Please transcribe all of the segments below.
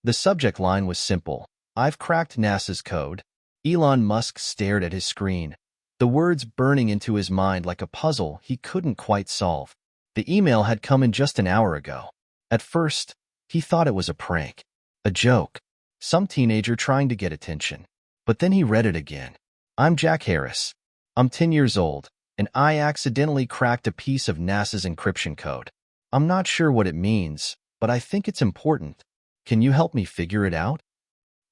The subject line was simple: "I've cracked NASA's code." Elon Musk stared at his screen, the words burning into his mind like a puzzle he couldn't quite solve. The email had come in just an hour ago. At first, he thought it was a prank, a joke, some teenager trying to get attention. But then he read it again. "I'm Jack Harris. I'm 10 years old, and I accidentally cracked a piece of NASA's encryption code. I'm not sure what it means, but I think it's important. Can you help me figure it out?"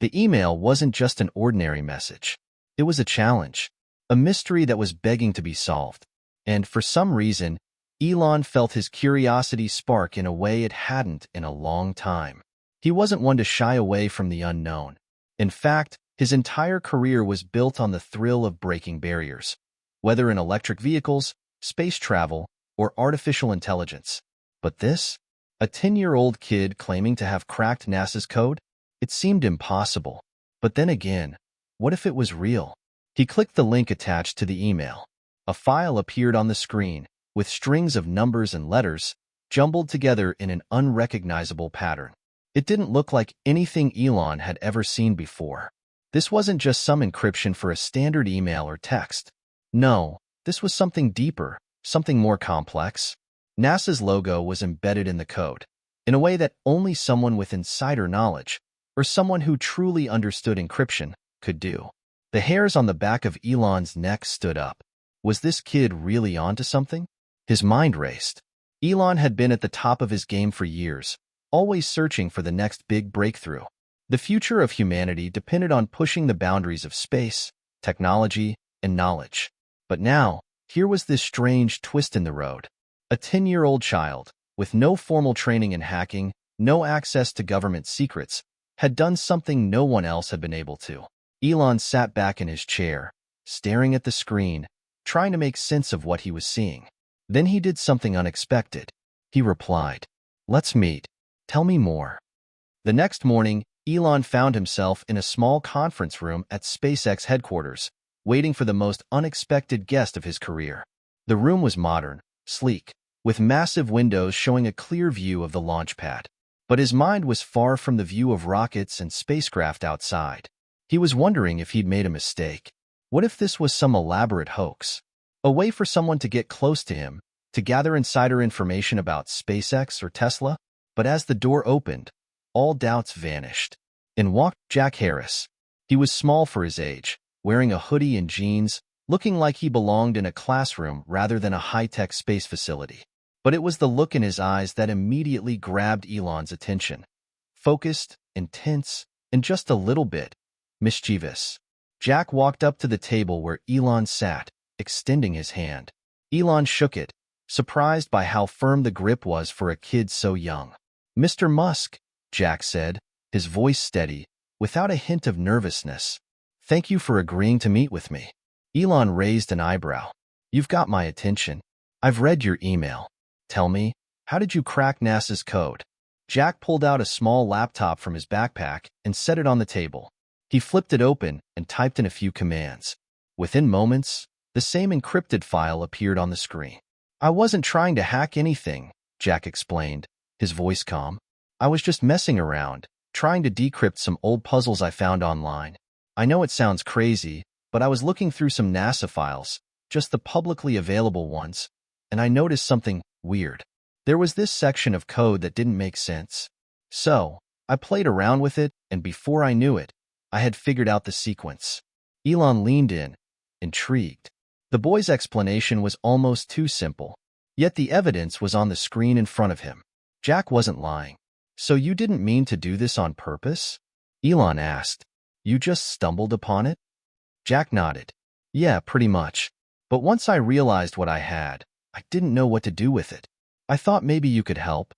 The email wasn't just an ordinary message. It was a challenge, a mystery that was begging to be solved. And for some reason, Elon felt his curiosity spark in a way it hadn't in a long time. He wasn't one to shy away from the unknown. In fact, his entire career was built on the thrill of breaking barriers, whether in electric vehicles, space travel, or artificial intelligence. But this? A 10-year-old kid claiming to have cracked NASA's code? It seemed impossible. But then again, what if it was real? He clicked the link attached to the email. A file appeared on the screen, with strings of numbers and letters jumbled together in an unrecognizable pattern. It didn't look like anything Elon had ever seen before. This wasn't just some encryption for a standard email or text. No, this was something deeper, something more complex. NASA's logo was embedded in the code, in a way that only someone with insider knowledge, or someone who truly understood encryption, could do. The hairs on the back of Elon's neck stood up. Was this kid really onto something? His mind raced. Elon had been at the top of his game for years, always searching for the next big breakthrough. The future of humanity depended on pushing the boundaries of space, technology, and knowledge. But now, here was this strange twist in the road. A 10-year-old child, with no formal training in hacking, no access to government secrets, had done something no one else had been able to. Elon sat back in his chair, staring at the screen, trying to make sense of what he was seeing. Then he did something unexpected. He replied, "Let's meet. Tell me more." The next morning, Elon found himself in a small conference room at SpaceX headquarters, waiting for the most unexpected guest of his career. The room was modern, sleek, with massive windows showing a clear view of the launch pad. But his mind was far from the view of rockets and spacecraft outside. He was wondering if he'd made a mistake. What if this was some elaborate hoax? A way for someone to get close to him, to gather insider information about SpaceX or Tesla? But as the door opened, all doubts vanished. In walked Jack Harris. He was small for his age, wearing a hoodie and jeans, looking like he belonged in a classroom rather than a high-tech space facility. But it was the look in his eyes that immediately grabbed Elon's attention. Focused, intense, and just a little bit mischievous. Jack walked up to the table where Elon sat, extending his hand. Elon shook it, surprised by how firm the grip was for a kid so young. "Mr. Musk," Jack said, his voice steady, without a hint of nervousness. "Thank you for agreeing to meet with me." Elon raised an eyebrow. "You've got my attention. I've read your email. Tell me, how did you crack NASA's code?" Jack pulled out a small laptop from his backpack and set it on the table. He flipped it open and typed in a few commands. Within moments, the same encrypted file appeared on the screen. "I wasn't trying to hack anything," Jack explained, his voice calm. "I was just messing around, trying to decrypt some old puzzles I found online. I know it sounds crazy, but I was looking through some NASA files, just the publicly available ones, and I noticed something weird. There was this section of code that didn't make sense. So, I played around with it, and before I knew it, I had figured out the sequence." Elon leaned in, intrigued. The boy's explanation was almost too simple, yet the evidence was on the screen in front of him. Jack wasn't lying. "So you didn't mean to do this on purpose?" Elon asked. "You just stumbled upon it?" Jack nodded. "Yeah, pretty much. But once I realized what I had, I didn't know what to do with it. I thought maybe you could help."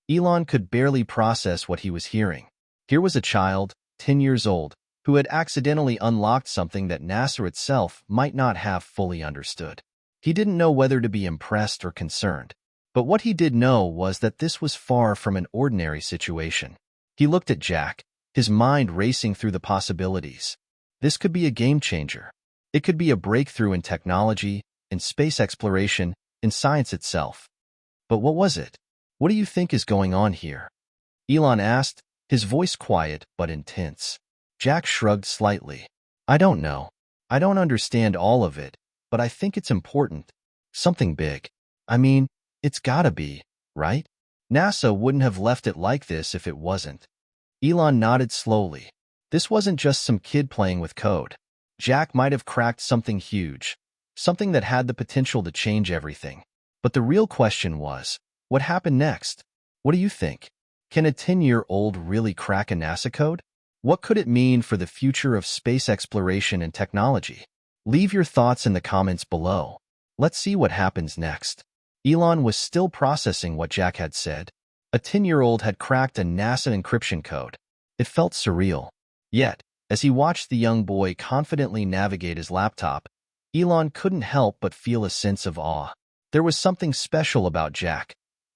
Elon could barely process what he was hearing. Here was a child, 10 years old, who had accidentally unlocked something that NASA itself might not have fully understood. He didn't know whether to be impressed or concerned. But what he did know was that this was far from an ordinary situation. He looked at Jack, his mind racing through the possibilities. This could be a game changer. It could be a breakthrough in technology, in space exploration, in science itself. But what was it? "What do you think is going on here?" Elon asked, his voice quiet but intense. Jack shrugged slightly. I don't know. I don't understand all of it, but I think it's important. Something big. I mean, it's gotta be, right? NASA wouldn't have left it like this if it wasn't. Elon nodded slowly. This wasn't just some kid playing with code. Jack might have cracked something huge, something that had the potential to change everything. But the real question was, what happened next? What do you think? Can a 10-year-old really crack a NASA code? What could it mean for the future of space exploration and technology? Leave your thoughts in the comments below. Let's see what happens next. Elon was still processing what Jack had said. A 10-year-old had cracked a NASA encryption code. It felt surreal. Yet, as he watched the young boy confidently navigate his laptop, Elon couldn't help but feel a sense of awe. There was something special about Jack.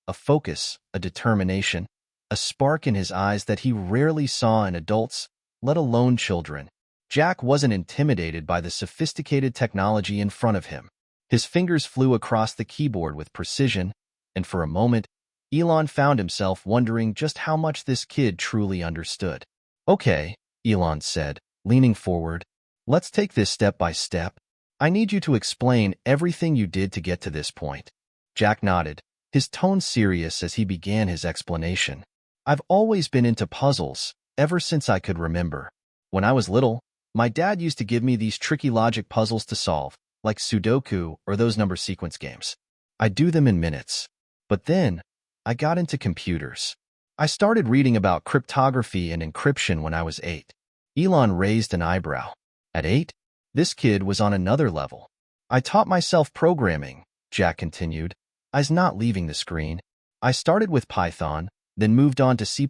A focus, a determination, a spark in his eyes that he rarely saw in adults, let alone children. Jack wasn't intimidated by the sophisticated technology in front of him. His fingers flew across the keyboard with precision, and for a moment, Elon found himself wondering just how much this kid truly understood. Okay, Elon said, leaning forward. Let's take this step by step. I need you to explain everything you did to get to this point. Jack nodded, his tone serious as he began his explanation. I've always been into puzzles, ever since I could remember. When I was little, my dad used to give me these tricky logic puzzles to solve, like Sudoku or those number sequence games. I'd do them in minutes. But then, I got into computers. I started reading about cryptography and encryption when I was 8. Elon raised an eyebrow. At 8? This kid was on another level. I taught myself programming, Jack continued. I's not leaving the screen. I started with Python, then moved on to C++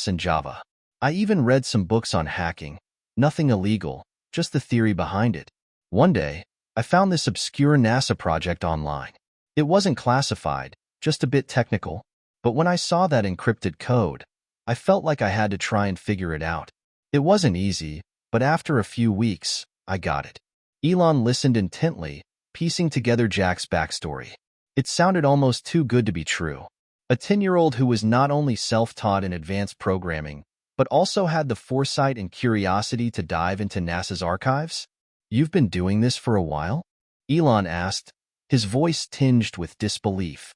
and Java. I even read some books on hacking. Nothing illegal, just the theory behind it. One day, I found this obscure NASA project online. It wasn't classified, just a bit technical, but when I saw that encrypted code, I felt like I had to try and figure it out. It wasn't easy, but after a few weeks, I got it. Elon listened intently, piecing together Jack's backstory. It sounded almost too good to be true. A 10-year-old who was not only self-taught in advanced programming, but also had the foresight and curiosity to dive into NASA's archives? You've been doing this for a while? Elon asked, his voice tinged with disbelief.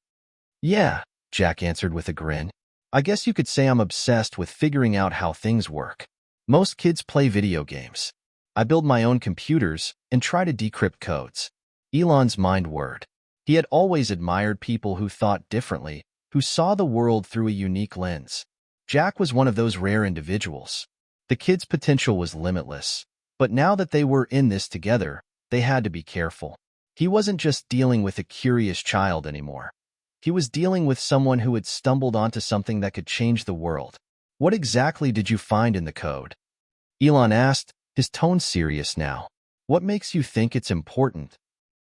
Yeah, Jack answered with a grin. I guess you could say I'm obsessed with figuring out how things work. Most kids play video games. I build my own computers and try to decrypt codes. Elon's mind whirred. He had always admired people who thought differently, who saw the world through a unique lens. Jack was one of those rare individuals. The kid's potential was limitless, but now that they were in this together, they had to be careful. He wasn't just dealing with a curious child anymore. He was dealing with someone who had stumbled onto something that could change the world. What exactly did you find in the code? Elon asked, his tone serious now. What makes you think it's important?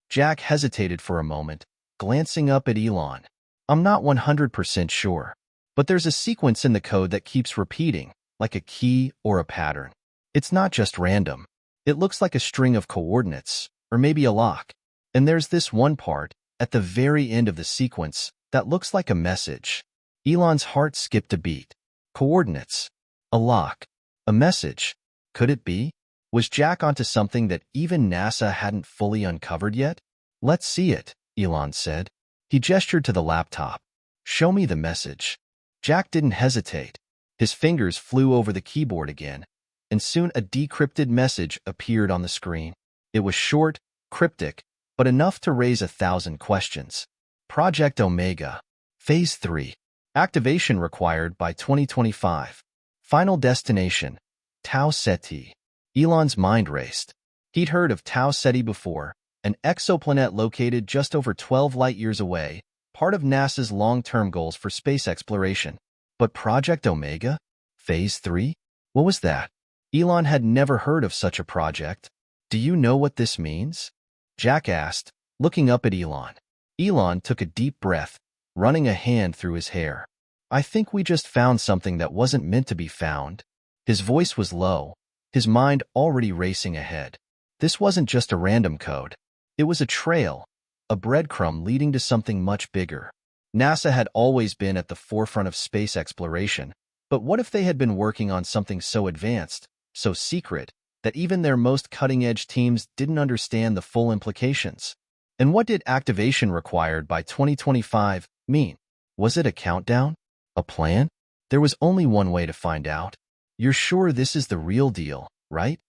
Jack hesitated for a moment, glancing up at Elon. I'm not 100% sure, but there's a sequence in the code that keeps repeating, like a key or a pattern. It's not just random. It looks like a string of coordinates, or maybe a lock. And there's this one part, at the very end of the sequence, that looks like a message. Elon's heart skipped a beat. Coordinates. A lock. A message. Could it be? Was Jack onto something that even NASA hadn't fully uncovered yet? Let's see it, Elon said. He gestured to the laptop. Show me the message. Jack didn't hesitate. His fingers flew over the keyboard again, and soon a decrypted message appeared on the screen. It was short, cryptic, but enough to raise 1,000 questions. Project Omega. Phase 3. Activation required by 2025. Final destination. Tau Ceti. Elon's mind raced. He'd heard of Tau Ceti before, an exoplanet located just over 12 light-years away, part of NASA's long-term goals for space exploration. But Project Omega? Phase 3? What was that? Elon had never heard of such a project. Do you know what this means? Jack asked, looking up at Elon. Elon took a deep breath, running a hand through his hair. I think we just found something that wasn't meant to be found. His voice was low, his mind already racing ahead. This wasn't just a random code. It was a trail, a breadcrumb leading to something much bigger. NASA had always been at the forefront of space exploration, But what if they had been working on something so advanced, so secret, that even their most cutting-edge teams didn't understand the full implications? And what did activation required by 2025 mean? Was it a countdown? A plan? There was only one way to find out. You're sure this is the real deal, right?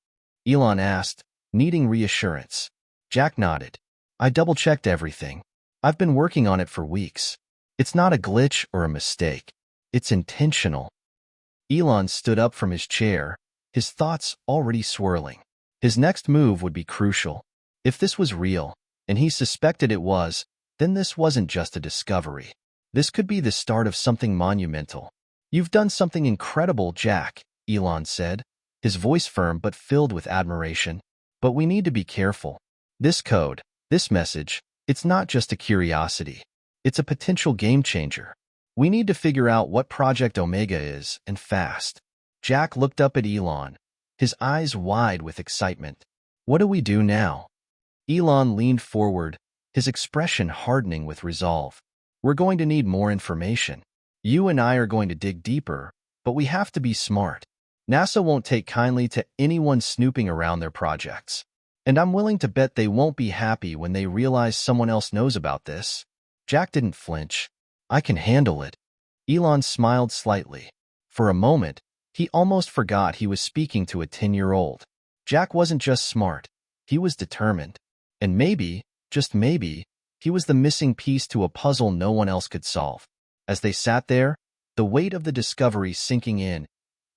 Elon asked, needing reassurance. Jack nodded. I double-checked everything. I've been working on it for weeks. It's not a glitch or a mistake. It's intentional. Elon stood up from his chair, his thoughts already swirling. His next move would be crucial. If this was real, and he suspected it was, then this wasn't just a discovery. This could be the start of something monumental. You've done something incredible, Jack, Elon said, his voice firm but filled with admiration. But we need to be careful. This code, this message, it's not just a curiosity. It's a potential game changer. We need to figure out what Project Omega is, and fast. Jack looked up at Elon, his eyes wide with excitement. What do we do now? Elon leaned forward, his expression hardening with resolve. We're going to need more information. You and I are going to dig deeper, but we have to be smart. NASA won't take kindly to anyone snooping around their projects. And I'm willing to bet they won't be happy when they realize someone else knows about this. Jack didn't flinch. I can handle it. Elon smiled slightly. For a moment, he almost forgot he was speaking to a 10-year-old. Jack wasn't just smart. He was determined. And maybe, just maybe, he was the missing piece to a puzzle no one else could solve. As they sat there, the weight of the discovery sinking in,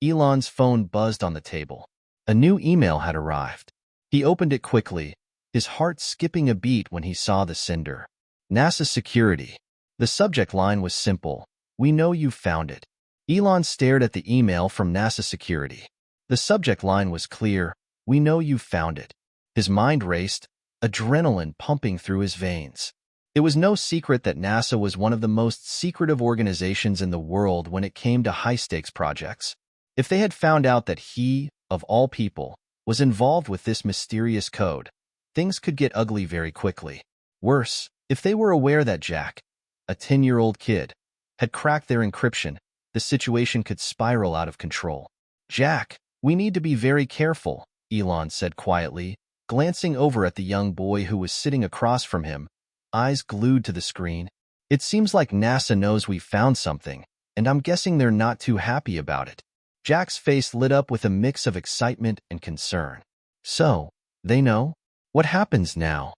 Elon's phone buzzed on the table. A new email had arrived. He opened it quickly, his heart skipping a beat when he saw the sender. NASA Security. The subject line was simple. We know you found it. Elon stared at the email from NASA Security. The subject line was clear. We know you found it. His mind raced, adrenaline pumping through his veins. It was no secret that NASA was one of the most secretive organizations in the world when it came to high-stakes projects. If they had found out that he, of all people, was involved with this mysterious code, things could get ugly very quickly. Worse, if they were aware that Jack, a 10-year-old kid, had cracked their encryption, the situation could spiral out of control. Jack, we need to be very careful, Elon said quietly, glancing over at the young boy who was sitting across from him, eyes glued to the screen. It seems like NASA knows we found something, and I'm guessing they're not too happy about it. Jack's face lit up with a mix of excitement and concern. So, they know? What happens now?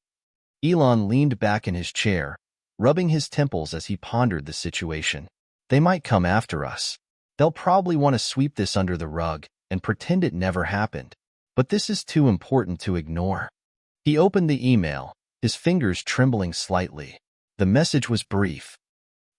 Elon leaned back in his chair, rubbing his temples as he pondered the situation. They might come after us. They'll probably want to sweep this under the rug and pretend it never happened. But this is too important to ignore. He opened the email, his fingers trembling slightly. The message was brief.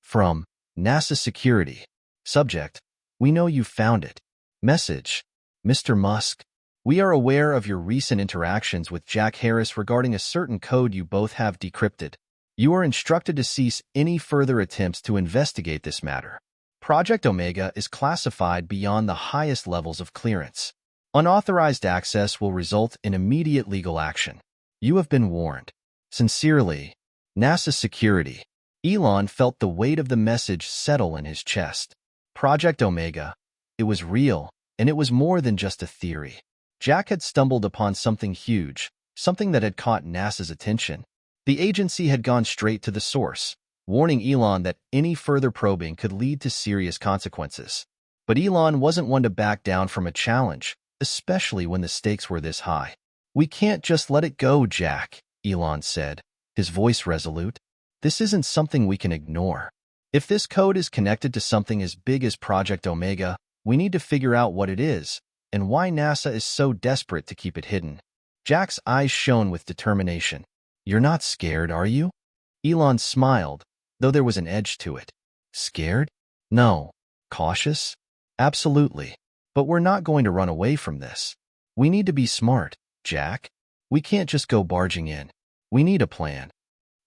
From NASA Security. Subject: We know you found it. Message: Mr. Musk, we are aware of your recent interactions with Jack Harris regarding a certain code you both have decrypted. You are instructed to cease any further attempts to investigate this matter. Project Omega is classified beyond the highest levels of clearance. Unauthorized access will result in immediate legal action. You have been warned. Sincerely, NASA Security. Elon felt the weight of the message settle in his chest. Project Omega. It was real, and it was more than just a theory. Jack had stumbled upon something huge, something that had caught NASA's attention. The agency had gone straight to the source, warning Elon that any further probing could lead to serious consequences. But Elon wasn't one to back down from a challenge, especially when the stakes were this high. We can't just let it go, Jack, Elon said, his voice resolute. This isn't something we can ignore. If this code is connected to something as big as Project Omega, we need to figure out what it is, and why NASA is so desperate to keep it hidden. Jack's eyes shone with determination. You're not scared, are you? Elon smiled, though there was an edge to it. Scared? No. Cautious? Absolutely. But we're not going to run away from this. We need to be smart, Jack. We can't just go barging in. We need a plan.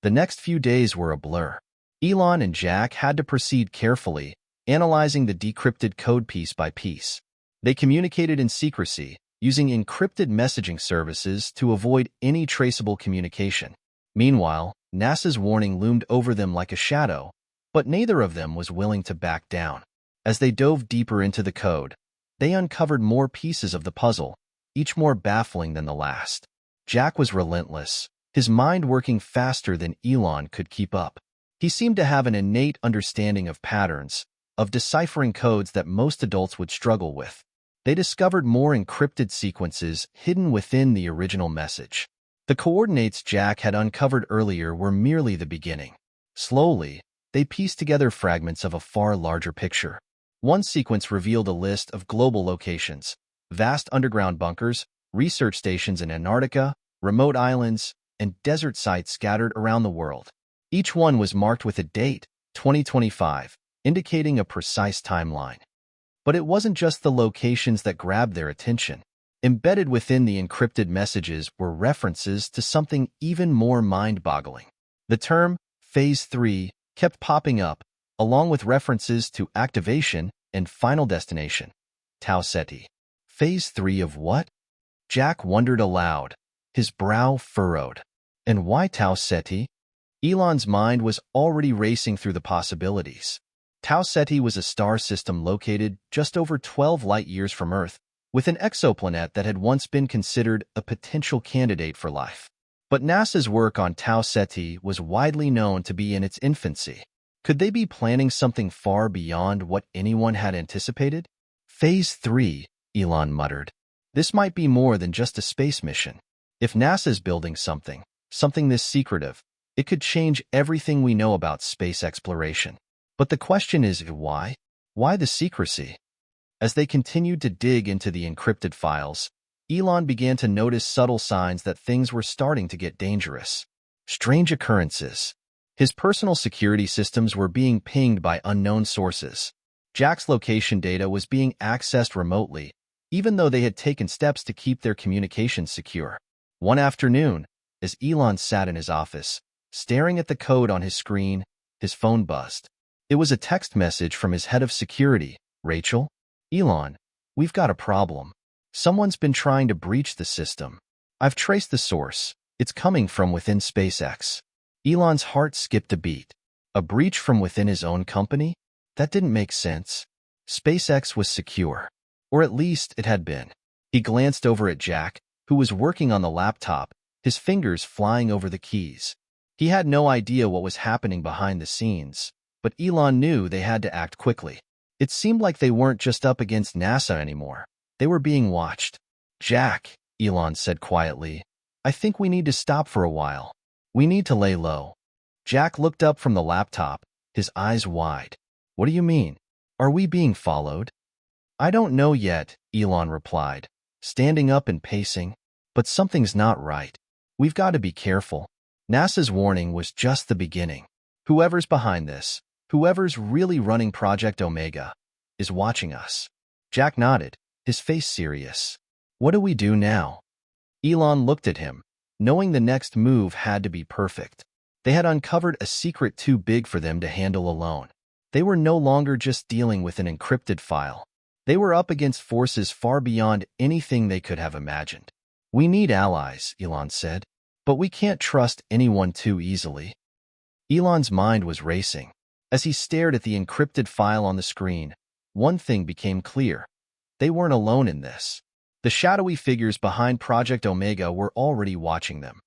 The next few days were a blur. Elon and Jack had to proceed carefully, analyzing the decrypted code piece by piece. They communicated in secrecy, using encrypted messaging services to avoid any traceable communication. Meanwhile, NASA's warning loomed over them like a shadow, but neither of them was willing to back down. As they dove deeper into the code, they uncovered more pieces of the puzzle, each more baffling than the last. Jack was relentless, his mind working faster than Elon could keep up. He seemed to have an innate understanding of patterns, of deciphering codes that most adults would struggle with. They discovered more encrypted sequences hidden within the original message. The coordinates Jack had uncovered earlier were merely the beginning. Slowly, they pieced together fragments of a far larger picture. One sequence revealed a list of global locations: vast underground bunkers, research stations in Antarctica, remote islands, and desert sites scattered around the world. Each one was marked with a date, 2025, indicating a precise timeline. But it wasn't just the locations that grabbed their attention. Embedded within the encrypted messages were references to something even more mind-boggling. The term Phase 3 kept popping up, along with references to activation and final destination, Tau Ceti. Phase 3 of what? Jack wondered aloud, his brow furrowed. And why Tau Ceti? Elon's mind was already racing through the possibilities. Tau Ceti was a star system located just over 12 light-years from Earth, with an exoplanet that had once been considered a potential candidate for life. But NASA's work on Tau Ceti was widely known to be in its infancy. Could they be planning something far beyond what anyone had anticipated? Phase 3, Elon muttered. This might be more than just a space mission. If NASA's building something this secretive, it could change everything we know about space exploration. But the question is, why? Why the secrecy? As they continued to dig into the encrypted files, Elon began to notice subtle signs that things were starting to get dangerous. Strange occurrences. His personal security systems were being pinged by unknown sources. Jack's location data was being accessed remotely, even though they had taken steps to keep their communications secure. One afternoon, as Elon sat in his office, staring at the code on his screen, his phone buzzed. It was a text message from his head of security, Rachel. Elon, we've got a problem. Someone's been trying to breach the system. I've traced the source. It's coming from within SpaceX. Elon's heart skipped a beat. A breach from within his own company? That didn't make sense. SpaceX was secure. Or at least it had been. He glanced over at Jack, who was working on the laptop, his fingers flying over the keys. He had no idea what was happening behind the scenes, but Elon knew they had to act quickly. It seemed like they weren't just up against NASA anymore. They were being watched. Jack, Elon said quietly, I think we need to stop for a while. We need to lay low. Jack looked up from the laptop, his eyes wide. What do you mean? Are we being followed? I don't know yet, Elon replied, standing up and pacing. But something's not right. We've got to be careful. NASA's warning was just the beginning. Whoever's behind this, whoever's really running Project Omega, is watching us. Jack nodded, his face serious. What do we do now? Elon looked at him, knowing the next move had to be perfect. They had uncovered a secret too big for them to handle alone. They were no longer just dealing with an encrypted file. They were up against forces far beyond anything they could have imagined. We need allies, Elon said, but we can't trust anyone too easily. Elon's mind was racing. As he stared at the encrypted file on the screen, one thing became clear. They weren't alone in this. The shadowy figures behind Project Omega were already watching them,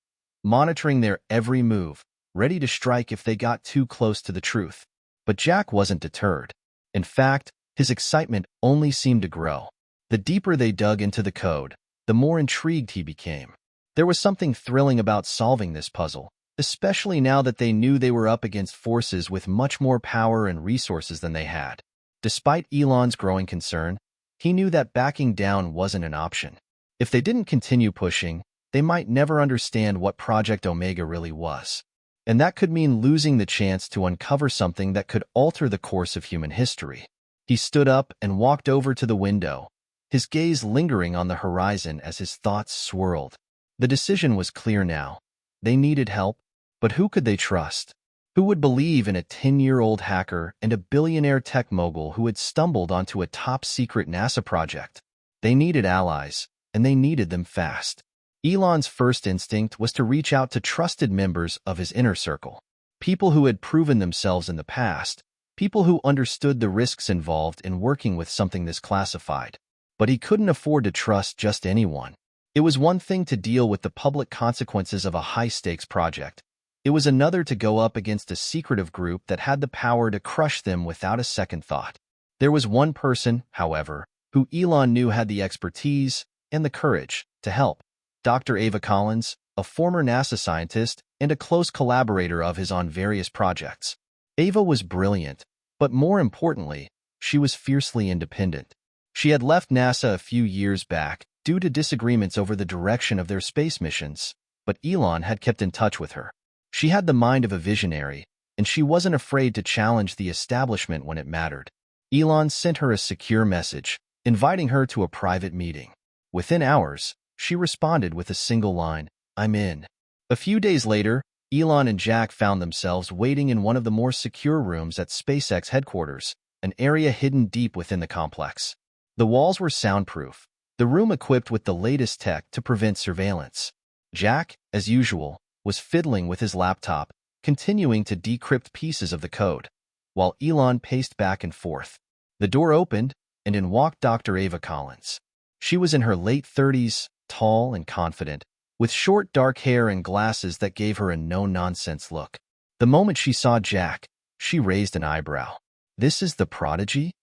monitoring their every move, ready to strike if they got too close to the truth. But Jack wasn't deterred. In fact, his excitement only seemed to grow. The deeper they dug into the code, the more intrigued he became. There was something thrilling about solving this puzzle, especially now that they knew they were up against forces with much more power and resources than they had. Despite Elon's growing concern, he knew that backing down wasn't an option. If they didn't continue pushing, they might never understand what Project Omega really was. And that could mean losing the chance to uncover something that could alter the course of human history. He stood up and walked over to the window, his gaze lingering on the horizon as his thoughts swirled. The decision was clear now. They needed help, but who could they trust? Who would believe in a 10-year-old hacker and a billionaire tech mogul who had stumbled onto a top-secret NASA project? They needed allies, and they needed them fast. Elon's first instinct was to reach out to trusted members of his inner circle, people who had proven themselves in the past, people who understood the risks involved in working with something this classified. But he couldn't afford to trust just anyone. It was one thing to deal with the public consequences of a high-stakes project. It was another to go up against a secretive group that had the power to crush them without a second thought. There was one person, however, who Elon knew had the expertise and the courage to help. Dr. Ava Collins, a former NASA scientist and a close collaborator of his on various projects. Ava was brilliant, but more importantly, she was fiercely independent. She had left NASA a few years back due to disagreements over the direction of their space missions, but Elon had kept in touch with her. She had the mind of a visionary, and she wasn't afraid to challenge the establishment when it mattered. Elon sent her a secure message, inviting her to a private meeting. Within hours, she responded with a single line, "I'm in." A few days later, Elon and Jack found themselves waiting in one of the more secure rooms at SpaceX headquarters, an area hidden deep within the complex. The walls were soundproof, the room equipped with the latest tech to prevent surveillance. Jack, as usual, was fiddling with his laptop, continuing to decrypt pieces of the code, while Elon paced back and forth. The door opened, and in walked Dr. Ava Collins. She was in her late 30s, tall and confident, with short dark hair and glasses that gave her a no-nonsense look. The moment she saw Jack, she raised an eyebrow. "This is the prodigy?"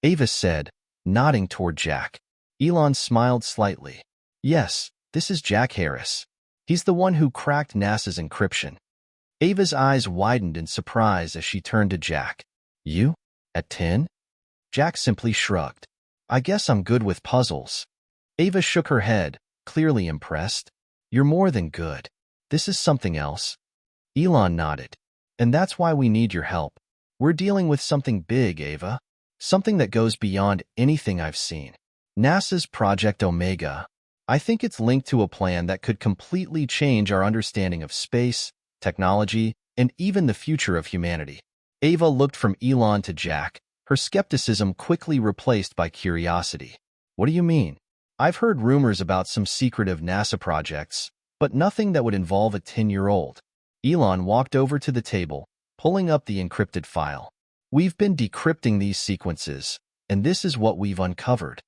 Ava said, nodding toward Jack. Elon smiled slightly. "Yes, this is Jack Harris. He's the one who cracked NASA's encryption." Ava's eyes widened in surprise as she turned to Jack. "You? At 10? Jack simply shrugged. "I guess I'm good with puzzles." Ava shook her head, clearly impressed. "You're more than good. This is something else." Elon nodded. "And that's why we need your help. We're dealing with something big, Ava. Something that goes beyond anything I've seen. NASA's Project Omega. I think it's linked to a plan that could completely change our understanding of space, technology, and even the future of humanity." Ava looked from Elon to Jack, her skepticism quickly replaced by curiosity. "What do you mean?" "I've heard rumors about some secretive NASA projects, but nothing that would involve a 10-year-old. Elon walked over to the table, pulling up the encrypted file. "We've been decrypting these sequences, and this is what we've uncovered."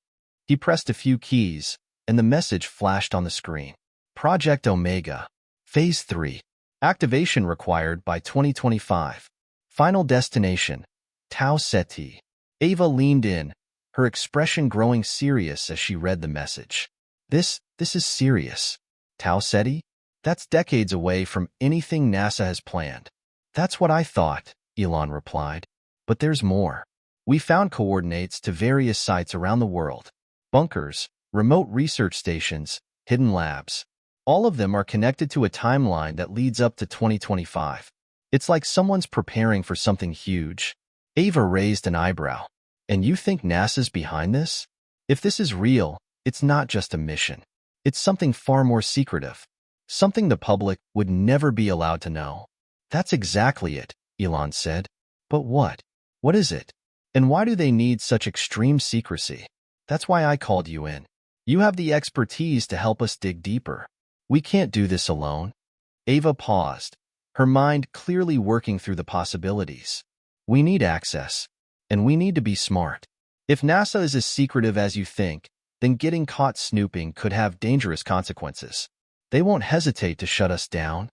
He pressed a few keys, and the message flashed on the screen. Project Omega. Phase 3. Activation required by 2025. Final destination. Tau Ceti. Ava leaned in, her expression growing serious as she read the message. This is serious. Tau Ceti? That's decades away from anything NASA has planned." "That's what I thought," Elon replied. "But there's more. We found coordinates to various sites around the world. Bunkers, remote research stations, hidden labs. All of them are connected to a timeline that leads up to 2025. It's like someone's preparing for something huge." Ava raised an eyebrow. "And you think NASA's behind this? If this is real, it's not just a mission. It's something far more secretive. Something the public would never be allowed to know." "That's exactly it," Elon said. "But what? What is it? And why do they need such extreme secrecy?" "That's why I called you in. You have the expertise to help us dig deeper. We can't do this alone." Ava paused, her mind clearly working through the possibilities. "We need access, and we need to be smart. If NASA is as secretive as you think, then getting caught snooping could have dangerous consequences. They won't hesitate to shut us down."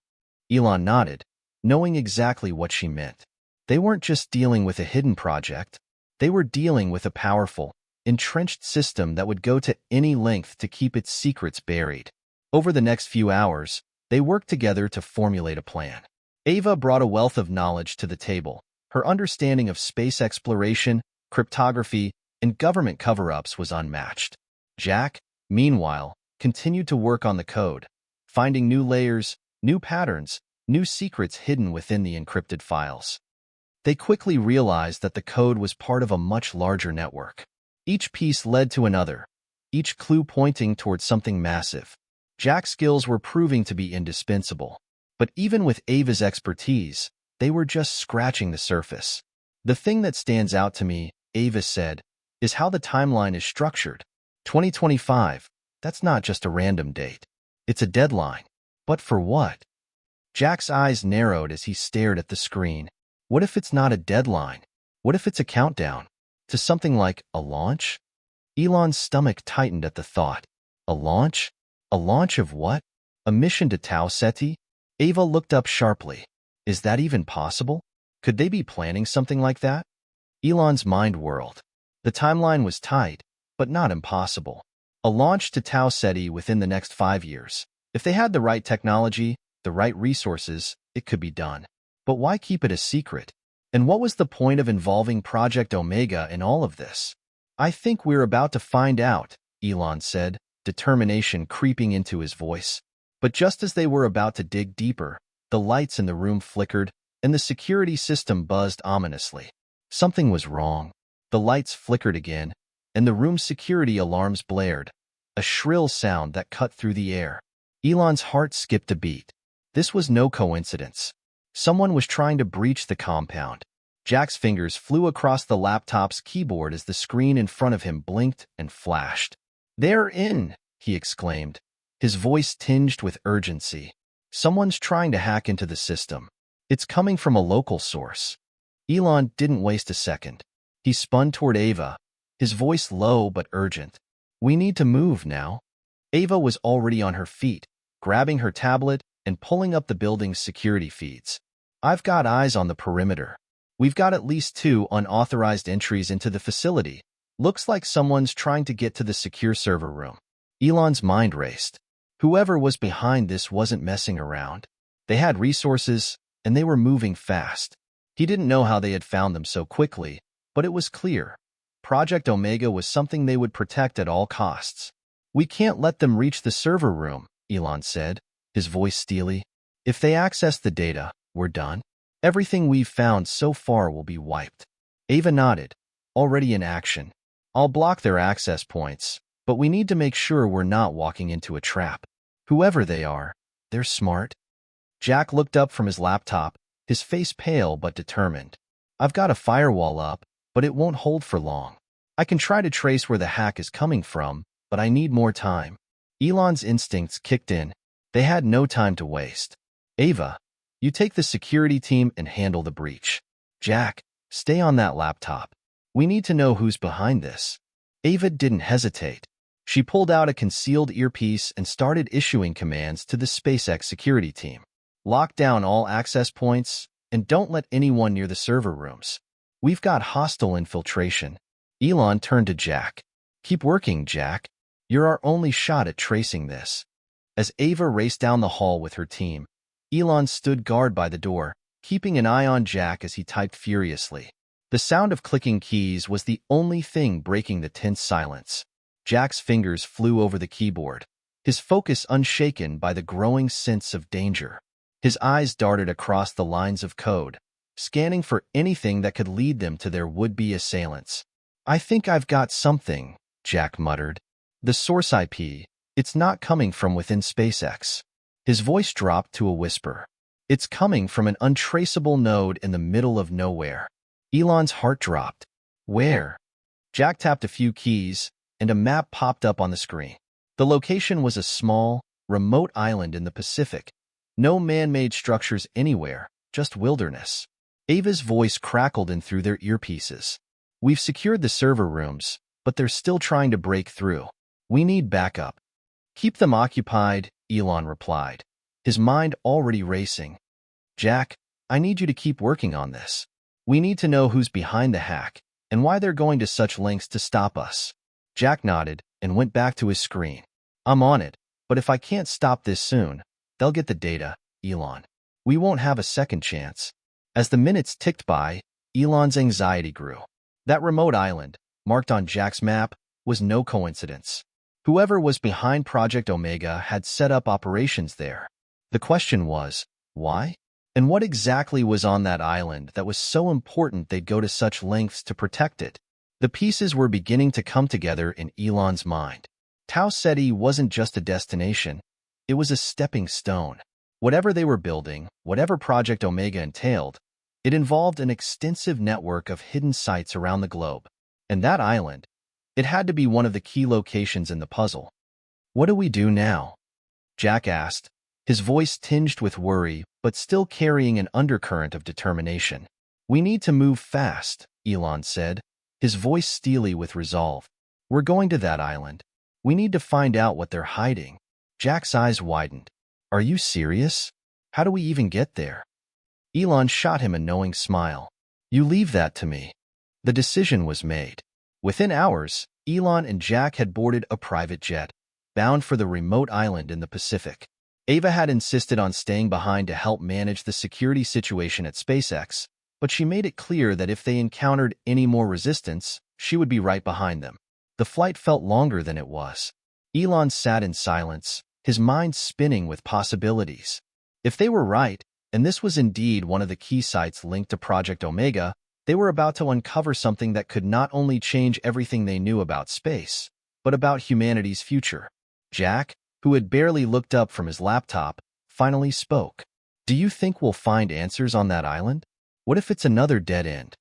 Elon nodded, knowing exactly what she meant. They weren't just dealing with a hidden project. They were dealing with a powerful, entrenched system that would go to any length to keep its secrets buried. Over the next few hours, they worked together to formulate a plan. Ava brought a wealth of knowledge to the table. Her understanding of space exploration, cryptography, and government cover-ups was unmatched. Jack, meanwhile, continued to work on the code, finding new layers, new patterns, new secrets hidden within the encrypted files. They quickly realized that the code was part of a much larger network. Each piece led to another, each clue pointing towards something massive. Jack's skills were proving to be indispensable. But even with Ava's expertise, they were just scratching the surface. "The thing that stands out to me," Ava said, "is how the timeline is structured. 2025, that's not just a random date. It's a deadline. But for what?" Jack's eyes narrowed as he stared at the screen. "What if it's not a deadline? What if it's a countdown to something like a launch? Elon's stomach tightened at the thought. A launch? A launch of what? A mission to Tau Ceti? Ava looked up sharply. Is that even possible? Could they be planning something like that? Elon's mind whirled. The timeline was tight, but not impossible. A launch to Tau Ceti within the next 5 years. If they had the right technology, the right resources, it could be done. But why keep it a secret? And what was the point of involving Project Omega in all of this? I think we're about to find out, Elon said, determination creeping into his voice. But just as they were about to dig deeper, the lights in the room flickered, and the security system buzzed ominously. Something was wrong. The lights flickered again, and the room's security alarms blared, a shrill sound that cut through the air. Elon's heart skipped a beat. This was no coincidence. Someone was trying to breach the compound. Jack's fingers flew across the laptop's keyboard as the screen in front of him blinked and flashed. "They're in," he exclaimed, his voice tinged with urgency. "Someone's trying to hack into the system. It's coming from a local source." Elon didn't waste a second. He spun toward Ava, his voice low but urgent. "We need to move now." Ava was already on her feet, grabbing her tablet and pulling up the building's security feeds. "I've got eyes on the perimeter. We've got at least 2 unauthorized entries into the facility. Looks like someone's trying to get to the secure server room." Elon's mind raced. Whoever was behind this wasn't messing around. They had resources, and they were moving fast. He didn't know how they had found them so quickly, but it was clear. Project Omega was something they would protect at all costs. "We can't let them reach the server room," Elon said, his voice steely. "If they access the data, we're done. Everything we've found so far will be wiped." Ava nodded, already in action. "I'll block their access points, but we need to make sure we're not walking into a trap. Whoever they are, they're smart." Jack looked up from his laptop, his face pale but determined. "I've got a firewall up, but it won't hold for long. I can try to trace where the hack is coming from, but I need more time." Elon's instincts kicked in. They had no time to waste. "Ava, you take the security team and handle the breach. Jack, stay on that laptop. We need to know who's behind this." Ava didn't hesitate. She pulled out a concealed earpiece and started issuing commands to the SpaceX security team. "Lock down all access points, and don't let anyone near the server rooms. We've got hostile infiltration." Elon turned to Jack. "Keep working, Jack. You're our only shot at tracing this." As Ava raced down the hall with her team, Elon stood guard by the door, keeping an eye on Jack as he typed furiously. The sound of clicking keys was the only thing breaking the tense silence. Jack's fingers flew over the keyboard, his focus unshaken by the growing sense of danger. His eyes darted across the lines of code, scanning for anything that could lead them to their would-be assailants. "I think I've got something," Jack muttered. "The source IP, it's not coming from within SpaceX." His voice dropped to a whisper. "It's coming from an untraceable node in the middle of nowhere." Elon's heart dropped. "Where?" Jack tapped a few keys, and a map popped up on the screen. The location was a small, remote island in the Pacific. No man-made structures anywhere, just wilderness. Ava's voice crackled in through their earpieces. "We've secured the server rooms, but they're still trying to break through. We need backup." "Keep them occupied," Elon replied, his mind already racing. "Jack, I need you to keep working on this. We need to know who's behind the hack and why they're going to such lengths to stop us." Jack nodded and went back to his screen. "I'm on it, but if I can't stop this soon, they'll get the data, Elon. We won't have a second chance." As the minutes ticked by, Elon's anxiety grew. That remote island, marked on Jack's map, was no coincidence. Whoever was behind Project Omega had set up operations there. The question was, why? And what exactly was on that island that was so important they'd go to such lengths to protect it? The pieces were beginning to come together in Elon's mind. Tau Ceti wasn't just a destination, it was a stepping stone. Whatever they were building, whatever Project Omega entailed, it involved an extensive network of hidden sites around the globe. And that island, it had to be one of the key locations in the puzzle. "What do we do now?" Jack asked, his voice tinged with worry but still carrying an undercurrent of determination. "We need to move fast," Elon said, his voice steely with resolve. We're going to that island. We need to find out what they're hiding. Jack's eyes widened. Are you serious? How do we even get there? Elon shot him a knowing smile. You leave that to me. The decision was made. Within hours, Elon and Jack had boarded a private jet, bound for the remote island in the Pacific. Ava had insisted on staying behind to help manage the security situation at SpaceX, but she made it clear that if they encountered any more resistance, she would be right behind them. The flight felt longer than it was. Elon sat in silence, his mind spinning with possibilities. If they were right, and this was indeed one of the key sites linked to Project Omega, they were about to uncover something that could not only change everything they knew about space, but about humanity's future. Jack, who had barely looked up from his laptop, finally spoke. Do you think we'll find answers on that island? What if it's another dead end?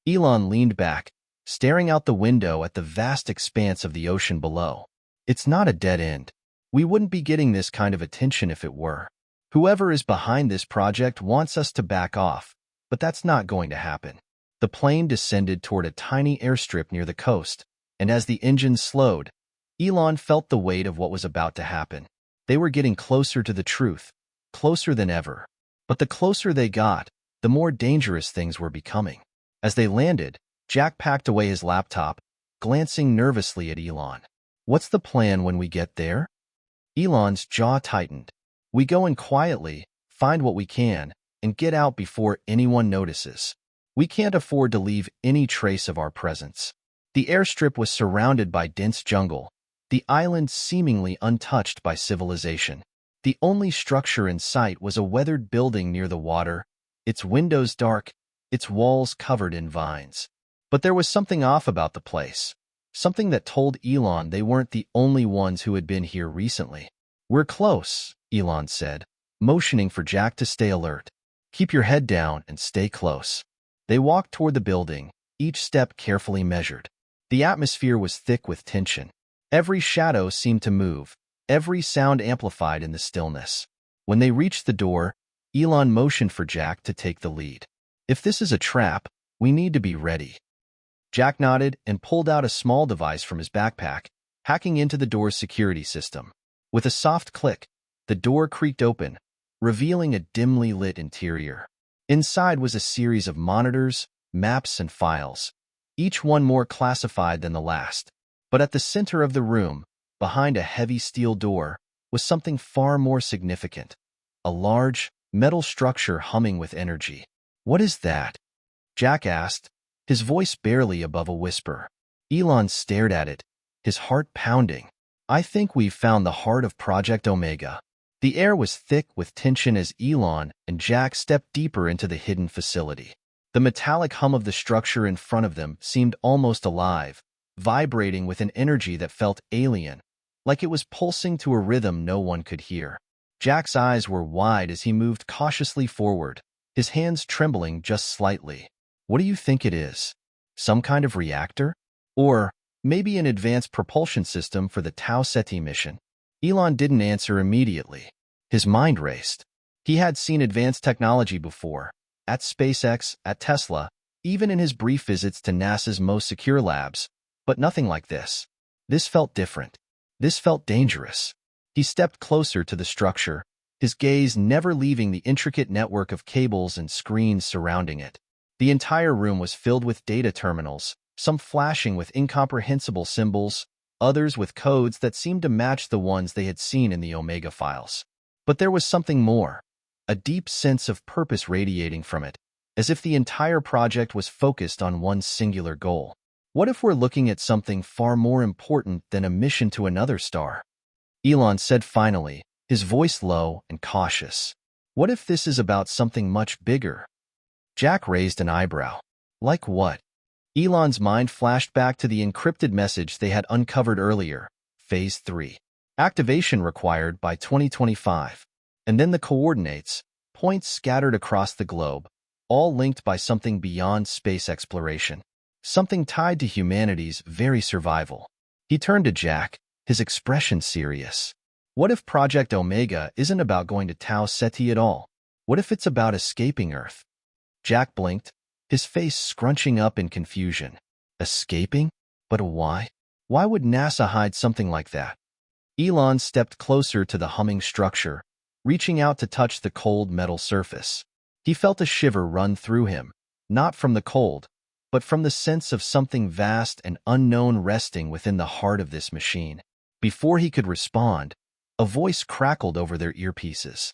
Elon leaned back, staring out the window at the vast expanse of the ocean below. It's not a dead end. We wouldn't be getting this kind of attention if it were. Whoever is behind this project wants us to back off, but that's not going to happen. The plane descended toward a tiny airstrip near the coast, and as the engine slowed, Elon felt the weight of what was about to happen. They were getting closer to the truth, closer than ever. But the closer they got, the more dangerous things were becoming. As they landed, Jack packed away his laptop, glancing nervously at Elon. What's the plan when we get there? Elon's jaw tightened. We go in quietly, find what we can, and get out before anyone notices. We can't afford to leave any trace of our presence. The airstrip was surrounded by dense jungle, the island seemingly untouched by civilization. The only structure in sight was a weathered building near the water, its windows dark, its walls covered in vines. But there was something off about the place, something that told Elon they weren't the only ones who had been here recently. We're close, Elon said, motioning for Jack to stay alert. Keep your head down and stay close. They walked toward the building, each step carefully measured. The atmosphere was thick with tension. Every shadow seemed to move, every sound amplified in the stillness. When they reached the door, Elon motioned for Jack to take the lead. If this is a trap, we need to be ready. Jack nodded and pulled out a small device from his backpack, hacking into the door's security system. With a soft click, the door creaked open, revealing a dimly lit interior. Inside was a series of monitors, maps, and files, each one more classified than the last. But at the center of the room, behind a heavy steel door, was something far more significant. A large, metal structure humming with energy. What is that? Jack asked, his voice barely above a whisper. Elon stared at it, his heart pounding. I think we've found the heart of Project Omega. The air was thick with tension as Elon and Jack stepped deeper into the hidden facility. The metallic hum of the structure in front of them seemed almost alive, vibrating with an energy that felt alien, like it was pulsing to a rhythm no one could hear. Jack's eyes were wide as he moved cautiously forward, his hands trembling just slightly. What do you think it is? Some kind of reactor? Or maybe an advanced propulsion system for the Tau Ceti mission? Elon didn't answer immediately. His mind raced. He had seen advanced technology before, at SpaceX, at Tesla, even in his brief visits to NASA's most secure labs, but nothing like this. This felt different. This felt dangerous. He stepped closer to the structure, his gaze never leaving the intricate network of cables and screens surrounding it. The entire room was filled with data terminals, some flashing with incomprehensible symbols, others with codes that seemed to match the ones they had seen in the Omega files. But there was something more, a deep sense of purpose radiating from it, as if the entire project was focused on one singular goal. What if we're looking at something far more important than a mission to another star? Elon said finally, his voice low and cautious. What if this is about something much bigger? Jack raised an eyebrow. Like what? Elon's mind flashed back to the encrypted message they had uncovered earlier, Phase 3. Activation required by 2025. And then the coordinates, points scattered across the globe, all linked by something beyond space exploration. Something tied to humanity's very survival. He turned to Jack, his expression serious. What if Project Omega isn't about going to Tau Ceti at all? What if it's about escaping Earth? Jack blinked, his face scrunching up in confusion. Escaping? But why? Why would NASA hide something like that? Elon stepped closer to the humming structure, reaching out to touch the cold metal surface. He felt a shiver run through him, not from the cold, but from the sense of something vast and unknown resting within the heart of this machine. Before he could respond, a voice crackled over their earpieces.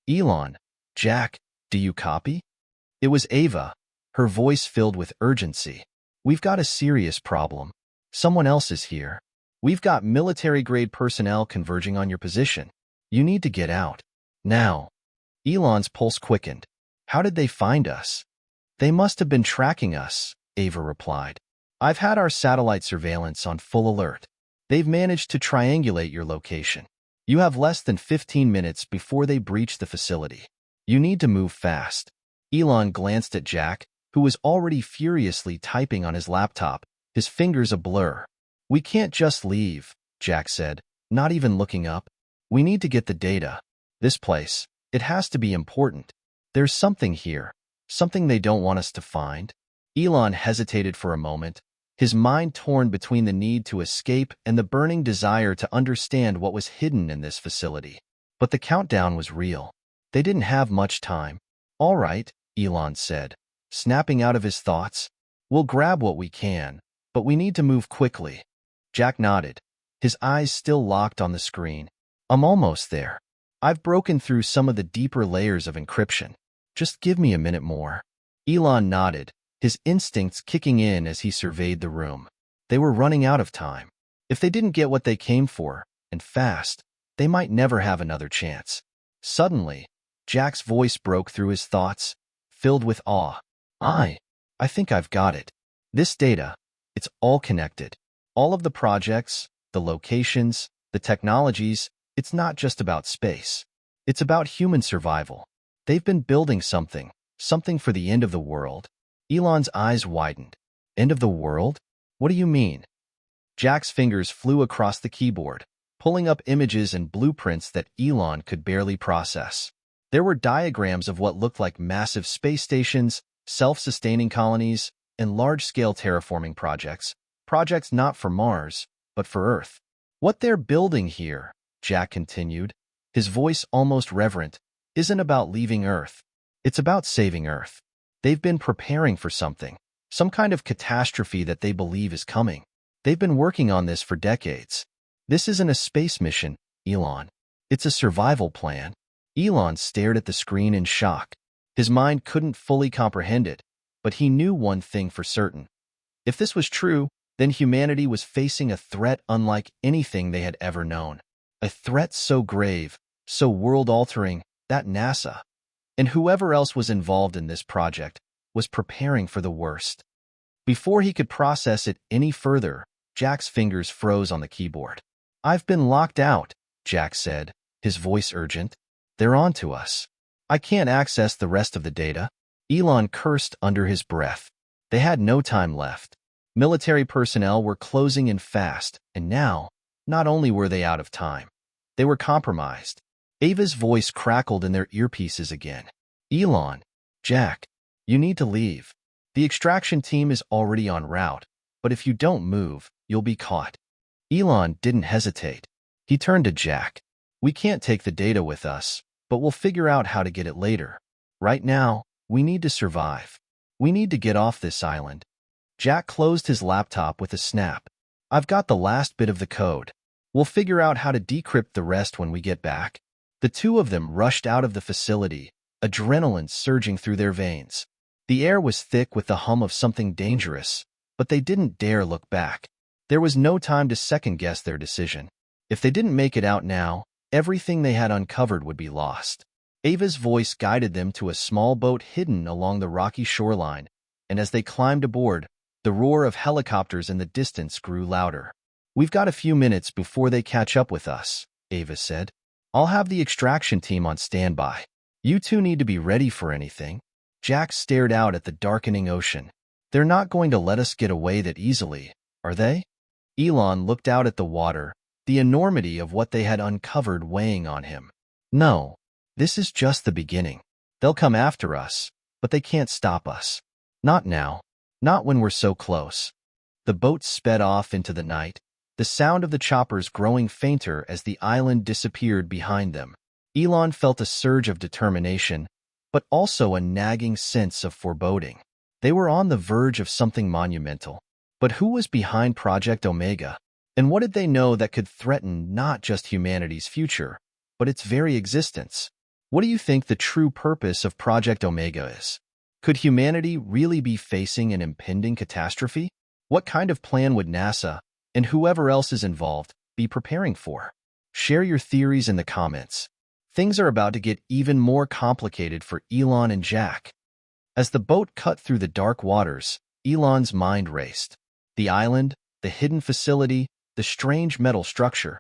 Elon, Jack, do you copy? It was Ava, her voice filled with urgency. We've got a serious problem. Someone else is here. We've got military-grade personnel converging on your position. You need to get out. Now. Elon's pulse quickened. How did they find us? They must have been tracking us, Ava replied. I've had our satellite surveillance on full alert. They've managed to triangulate your location. You have less than 15 minutes before they breach the facility. You need to move fast. Elon glanced at Jack, who was already furiously typing on his laptop, his fingers a blur. We can't just leave, Jack said, not even looking up. We need to get the data. This place, it has to be important. There's something here, something they don't want us to find. Elon hesitated for a moment, his mind torn between the need to escape and the burning desire to understand what was hidden in this facility. But the countdown was real. They didn't have much time. All right, Elon said, snapping out of his thoughts. We'll grab what we can, but we need to move quickly. Jack nodded, his eyes still locked on the screen. I'm almost there. I've broken through some of the deeper layers of encryption. Just give me a minute more. Elon nodded, his instincts kicking in as he surveyed the room. They were running out of time. If they didn't get what they came for, and fast, they might never have another chance. Suddenly, Jack's voice broke through his thoughts, filled with awe. I think I've got it. This data, it's all connected. All of the projects, the locations, the technologies, it's not just about space. It's about human survival. They've been building something for the end of the world. Elon's eyes widened. End of the world? What do you mean? Jack's fingers flew across the keyboard, pulling up images and blueprints that Elon could barely process. There were diagrams of what looked like massive space stations, self-sustaining colonies, and large-scale terraforming projects not for Mars, but for Earth. What they're building here, Jack continued, his voice almost reverent, isn't about leaving Earth. It's about saving Earth. They've been preparing for something, some kind of catastrophe that they believe is coming. They've been working on this for decades. This isn't a space mission, Elon. It's a survival plan. Elon stared at the screen in shock. His mind couldn't fully comprehend it, but he knew one thing for certain. If this was true, then humanity was facing a threat unlike anything they had ever known. A threat so grave, so world-altering, that NASA, and whoever else was involved in this project, was preparing for the worst. Before he could process it any further, Jack's fingers froze on the keyboard. I've been locked out, Jack said, his voice urgent. They're on to us. I can't access the rest of the data. Elon cursed under his breath. They had no time left. Military personnel were closing in fast, and now, not only were they out of time, they were compromised. Ava's voice crackled in their earpieces again. Elon, Jack, you need to leave. The extraction team is already en route, but if you don't move, you'll be caught. Elon didn't hesitate. He turned to Jack. We can't take the data with us, but we'll figure out how to get it later. Right now, we need to survive. We need to get off this island. Jack closed his laptop with a snap. I've got the last bit of the code. We'll figure out how to decrypt the rest when we get back. The two of them rushed out of the facility, adrenaline surging through their veins. The air was thick with the hum of something dangerous, but they didn't dare look back. There was no time to second-guess their decision. If they didn't make it out now, everything they had uncovered would be lost. Ava's voice guided them to a small boat hidden along the rocky shoreline, and as they climbed aboard, the roar of helicopters in the distance grew louder. We've got a few minutes before they catch up with us, Ava said. I'll have the extraction team on standby. You two need to be ready for anything. Jack stared out at the darkening ocean. They're not going to let us get away that easily, are they? Elon looked out at the water, the enormity of what they had uncovered weighing on him. No, this is just the beginning. They'll come after us, but they can't stop us. Not now. Not when we're so close. The boat sped off into the night, the sound of the choppers growing fainter as the island disappeared behind them. Elon felt a surge of determination, but also a nagging sense of foreboding. They were on the verge of something monumental. But who was behind Project Omega? And what did they know that could threaten not just humanity's future, but its very existence? What do you think the true purpose of Project Omega is? Could humanity really be facing an impending catastrophe? What kind of plan would NASA, and whoever else is involved, be preparing for? Share your theories in the comments. Things are about to get even more complicated for Elon and Jack. As the boat cut through the dark waters, Elon's mind raced. The island, the hidden facility, the strange metal structure.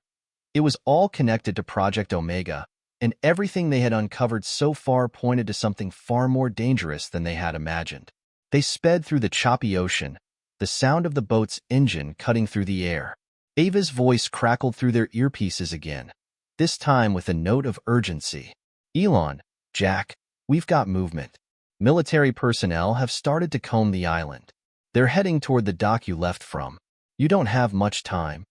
It was all connected to Project Omega, and everything they had uncovered so far pointed to something far more dangerous than they had imagined. They sped through the choppy ocean, the sound of the boat's engine cutting through the air. Ava's voice crackled through their earpieces again, this time with a note of urgency. Elon, Jack, we've got movement. Military personnel have started to comb the island. They're heading toward the dock you left from. You don't have much time.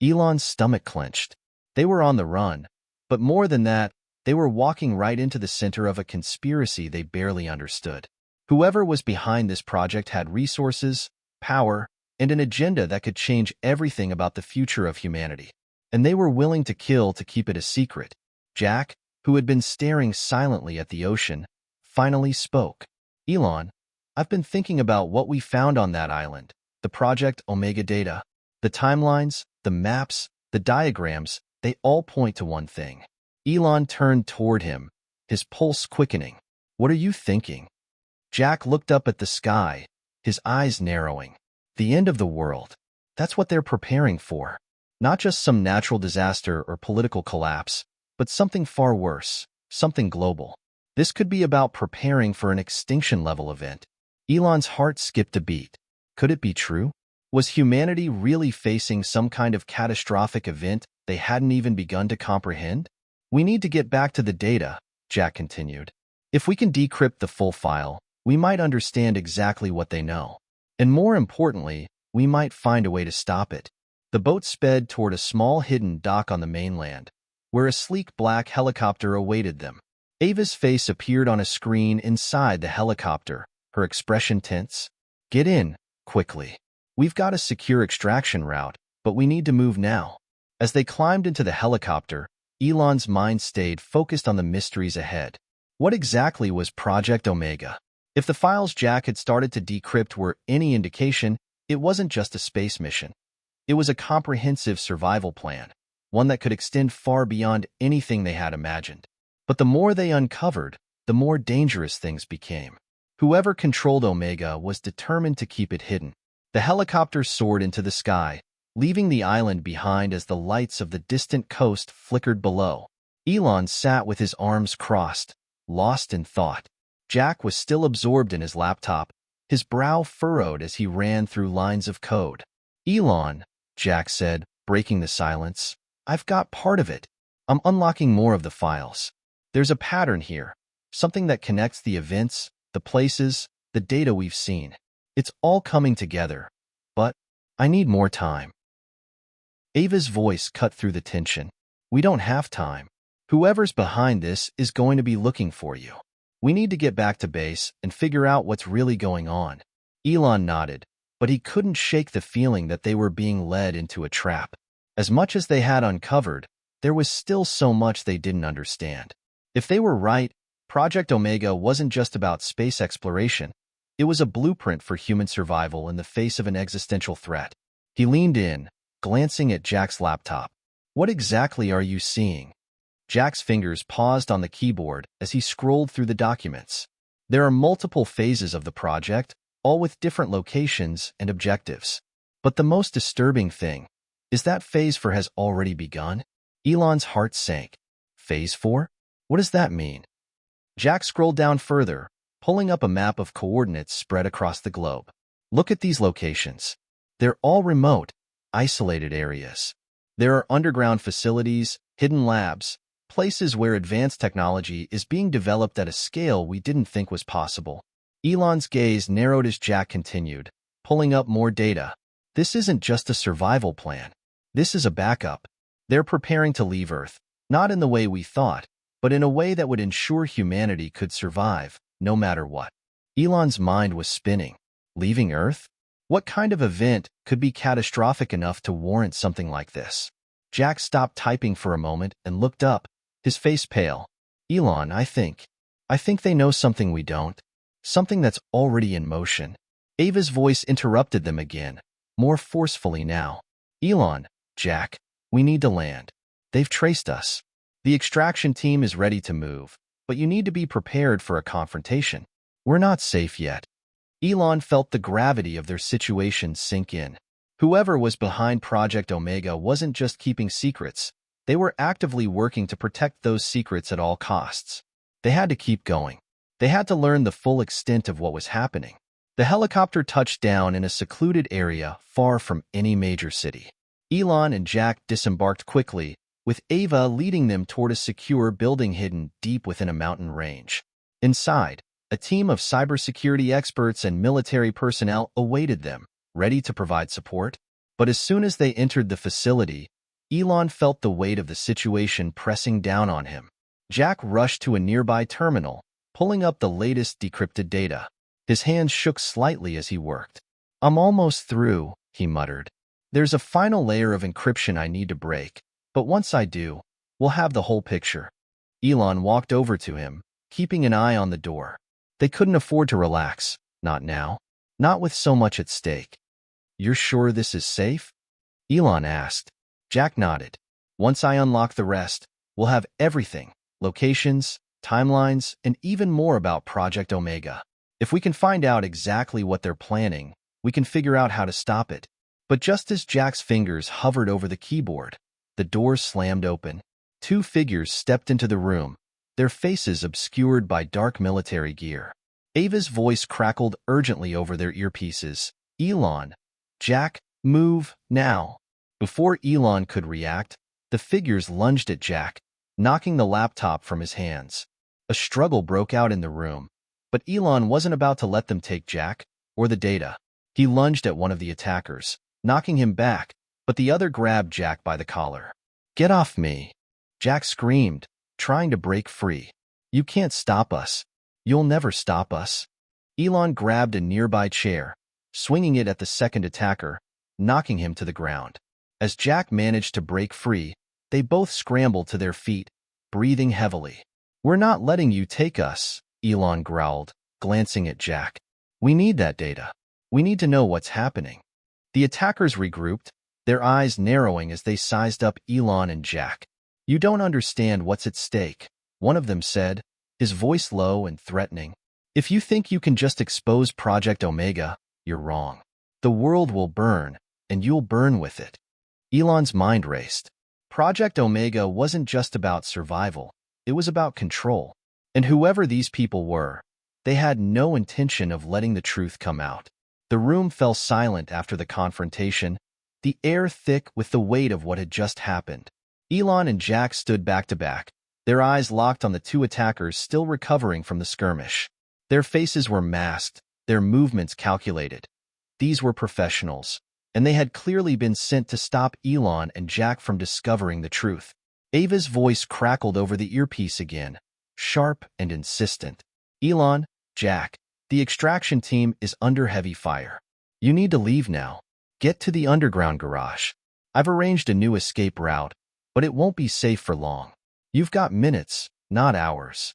Elon's stomach clenched. They were on the run, but more than that, they were walking right into the center of a conspiracy they barely understood. Whoever was behind this project had resources, power, and an agenda that could change everything about the future of humanity. And they were willing to kill to keep it a secret. Jack, who had been staring silently at the ocean, finally spoke. Elon, I've been thinking about what we found on that island, the Project Omega data. The timelines, the maps, the diagrams, they all point to one thing. Elon turned toward him, his pulse quickening. What are you thinking? Jack looked up at the sky, his eyes narrowing. The end of the world. That's what they're preparing for. Not just some natural disaster or political collapse, but something far worse, something global. This could be about preparing for an extinction-level event. Elon's heart skipped a beat. Could it be true? Was humanity really facing some kind of catastrophic event they hadn't even begun to comprehend? We need to get back to the data, Jack continued. If we can decrypt the full file, we might understand exactly what they know. And more importantly, we might find a way to stop it. The boat sped toward a small hidden dock on the mainland, where a sleek black helicopter awaited them. Ava's face appeared on a screen inside the helicopter, her expression tense. Get in, quickly. We've got a secure extraction route, but we need to move now. As they climbed into the helicopter, Elon's mind stayed focused on the mysteries ahead. What exactly was Project Omega? If the files Jack had started to decrypt were any indication, it wasn't just a space mission. It was a comprehensive survival plan, one that could extend far beyond anything they had imagined. But the more they uncovered, the more dangerous things became. Whoever controlled Omega was determined to keep it hidden. The helicopter soared into the sky, leaving the island behind as the lights of the distant coast flickered below. Elon sat with his arms crossed, lost in thought. Jack was still absorbed in his laptop, his brow furrowed as he ran through lines of code. Elon, Jack said, breaking the silence, I've got part of it. I'm unlocking more of the files. There's a pattern here, something that connects the events, the places, the data we've seen. It's all coming together, but I need more time. Ava's voice cut through the tension. We don't have time. Whoever's behind this is going to be looking for you. We need to get back to base and figure out what's really going on. Elon nodded, but he couldn't shake the feeling that they were being led into a trap. As much as they had uncovered, there was still so much they didn't understand. If they were right, Project Omega wasn't just about space exploration. It was a blueprint for human survival in the face of an existential threat. He leaned in, glancing at Jack's laptop. What exactly are you seeing? Jack's fingers paused on the keyboard as he scrolled through the documents. There are multiple phases of the project, all with different locations and objectives. But the most disturbing thing is that Phase 4 has already begun. Elon's heart sank. Phase 4? What does that mean? Jack scrolled down further, pulling up a map of coordinates spread across the globe. Look at these locations. They're all remote, isolated areas. There are underground facilities, hidden labs, places where advanced technology is being developed at a scale we didn't think was possible. Elon's gaze narrowed as Jack continued, pulling up more data. This isn't just a survival plan. This is a backup. They're preparing to leave Earth, not in the way we thought, but in a way that would ensure humanity could survive, no matter what. Elon's mind was spinning. Leaving Earth? What kind of event could be catastrophic enough to warrant something like this? Jack stopped typing for a moment and looked up, his face pale. Elon, I think they know something we don't. Something that's already in motion. Ava's voice interrupted them again, more forcefully now. Elon, Jack, we need to land. They've traced us. The extraction team is ready to move, but you need to be prepared for a confrontation. We're not safe yet. Elon felt the gravity of their situation sink in. Whoever was behind Project Omega wasn't just keeping secrets. They were actively working to protect those secrets at all costs. They had to keep going. They had to learn the full extent of what was happening. The helicopter touched down in a secluded area far from any major city. Elon and Jack disembarked quickly, with Ava leading them toward a secure building hidden deep within a mountain range. Inside, a team of cybersecurity experts and military personnel awaited them, ready to provide support. But as soon as they entered the facility, Elon felt the weight of the situation pressing down on him. Jack rushed to a nearby terminal, pulling up the latest decrypted data. His hands shook slightly as he worked. I'm almost through, he muttered. There's a final layer of encryption I need to break, but once I do, we'll have the whole picture. Elon walked over to him, keeping an eye on the door. They couldn't afford to relax, not now, not with so much at stake. You're sure this is safe? Elon asked. Jack nodded. Once I unlock the rest, we'll have everything, locations, timelines, and even more about Project Omega. If we can find out exactly what they're planning, we can figure out how to stop it. But just as Jack's fingers hovered over the keyboard, the door slammed open. Two figures stepped into the room, their faces obscured by dark military gear. Ava's voice crackled urgently over their earpieces. Elon, Jack, move, now. Before Elon could react, the figures lunged at Jack, knocking the laptop from his hands. A struggle broke out in the room, but Elon wasn't about to let them take Jack or the data. He lunged at one of the attackers, knocking him back, but the other grabbed Jack by the collar. Get off me! Jack screamed, trying to break free. You can't stop us. You'll never stop us. Elon grabbed a nearby chair, swinging it at the second attacker, knocking him to the ground. As Jack managed to break free, they both scrambled to their feet, breathing heavily. We're not letting you take us, Elon growled, glancing at Jack. We need that data. We need to know what's happening. The attackers regrouped, their eyes narrowing as they sized up Elon and Jack. You don't understand what's at stake, one of them said, his voice low and threatening. If you think you can just expose Project Omega, you're wrong. The world will burn, and you'll burn with it. Elon's mind raced. Project Omega wasn't just about survival, it was about control. And whoever these people were, they had no intention of letting the truth come out. The room fell silent after the confrontation, the air thick with the weight of what had just happened. Elon and Jack stood back to back, their eyes locked on the two attackers still recovering from the skirmish. Their faces were masked, their movements calculated. These were professionals, and they had clearly been sent to stop Elon and Jack from discovering the truth. Ava's voice crackled over the earpiece again, sharp and insistent. Elon, Jack, the extraction team is under heavy fire. You need to leave now. Get to the underground garage. I've arranged a new escape route, but it won't be safe for long. You've got minutes, not hours.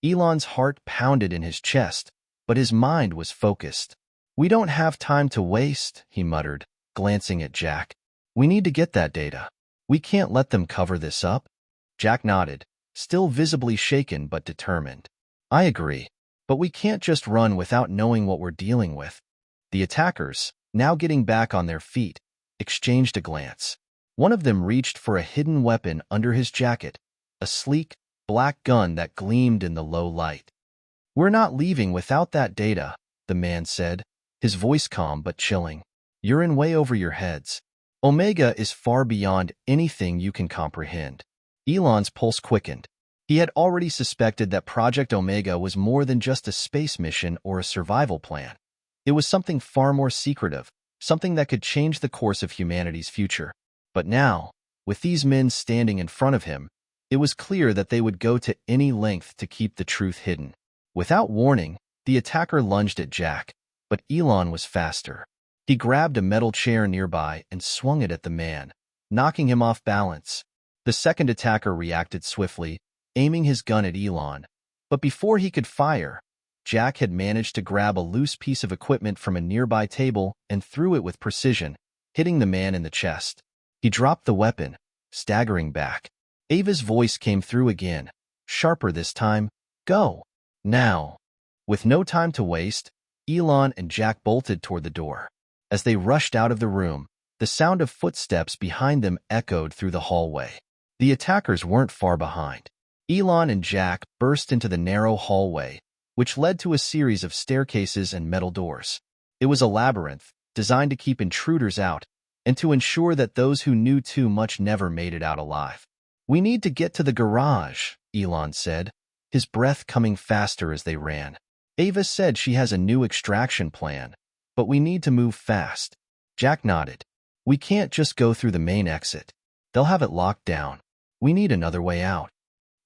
Elon's heart pounded in his chest, but his mind was focused. We don't have time to waste, he muttered, glancing at Jack. We need to get that data. We can't let them cover this up. Jack nodded, still visibly shaken but determined. I agree, but we can't just run without knowing what we're dealing with. The attackers, now getting back on their feet, exchanged a glance. One of them reached for a hidden weapon under his jacket, a sleek, black gun that gleamed in the low light. We're not leaving without that data, the man said, his voice calm but chilling. You're in way over your heads. Omega is far beyond anything you can comprehend. Elon's pulse quickened. He had already suspected that Project Omega was more than just a space mission or a survival plan. It was something far more secretive, something that could change the course of humanity's future. But now, with these men standing in front of him, it was clear that they would go to any length to keep the truth hidden. Without warning, the attacker lunged at Jack, but Elon was faster. He grabbed a metal chair nearby and swung it at the man, knocking him off balance. The second attacker reacted swiftly, aiming his gun at Elon. But before he could fire, Jack had managed to grab a loose piece of equipment from a nearby table and threw it with precision, hitting the man in the chest. He dropped the weapon, staggering back. Ava's voice came through again, sharper this time. Go. Now. With no time to waste, Elon and Jack bolted toward the door. As they rushed out of the room, the sound of footsteps behind them echoed through the hallway. The attackers weren't far behind. Elon and Jack burst into the narrow hallway, which led to a series of staircases and metal doors. It was a labyrinth, designed to keep intruders out, and to ensure that those who knew too much never made it out alive. We need to get to the garage, Elon said, his breath coming faster as they ran. Ava said she has a new extraction plan, but we need to move fast. Jack nodded. We can't just go through the main exit. They'll have it locked down. We need another way out.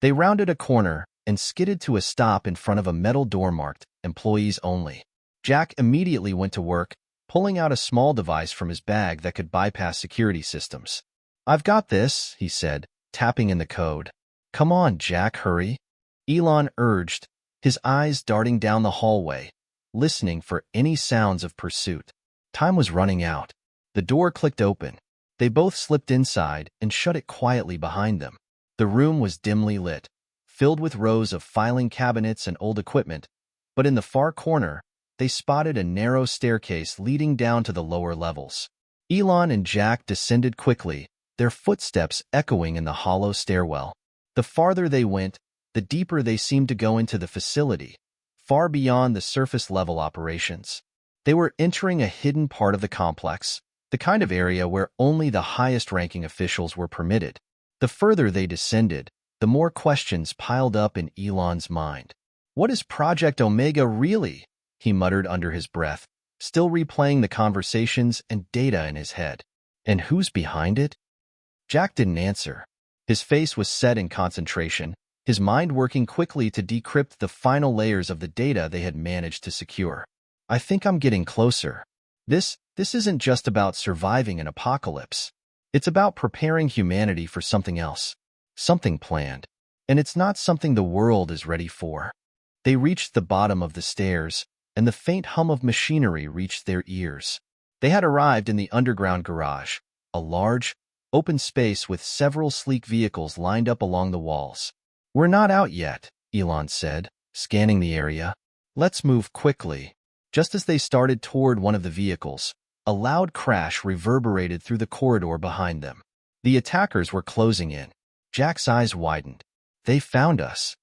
They rounded a corner and skidded to a stop in front of a metal door marked Employees Only. Jack immediately went to work, pulling out a small device from his bag that could bypass security systems. I've got this, he said, tapping in the code. Come on, Jack, hurry. Elon urged, his eyes darting down the hallway, listening for any sounds of pursuit. Time was running out. The door clicked open. They both slipped inside and shut it quietly behind them. The room was dimly lit, filled with rows of filing cabinets and old equipment, but in the far corner, they spotted a narrow staircase leading down to the lower levels. Elon and Jack descended quickly, their footsteps echoing in the hollow stairwell. The farther they went, the deeper they seemed to go into the facility, far beyond the surface-level operations. They were entering a hidden part of the complex, the kind of area where only the highest-ranking officials were permitted. The further they descended, the more questions piled up in Elon's mind. What is Project Omega really? He muttered under his breath, still replaying the conversations and data in his head. And who's behind it? Jack didn't answer. His face was set in concentration, his mind working quickly to decrypt the final layers of the data they had managed to secure. I think I'm getting closer. This isn't just about surviving an apocalypse. It's about preparing humanity for something else, something planned. And it's not something the world is ready for. They reached the bottom of the stairs, and the faint hum of machinery reached their ears. They had arrived in the underground garage, a large, open space with several sleek vehicles lined up along the walls. We're not out yet, Elon said, scanning the area. Let's move quickly. Just as they started toward one of the vehicles, a loud crash reverberated through the corridor behind them. The attackers were closing in. Jack's eyes widened. They found us.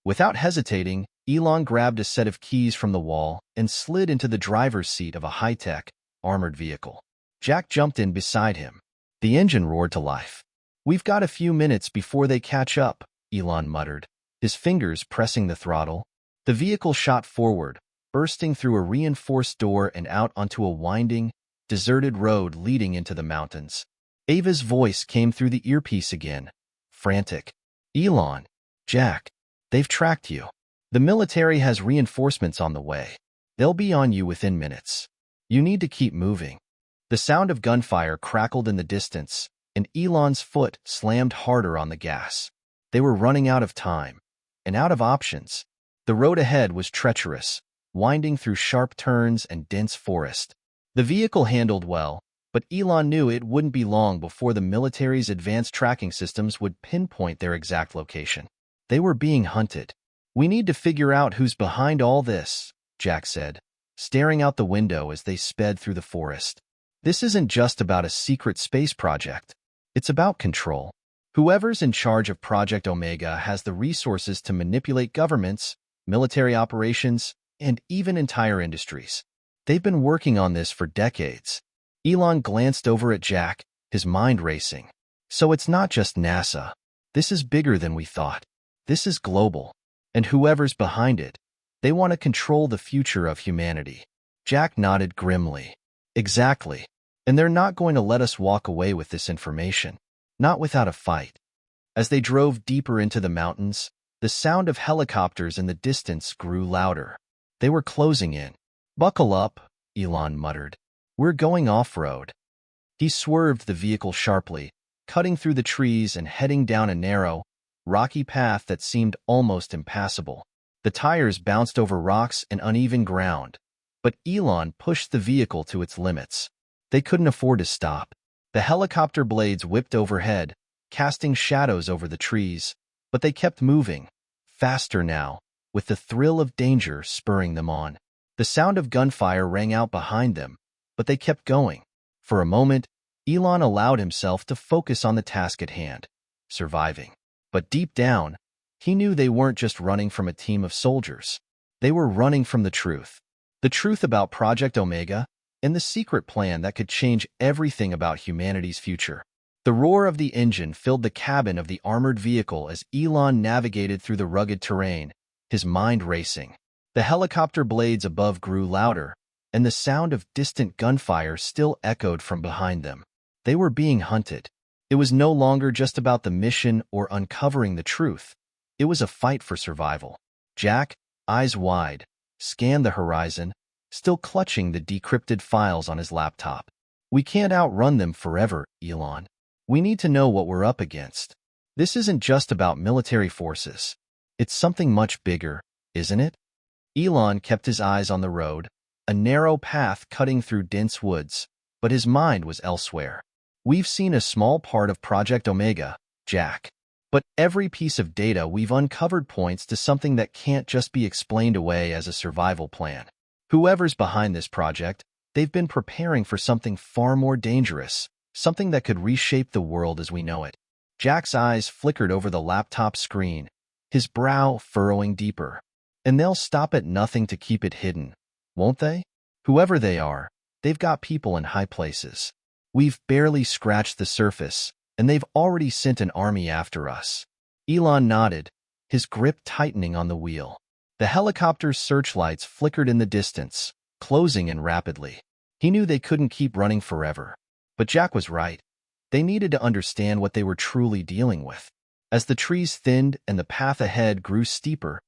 Without hesitating, Elon grabbed a set of keys from the wall and slid into the driver's seat of a high-tech, armored vehicle. Jack jumped in beside him. The engine roared to life. We've got a few minutes before they catch up, Elon muttered, his fingers pressing the throttle. The vehicle shot forward, bursting through a reinforced door and out onto a winding, deserted road leading into the mountains. Ava's voice came through the earpiece again, frantic. Elon, Jack, they've tracked you. The military has reinforcements on the way. They'll be on you within minutes. You need to keep moving. The sound of gunfire crackled in the distance, and Elon's foot slammed harder on the gas. They were running out of time, and out of options. The road ahead was treacherous, winding through sharp turns and dense forest. The vehicle handled well, but Elon knew it wouldn't be long before the military's advanced tracking systems would pinpoint their exact location. They were being hunted. We need to figure out who's behind all this, Jack said, staring out the window as they sped through the forest. This isn't just about a secret space project. It's about control. Whoever's in charge of Project Omega has the resources to manipulate governments, military operations, and even entire industries. They've been working on this for decades. Elon glanced over at Jack, his mind racing. So it's not just NASA. This is bigger than we thought. This is global, and whoever's behind it, they want to control the future of humanity. Jack nodded grimly. Exactly. And they're not going to let us walk away with this information. Not without a fight. As they drove deeper into the mountains, the sound of helicopters in the distance grew louder. They were closing in. Buckle up, Elon muttered. We're going off-road. He swerved the vehicle sharply, cutting through the trees and heading down a narrow, rocky path that seemed almost impassable. The tires bounced over rocks and uneven ground, but Elon pushed the vehicle to its limits. They couldn't afford to stop. The helicopter blades whipped overhead, casting shadows over the trees, but they kept moving, faster now, with the thrill of danger spurring them on. The sound of gunfire rang out behind them, but they kept going. For a moment, Elon allowed himself to focus on the task at hand, surviving. But deep down, he knew they weren't just running from a team of soldiers. They were running from the truth. The truth about Project Omega and the secret plan that could change everything about humanity's future. The roar of the engine filled the cabin of the armored vehicle as Elon navigated through the rugged terrain, his mind racing. The helicopter blades above grew louder, and the sound of distant gunfire still echoed from behind them. They were being hunted. It was no longer just about the mission or uncovering the truth. It was a fight for survival. Jack, eyes wide, scanned the horizon, still clutching the decrypted files on his laptop. We can't outrun them forever, Elon. We need to know what we're up against. This isn't just about military forces. It's something much bigger, isn't it? Elon kept his eyes on the road, a narrow path cutting through dense woods, but his mind was elsewhere. We've seen a small part of Project Omega, Jack. But every piece of data we've uncovered points to something that can't just be explained away as a survival plan. Whoever's behind this project, they've been preparing for something far more dangerous, something that could reshape the world as we know it. Jack's eyes flickered over the laptop screen, his brow furrowing deeper. And they'll stop at nothing to keep it hidden, won't they? Whoever they are, they've got people in high places. We've barely scratched the surface, and they've already sent an army after us. Elon nodded, his grip tightening on the wheel. The helicopter's searchlights flickered in the distance, closing in rapidly. He knew they couldn't keep running forever. But Jack was right. They needed to understand what they were truly dealing with. As the trees thinned and the path ahead grew steeper,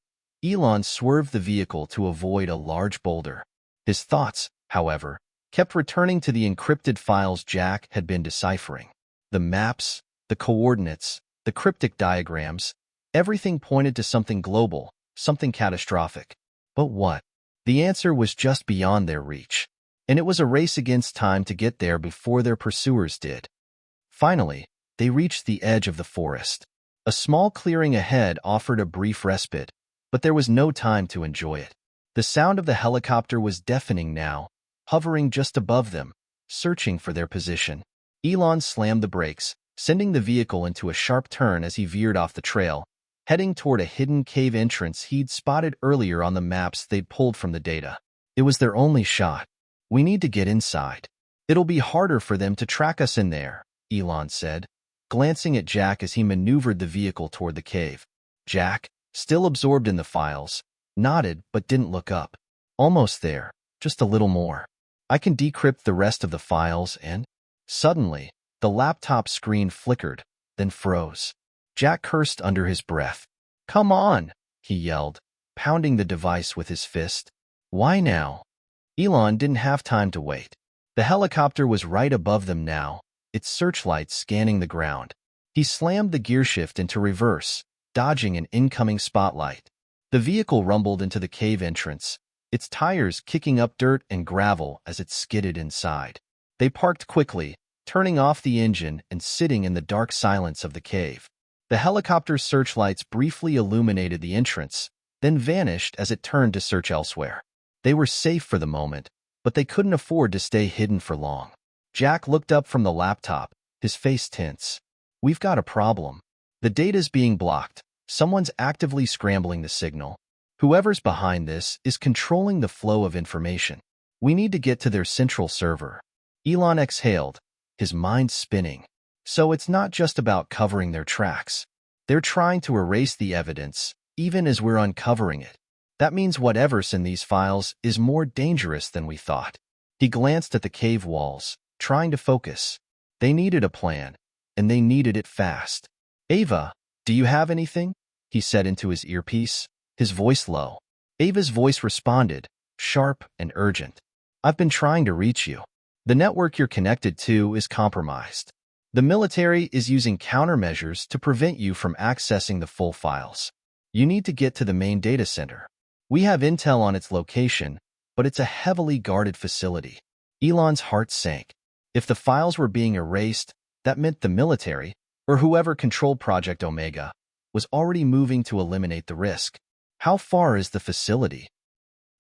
Elon swerved the vehicle to avoid a large boulder. His thoughts, however, kept returning to the encrypted files Jack had been deciphering. The maps, the coordinates, the cryptic diagrams, everything pointed to something global, something catastrophic. But what? The answer was just beyond their reach, and it was a race against time to get there before their pursuers did. Finally, they reached the edge of the forest. A small clearing ahead offered a brief respite, but there was no time to enjoy it. The sound of the helicopter was deafening now, hovering just above them, searching for their position. Elon slammed the brakes, sending the vehicle into a sharp turn as he veered off the trail, heading toward a hidden cave entrance he'd spotted earlier on the maps they'd pulled from the data. It was their only shot. We need to get inside. It'll be harder for them to track us in there, Elon said, glancing at Jack as he maneuvered the vehicle toward the cave. Jack, still absorbed in the files, nodded but didn't look up. Almost there, just a little more. I can decrypt the rest of the files and… Suddenly, the laptop screen flickered, then froze. Jack cursed under his breath. Come on, he yelled, pounding the device with his fist. Why now? Elon didn't have time to wait. The helicopter was right above them now, its searchlights scanning the ground. He slammed the gearshift into reverse, dodging an incoming spotlight. The vehicle rumbled into the cave entrance, its tires kicking up dirt and gravel as it skidded inside. They parked quickly, turning off the engine and sitting in the dark silence of the cave. The helicopter's searchlights briefly illuminated the entrance, then vanished as it turned to search elsewhere. They were safe for the moment, but they couldn't afford to stay hidden for long. Jack looked up from the laptop, his face tense. We've got a problem. The data's being blocked. Someone's actively scrambling the signal. Whoever's behind this is controlling the flow of information. We need to get to their central server. Elon exhaled, his mind spinning. So it's not just about covering their tracks. They're trying to erase the evidence, even as we're uncovering it. That means whatever's in these files is more dangerous than we thought. He glanced at the cave walls, trying to focus. They needed a plan, and they needed it fast. Ava, do you have anything? He said into his earpiece, his voice low. Ava's voice responded, sharp and urgent. I've been trying to reach you. The network you're connected to is compromised. The military is using countermeasures to prevent you from accessing the full files. You need to get to the main data center. We have intel on its location, but it's a heavily guarded facility. Elon's heart sank. If the files were being erased, that meant the military, or whoever controlled Project Omega, was already moving to eliminate the risk. How far is the facility?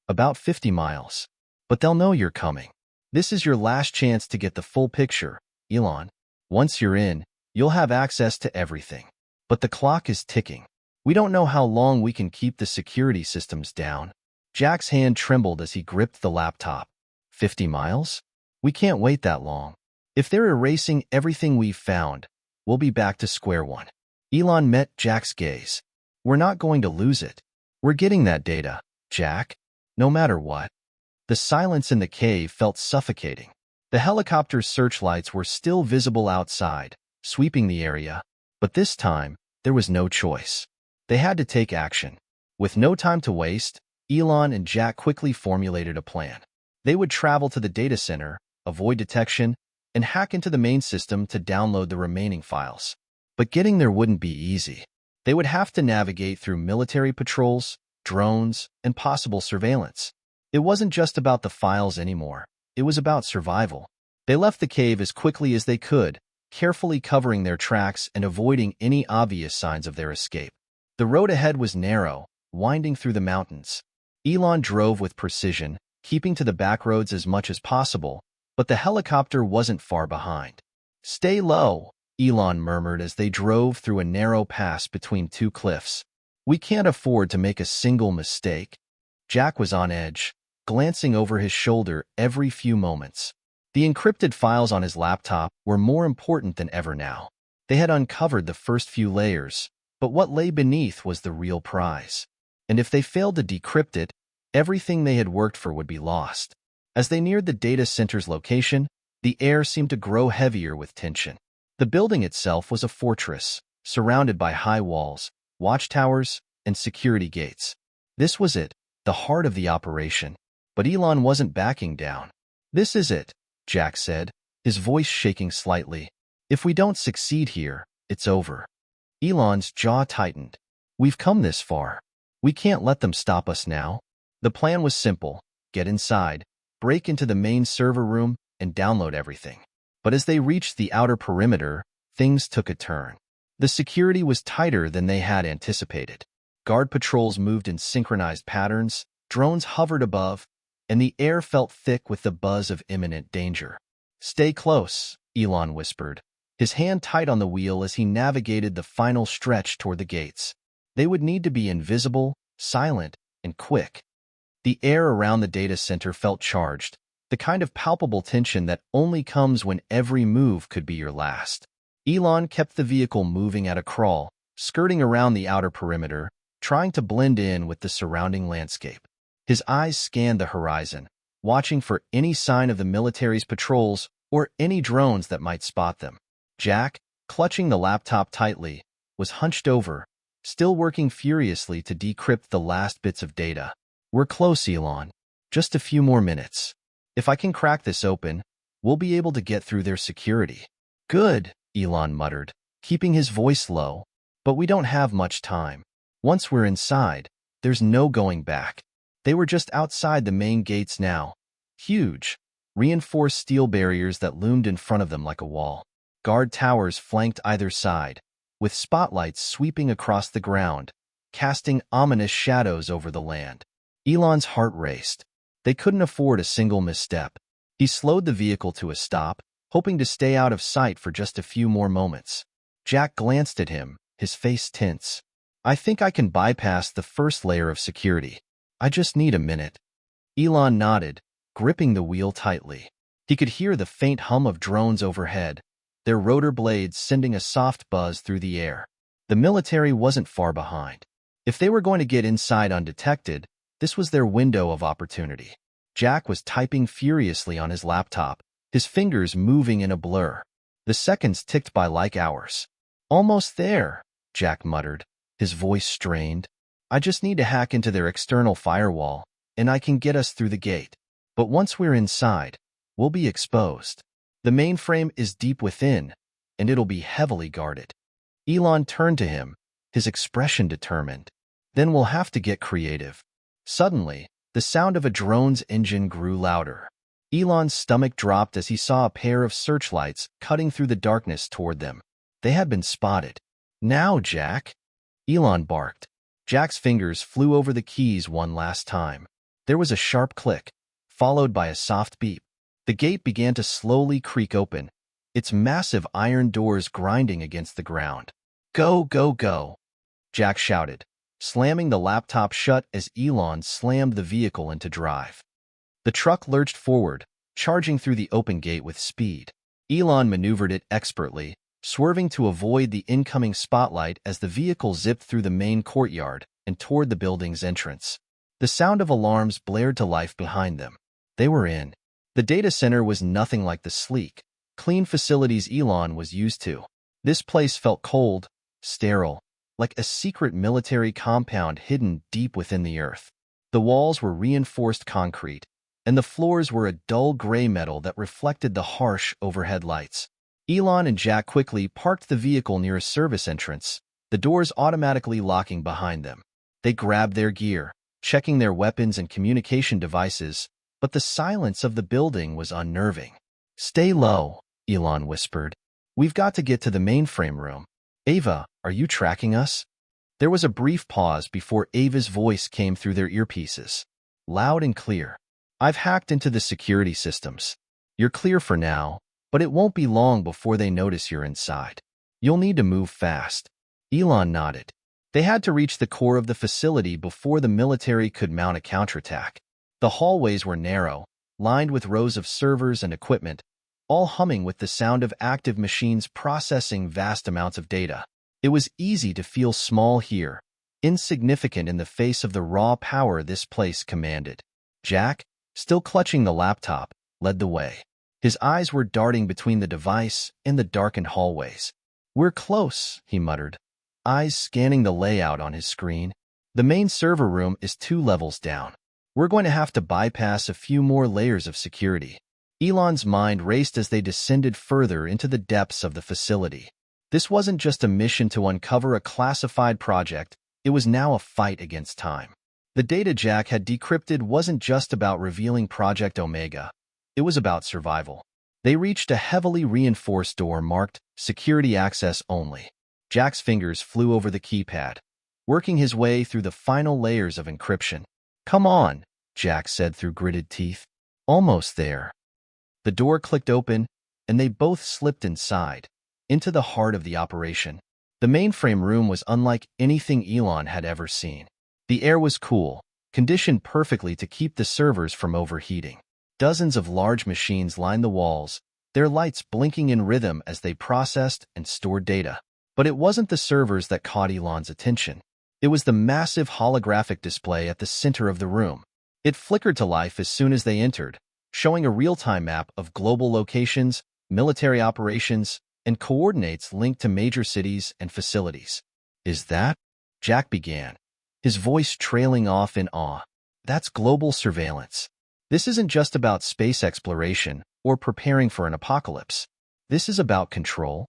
About 50 miles. But they'll know you're coming. This is your last chance to get the full picture, Elon. Once you're in, you'll have access to everything. But the clock is ticking. We don't know how long we can keep the security systems down. Jack's hand trembled as he gripped the laptop. 50 miles? We can't wait that long. If they're erasing everything we've found, we'll be back to square one. Elon met Jack's gaze. We're not going to lose it. We're getting that data, Jack. No matter what. The silence in the cave felt suffocating. The helicopter's searchlights were still visible outside, sweeping the area. But this time, there was no choice. They had to take action. With no time to waste, Elon and Jack quickly formulated a plan. They would travel to the data center, avoid detection, and hack into the main system to download the remaining files. But getting there wouldn't be easy. They would have to navigate through military patrols, drones, and possible surveillance. It wasn't just about the files anymore. It was about survival. They left the cave as quickly as they could, carefully covering their tracks and avoiding any obvious signs of their escape. The road ahead was narrow, winding through the mountains. Elon drove with precision, keeping to the back roads as much as possible, but the helicopter wasn't far behind. Stay low, Elon murmured as they drove through a narrow pass between two cliffs. We can't afford to make a single mistake. Jack was on edge, glancing over his shoulder every few moments. The encrypted files on his laptop were more important than ever now. They had uncovered the first few layers, but what lay beneath was the real prize. And if they failed to decrypt it, everything they had worked for would be lost. As they neared the data center's location, the air seemed to grow heavier with tension. The building itself was a fortress, surrounded by high walls, watchtowers, and security gates. This was it, the heart of the operation. But Elon wasn't backing down. This is it, Jack said, his voice shaking slightly. If we don't succeed here, it's over. Elon's jaw tightened. We've come this far. We can't let them stop us now. The plan was simple. Get inside, break into the main server room, and download everything. But as they reached the outer perimeter, things took a turn. The security was tighter than they had anticipated. Guard patrols moved in synchronized patterns, drones hovered above, and the air felt thick with the buzz of imminent danger. Stay close, Elon whispered, his hand tight on the wheel as he navigated the final stretch toward the gates. They would need to be invisible, silent, and quick. The air around the data center felt charged, the kind of palpable tension that only comes when every move could be your last. Elon kept the vehicle moving at a crawl, skirting around the outer perimeter, trying to blend in with the surrounding landscape. His eyes scanned the horizon, watching for any sign of the military's patrols or any drones that might spot them. Jack, clutching the laptop tightly, was hunched over, still working furiously to decrypt the last bits of data. We're close, Elon. Just a few more minutes. If I can crack this open, we'll be able to get through their security. Good, Elon muttered, keeping his voice low. But we don't have much time. Once we're inside, there's no going back. They were just outside the main gates now. Huge, reinforced steel barriers that loomed in front of them like a wall. Guard towers flanked either side, with spotlights sweeping across the ground, casting ominous shadows over the land. Elon's heart raced. They couldn't afford a single misstep. He slowed the vehicle to a stop, hoping to stay out of sight for just a few more moments. Jack glanced at him, his face tense. I think I can bypass the first layer of security. I just need a minute. Elon nodded, gripping the wheel tightly. He could hear the faint hum of drones overhead, their rotor blades sending a soft buzz through the air. The military wasn't far behind. If they were going to get inside undetected, this was their window of opportunity. Jack was typing furiously on his laptop, his fingers moving in a blur. The seconds ticked by like hours. "Almost there," Jack muttered, his voice strained. "I just need to hack into their external firewall, and I can get us through the gate. But once we're inside, we'll be exposed. The mainframe is deep within, and it'll be heavily guarded." Elon turned to him, his expression determined. "Then we'll have to get creative." Suddenly, the sound of a drone's engine grew louder. Elon's stomach dropped as he saw a pair of searchlights cutting through the darkness toward them. They had been spotted. "Now, Jack!" Elon barked. Jack's fingers flew over the keys one last time. There was a sharp click, followed by a soft beep. The gate began to slowly creak open, its massive iron doors grinding against the ground. "Go, go, go!" Jack shouted, slamming the laptop shut as Elon slammed the vehicle into drive. The truck lurched forward, charging through the open gate with speed. Elon maneuvered it expertly, swerving to avoid the incoming spotlight as the vehicle zipped through the main courtyard and toward the building's entrance. The sound of alarms blared to life behind them. They were in. The data center was nothing like the sleek, clean facilities Elon was used to. This place felt cold, sterile, like a secret military compound hidden deep within the earth. The walls were reinforced concrete, and the floors were a dull gray metal that reflected the harsh overhead lights. Elon and Jack quickly parked the vehicle near a service entrance, the doors automatically locking behind them. They grabbed their gear, checking their weapons and communication devices, but the silence of the building was unnerving. "Stay low," Elon whispered. "We've got to get to the mainframe room. Ava, are you tracking us?" There was a brief pause before Ava's voice came through their earpieces, loud and clear. "I've hacked into the security systems. You're clear for now, but it won't be long before they notice you're inside. You'll need to move fast." Elon nodded. They had to reach the core of the facility before the military could mount a counterattack. The hallways were narrow, lined with rows of servers and equipment, all humming with the sound of active machines processing vast amounts of data. It was easy to feel small here, insignificant in the face of the raw power this place commanded. Jack, still clutching the laptop, led the way. His eyes were darting between the device and the darkened hallways. "We're close," he muttered, eyes scanning the layout on his screen. "The main server room is 2 levels down. We're going to have to bypass a few more layers of security." Elon's mind raced as they descended further into the depths of the facility. This wasn't just a mission to uncover a classified project, it was now a fight against time. The data Jack had decrypted wasn't just about revealing Project Omega. It was about survival. They reached a heavily reinforced door marked Security Access Only. Jack's fingers flew over the keypad, working his way through the final layers of encryption. "Come on," Jack said through gritted teeth. "Almost there." The door clicked open, and they both slipped inside, into the heart of the operation. The mainframe room was unlike anything Elon had ever seen. The air was cool, conditioned perfectly to keep the servers from overheating. Dozens of large machines lined the walls, their lights blinking in rhythm as they processed and stored data. But it wasn't the servers that caught Elon's attention. It was the massive holographic display at the center of the room. It flickered to life as soon as they entered, showing a real-time map of global locations, military operations, and coordinates linked to major cities and facilities. "Is that?" Jack began, his voice trailing off in awe. "That's global surveillance. This isn't just about space exploration or preparing for an apocalypse. This is about control."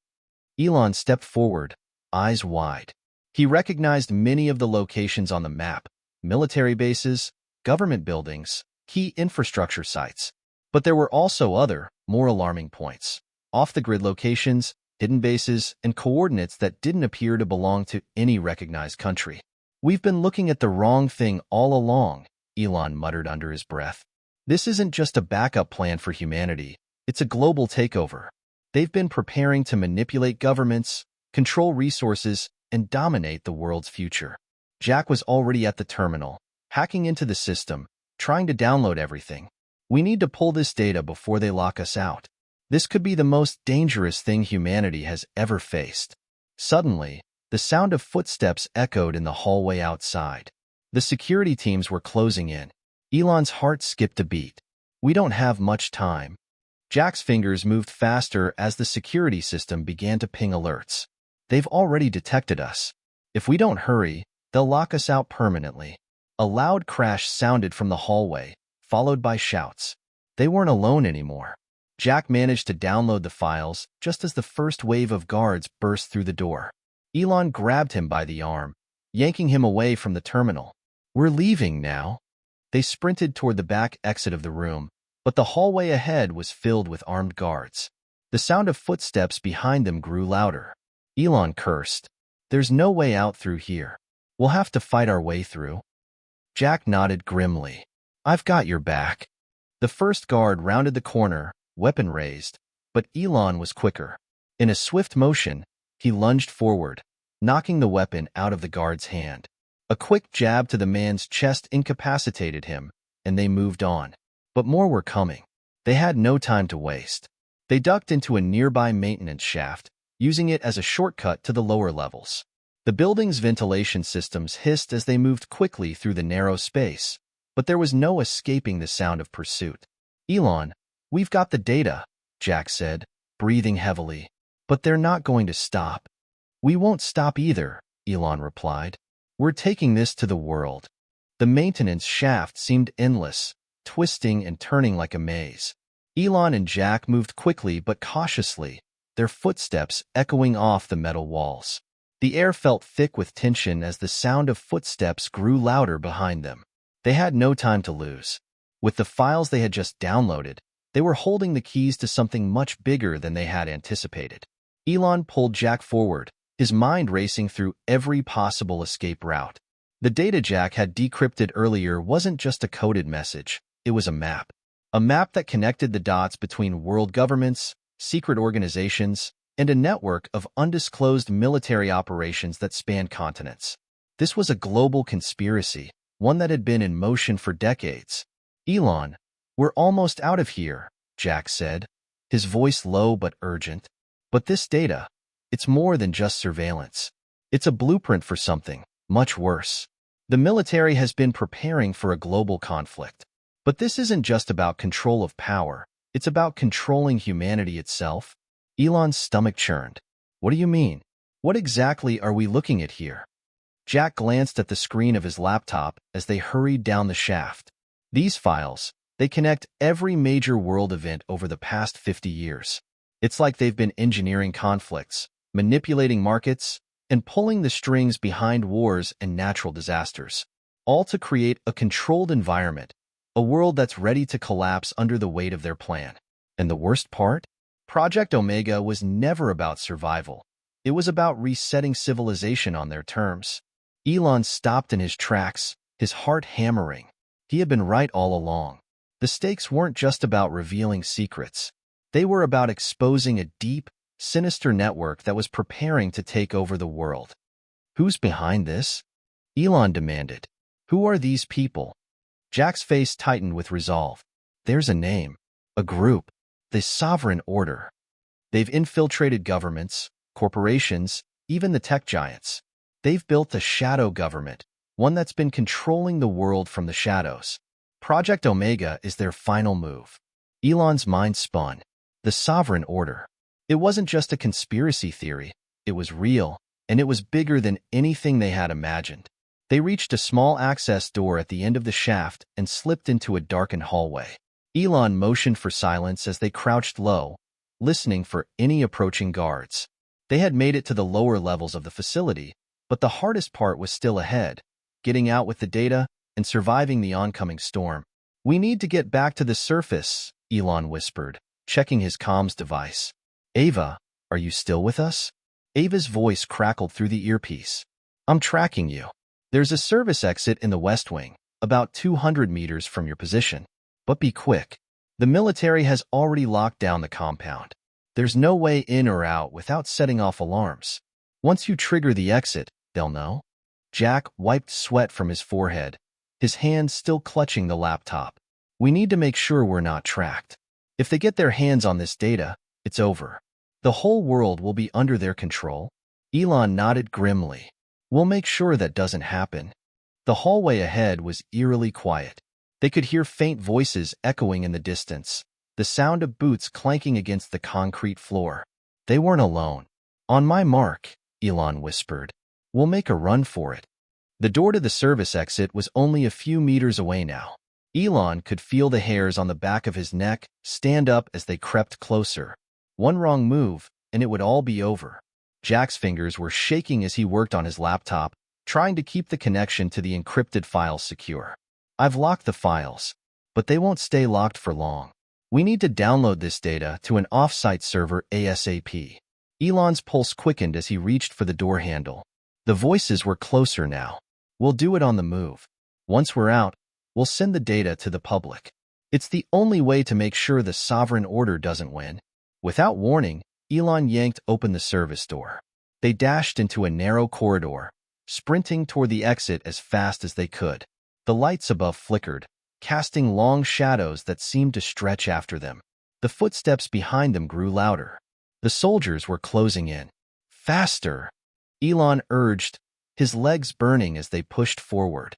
Elon stepped forward, eyes wide. He recognized many of the locations on the map: military bases, government buildings, key infrastructure sites. But there were also other, more alarming points: off-the-grid locations, hidden bases, and coordinates that didn't appear to belong to any recognized country. "We've been looking at the wrong thing all along," Elon muttered under his breath. "This isn't just a backup plan for humanity, it's a global takeover. They've been preparing to manipulate governments, control resources, and dominate the world's future." Jack was already at the terminal, hacking into the system, trying to download everything. "We need to pull this data before they lock us out. This could be the most dangerous thing humanity has ever faced." Suddenly, The sound of footsteps echoed in the hallway outside. The security teams were closing in. Elon's heart skipped a beat. We don't have much time. Jack's fingers moved faster as the security system began to ping alerts. They've already detected us. If we don't hurry, they'll lock us out permanently. A loud crash sounded from the hallway, followed by shouts. They weren't alone anymore. Jack managed to download the files just as the first wave of guards burst through the door. Elon grabbed him by the arm, yanking him away from the terminal. We're leaving now. They sprinted toward the back exit of the room, but the hallway ahead was filled with armed guards. The sound of footsteps behind them grew louder. Elon cursed. There's no way out through here. We'll have to fight our way through. Jack nodded grimly. I've got your back. The first guard rounded the corner, weapon raised, but Elon was quicker. In a swift motion, he lunged forward, knocking the weapon out of the guard's hand. A quick jab to the man's chest incapacitated him, and they moved on. But more were coming. They had no time to waste. They ducked into a nearby maintenance shaft, using it as a shortcut to the lower levels. The building's ventilation systems hissed as they moved quickly through the narrow space, but there was no escaping the sound of pursuit. Elon, we've got the data, Jack said, breathing heavily. But they're not going to stop. We won't stop either, Elon replied. We're taking this to the world. The maintenance shaft seemed endless, twisting and turning like a maze. Elon and Jack moved quickly but cautiously, their footsteps echoing off the metal walls. The air felt thick with tension as the sound of footsteps grew louder behind them. They had no time to lose. With the files they had just downloaded, they were holding the keys to something much bigger than they had anticipated. Elon pulled Jack forward, his mind racing through every possible escape route. The data Jack had decrypted earlier wasn't just a coded message, it was a map. A map that connected the dots between world governments, secret organizations, and a network of undisclosed military operations that spanned continents. This was a global conspiracy, one that had been in motion for decades. Elon, we're almost out of here, Jack said, his voice low but urgent. But this data, it's more than just surveillance. It's a blueprint for something much worse. The military has been preparing for a global conflict. But this isn't just about control of power, it's about controlling humanity itself. Elon's stomach churned. What do you mean? What exactly are we looking at here? Jack glanced at the screen of his laptop as they hurried down the shaft. These files, they connect every major world event over the past 50 years. It's like they've been engineering conflicts, manipulating markets, and pulling the strings behind wars and natural disasters, all to create a controlled environment, a world that's ready to collapse under the weight of their plan. And the worst part? Project Omega was never about survival. It was about resetting civilization on their terms. Elon stopped in his tracks, his heart hammering. He had been right all along. The stakes weren't just about revealing secrets. They were about exposing a deep, sinister network that was preparing to take over the world. Who's behind this? Elon demanded. Who are these people? Jack's face tightened with resolve. There's a name, a group, the Sovereign Order. They've infiltrated governments, corporations, even the tech giants. They've built a shadow government, one that's been controlling the world from the shadows. Project Omega is their final move. Elon's mind spun. The Sovereign Order. It wasn't just a conspiracy theory. It was real, and it was bigger than anything they had imagined. They reached a small access door at the end of the shaft and slipped into a darkened hallway. Elon motioned for silence as they crouched low, listening for any approaching guards. They had made it to the lower levels of the facility, but the hardest part was still ahead, getting out with the data and surviving the oncoming storm. We need to get back to the surface, Elon whispered, checking his comms device. Ava, are you still with us? Ava's voice crackled through the earpiece. I'm tracking you. There's a service exit in the West Wing, about 200 meters from your position. But be quick. The military has already locked down the compound. There's no way in or out without setting off alarms. Once you trigger the exit, they'll know. Jack wiped sweat from his forehead, his hand still clutching the laptop. We need to make sure we're not tracked. If they get their hands on this data, it's over. The whole world will be under their control. Elon nodded grimly. We'll make sure that doesn't happen. The hallway ahead was eerily quiet. They could hear faint voices echoing in the distance, the sound of boots clanking against the concrete floor. They weren't alone. On my mark, Elon whispered. We'll make a run for it. The door to the service exit was only a few meters away now. Elon could feel the hairs on the back of his neck stand up as they crept closer. One wrong move, and it would all be over. Jack's fingers were shaking as he worked on his laptop, trying to keep the connection to the encrypted files secure. I've locked the files, but they won't stay locked for long. We need to download this data to an off-site server ASAP. Elon's pulse quickened as he reached for the door handle. The voices were closer now. We'll do it on the move. Once we're out, we'll send the data to the public. It's the only way to make sure the sovereign order doesn't win. Without warning, Elon yanked open the service door. They dashed into a narrow corridor, sprinting toward the exit as fast as they could. The lights above flickered, casting long shadows that seemed to stretch after them. The footsteps behind them grew louder. The soldiers were closing in. Faster! Elon urged, his legs burning as they pushed forward.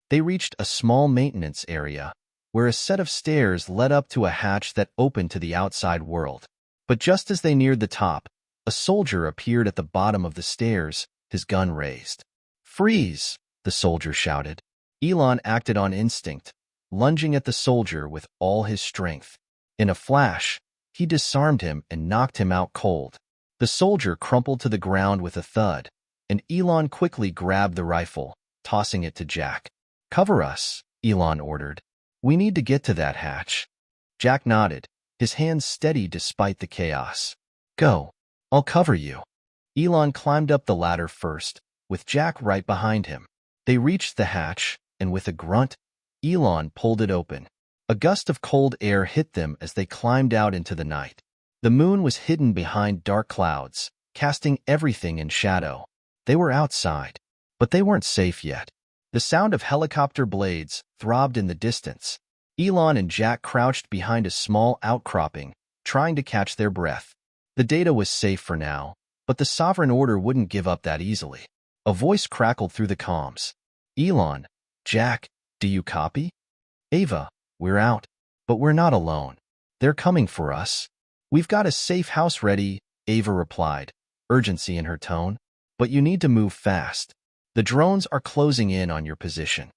They reached a small maintenance area, where a set of stairs led up to a hatch that opened to the outside world. But just as they neared the top, a soldier appeared at the bottom of the stairs, his gun raised. Freeze! The soldier shouted. Elon acted on instinct, lunging at the soldier with all his strength. In a flash, he disarmed him and knocked him out cold. The soldier crumpled to the ground with a thud, and Elon quickly grabbed the rifle, tossing it to Jack. Cover us, Elon ordered. We need to get to that hatch. Jack nodded, his hands steady despite the chaos. Go. I'll cover you. Elon climbed up the ladder first, with Jack right behind him. They reached the hatch, and with a grunt, Elon pulled it open. A gust of cold air hit them as they climbed out into the night. The moon was hidden behind dark clouds, casting everything in shadow. They were outside, but they weren't safe yet. The sound of helicopter blades throbbed in the distance. Elon and Jack crouched behind a small outcropping, trying to catch their breath. The data was safe for now, but the sovereign order wouldn't give up that easily. A voice crackled through the comms. Elon, Jack, do you copy? Ava, we're out, but we're not alone. They're coming for us. We've got a safe house ready, Ava replied, urgency in her tone. But you need to move fast. The drones are closing in on your position.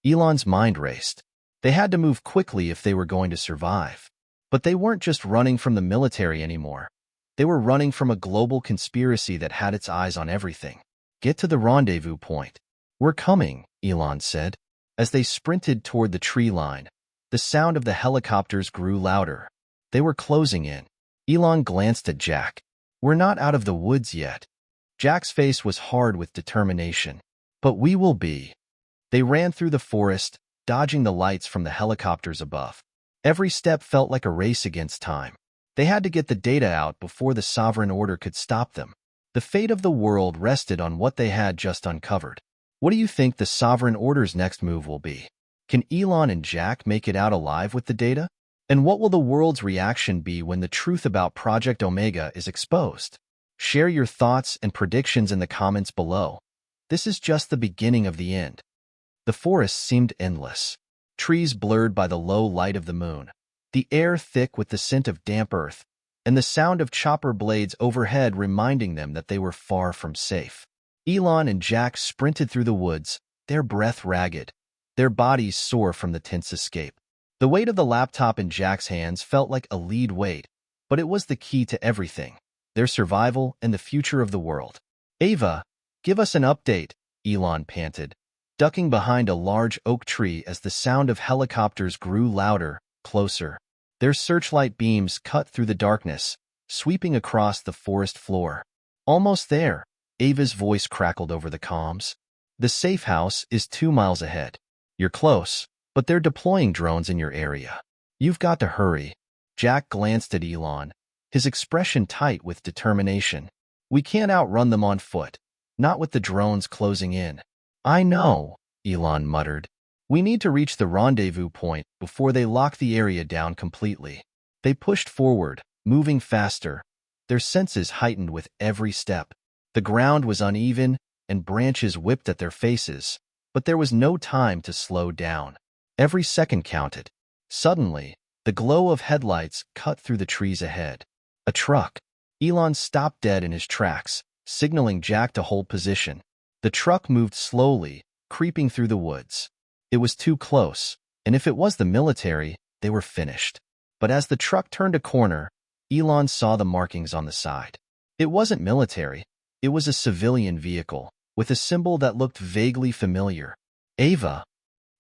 Elon's mind raced. They had to move quickly if they were going to survive. But they weren't just running from the military anymore. They were running from a global conspiracy that had its eyes on everything. Get to the rendezvous point. We're coming, Elon said. As they sprinted toward the tree line, the sound of the helicopters grew louder. They were closing in. Elon glanced at Jack. We're not out of the woods yet. Jack's face was hard with determination. But we will be. They ran through the forest, dodging the lights from the helicopters above. Every step felt like a race against time. They had to get the data out before the sovereign order could stop them. The fate of the world rested on what they had just uncovered. What do you think the sovereign order's next move will be? Can Elon and Jack make it out alive with the data? And what will the world's reaction be when the truth about Project Omega is exposed? Share your thoughts and predictions in the comments below. This is just the beginning of the end. The forest seemed endless. Trees blurred by the low light of the moon. The air thick with the scent of damp earth, and the sound of chopper blades overhead reminding them that they were far from safe. Elon and Jack sprinted through the woods, their breath ragged, their bodies sore from the tense escape. The weight of the laptop in Jack's hands felt like a lead weight, but it was the key to everything, their survival and the future of the world. Ava, give us an update, Elon panted, ducking behind a large oak tree as the sound of helicopters grew louder, closer. Their searchlight beams cut through the darkness, sweeping across the forest floor. Almost there, Ava's voice crackled over the comms. The safe house is 2 miles ahead. You're close, but they're deploying drones in your area. You've got to hurry. Jack glanced at Elon, his expression tight with determination. We can't outrun them on foot, not with the drones closing in. I know, Elon muttered. We need to reach the rendezvous point before they lock the area down completely. They pushed forward, moving faster, their senses heightened with every step. The ground was uneven, and branches whipped at their faces, but there was no time to slow down. Every second counted. Suddenly, the glow of headlights cut through the trees ahead. A truck. Elon stopped dead in his tracks, signaling Jack to hold position. The truck moved slowly, creeping through the woods. It was too close, and if it was the military, they were finished. But as the truck turned a corner, Elon saw the markings on the side. It wasn't military. It was a civilian vehicle, with a symbol that looked vaguely familiar. "Ava?"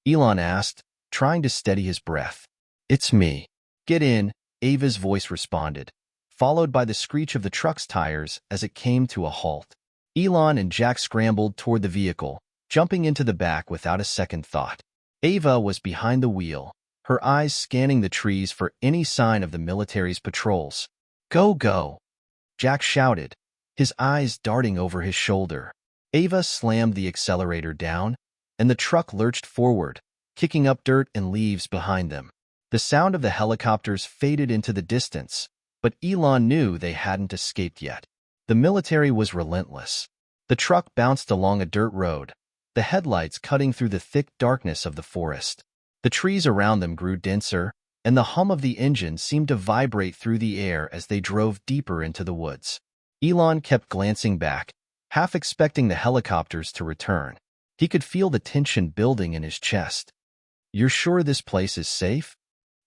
Elon asked, trying to steady his breath. "It's me." "Get in," Ava's voice responded, followed by the screech of the truck's tires as it came to a halt. Elon and Jack scrambled toward the vehicle, jumping into the back without a second thought. Ava was behind the wheel, her eyes scanning the trees for any sign of the military's patrols. "Go, go!" Jack shouted, his eyes darting over his shoulder. Ava slammed the accelerator down, and the truck lurched forward, kicking up dirt and leaves behind them. The sound of the helicopters faded into the distance, but Elon knew they hadn't escaped yet. The military was relentless. The truck bounced along a dirt road, the headlights cutting through the thick darkness of the forest. The trees around them grew denser, and the hum of the engine seemed to vibrate through the air as they drove deeper into the woods. Elon kept glancing back, half expecting the helicopters to return. He could feel the tension building in his chest. "You're sure this place is safe?"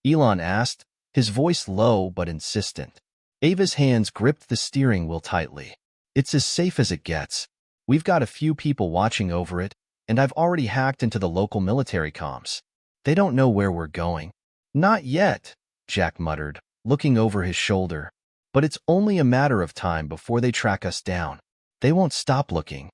Elon asked, his voice low but insistent. Ava's hands gripped the steering wheel tightly. "It's as safe as it gets. We've got a few people watching over it, and I've already hacked into the local military comms. They don't know where we're going." "Not yet," Jack muttered, looking over his shoulder. "But it's only a matter of time before they track us down. They won't stop looking."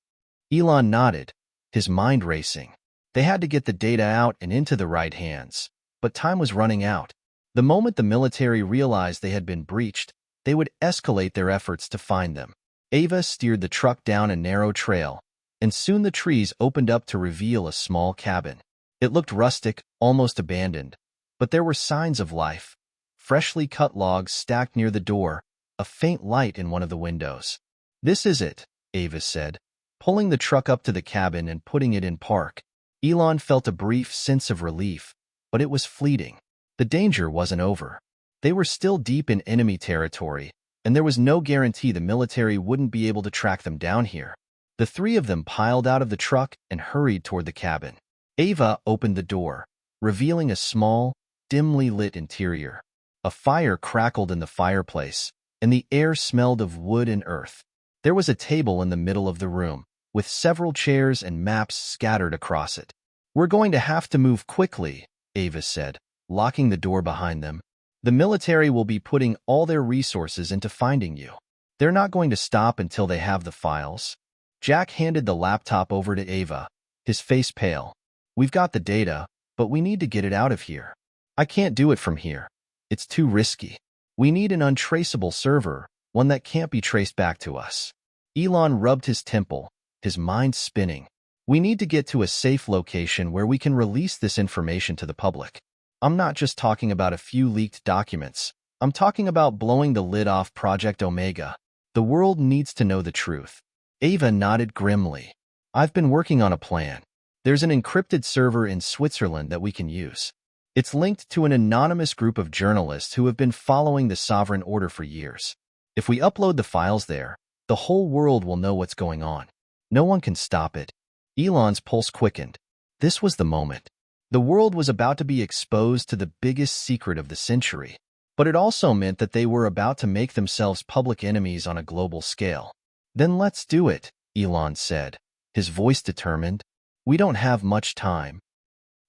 Elon nodded, his mind racing. They had to get the data out and into the right hands, but time was running out. The moment the military realized they had been breached, they would escalate their efforts to find them. Ava steered the truck down a narrow trail, and soon the trees opened up to reveal a small cabin. It looked rustic, almost abandoned, but there were signs of life. Freshly cut logs stacked near the door, a faint light in one of the windows. "This is it," Ava said, pulling the truck up to the cabin and putting it in park. Elon felt a brief sense of relief, but it was fleeting. The danger wasn't over. They were still deep in enemy territory, and there was no guarantee the military wouldn't be able to track them down here. The three of them piled out of the truck and hurried toward the cabin. Ava opened the door, revealing a small, dimly lit interior. A fire crackled in the fireplace, and the air smelled of wood and earth. There was a table in the middle of the room, with several chairs and maps scattered across it. "We're going to have to move quickly," Ava said, locking the door behind them. "The military will be putting all their resources into finding you. They're not going to stop until they have the files." Jack handed the laptop over to Ava, his face pale. "We've got the data, but we need to get it out of here. I can't do it from here. It's too risky. We need an untraceable server, one that can't be traced back to us." Elon rubbed his temple, his mind spinning. "We need to get to a safe location where we can release this information to the public. I'm not just talking about a few leaked documents. I'm talking about blowing the lid off Project Omega. The world needs to know the truth." Ava nodded grimly. "I've been working on a plan. There's an encrypted server in Switzerland that we can use. It's linked to an anonymous group of journalists who have been following the sovereign order for years. If we upload the files there, the whole world will know what's going on. No one can stop it." Elon's pulse quickened. This was the moment. The world was about to be exposed to the biggest secret of the century. But it also meant that they were about to make themselves public enemies on a global scale. "Then let's do it," Elon said, his voice determined. "We don't have much time."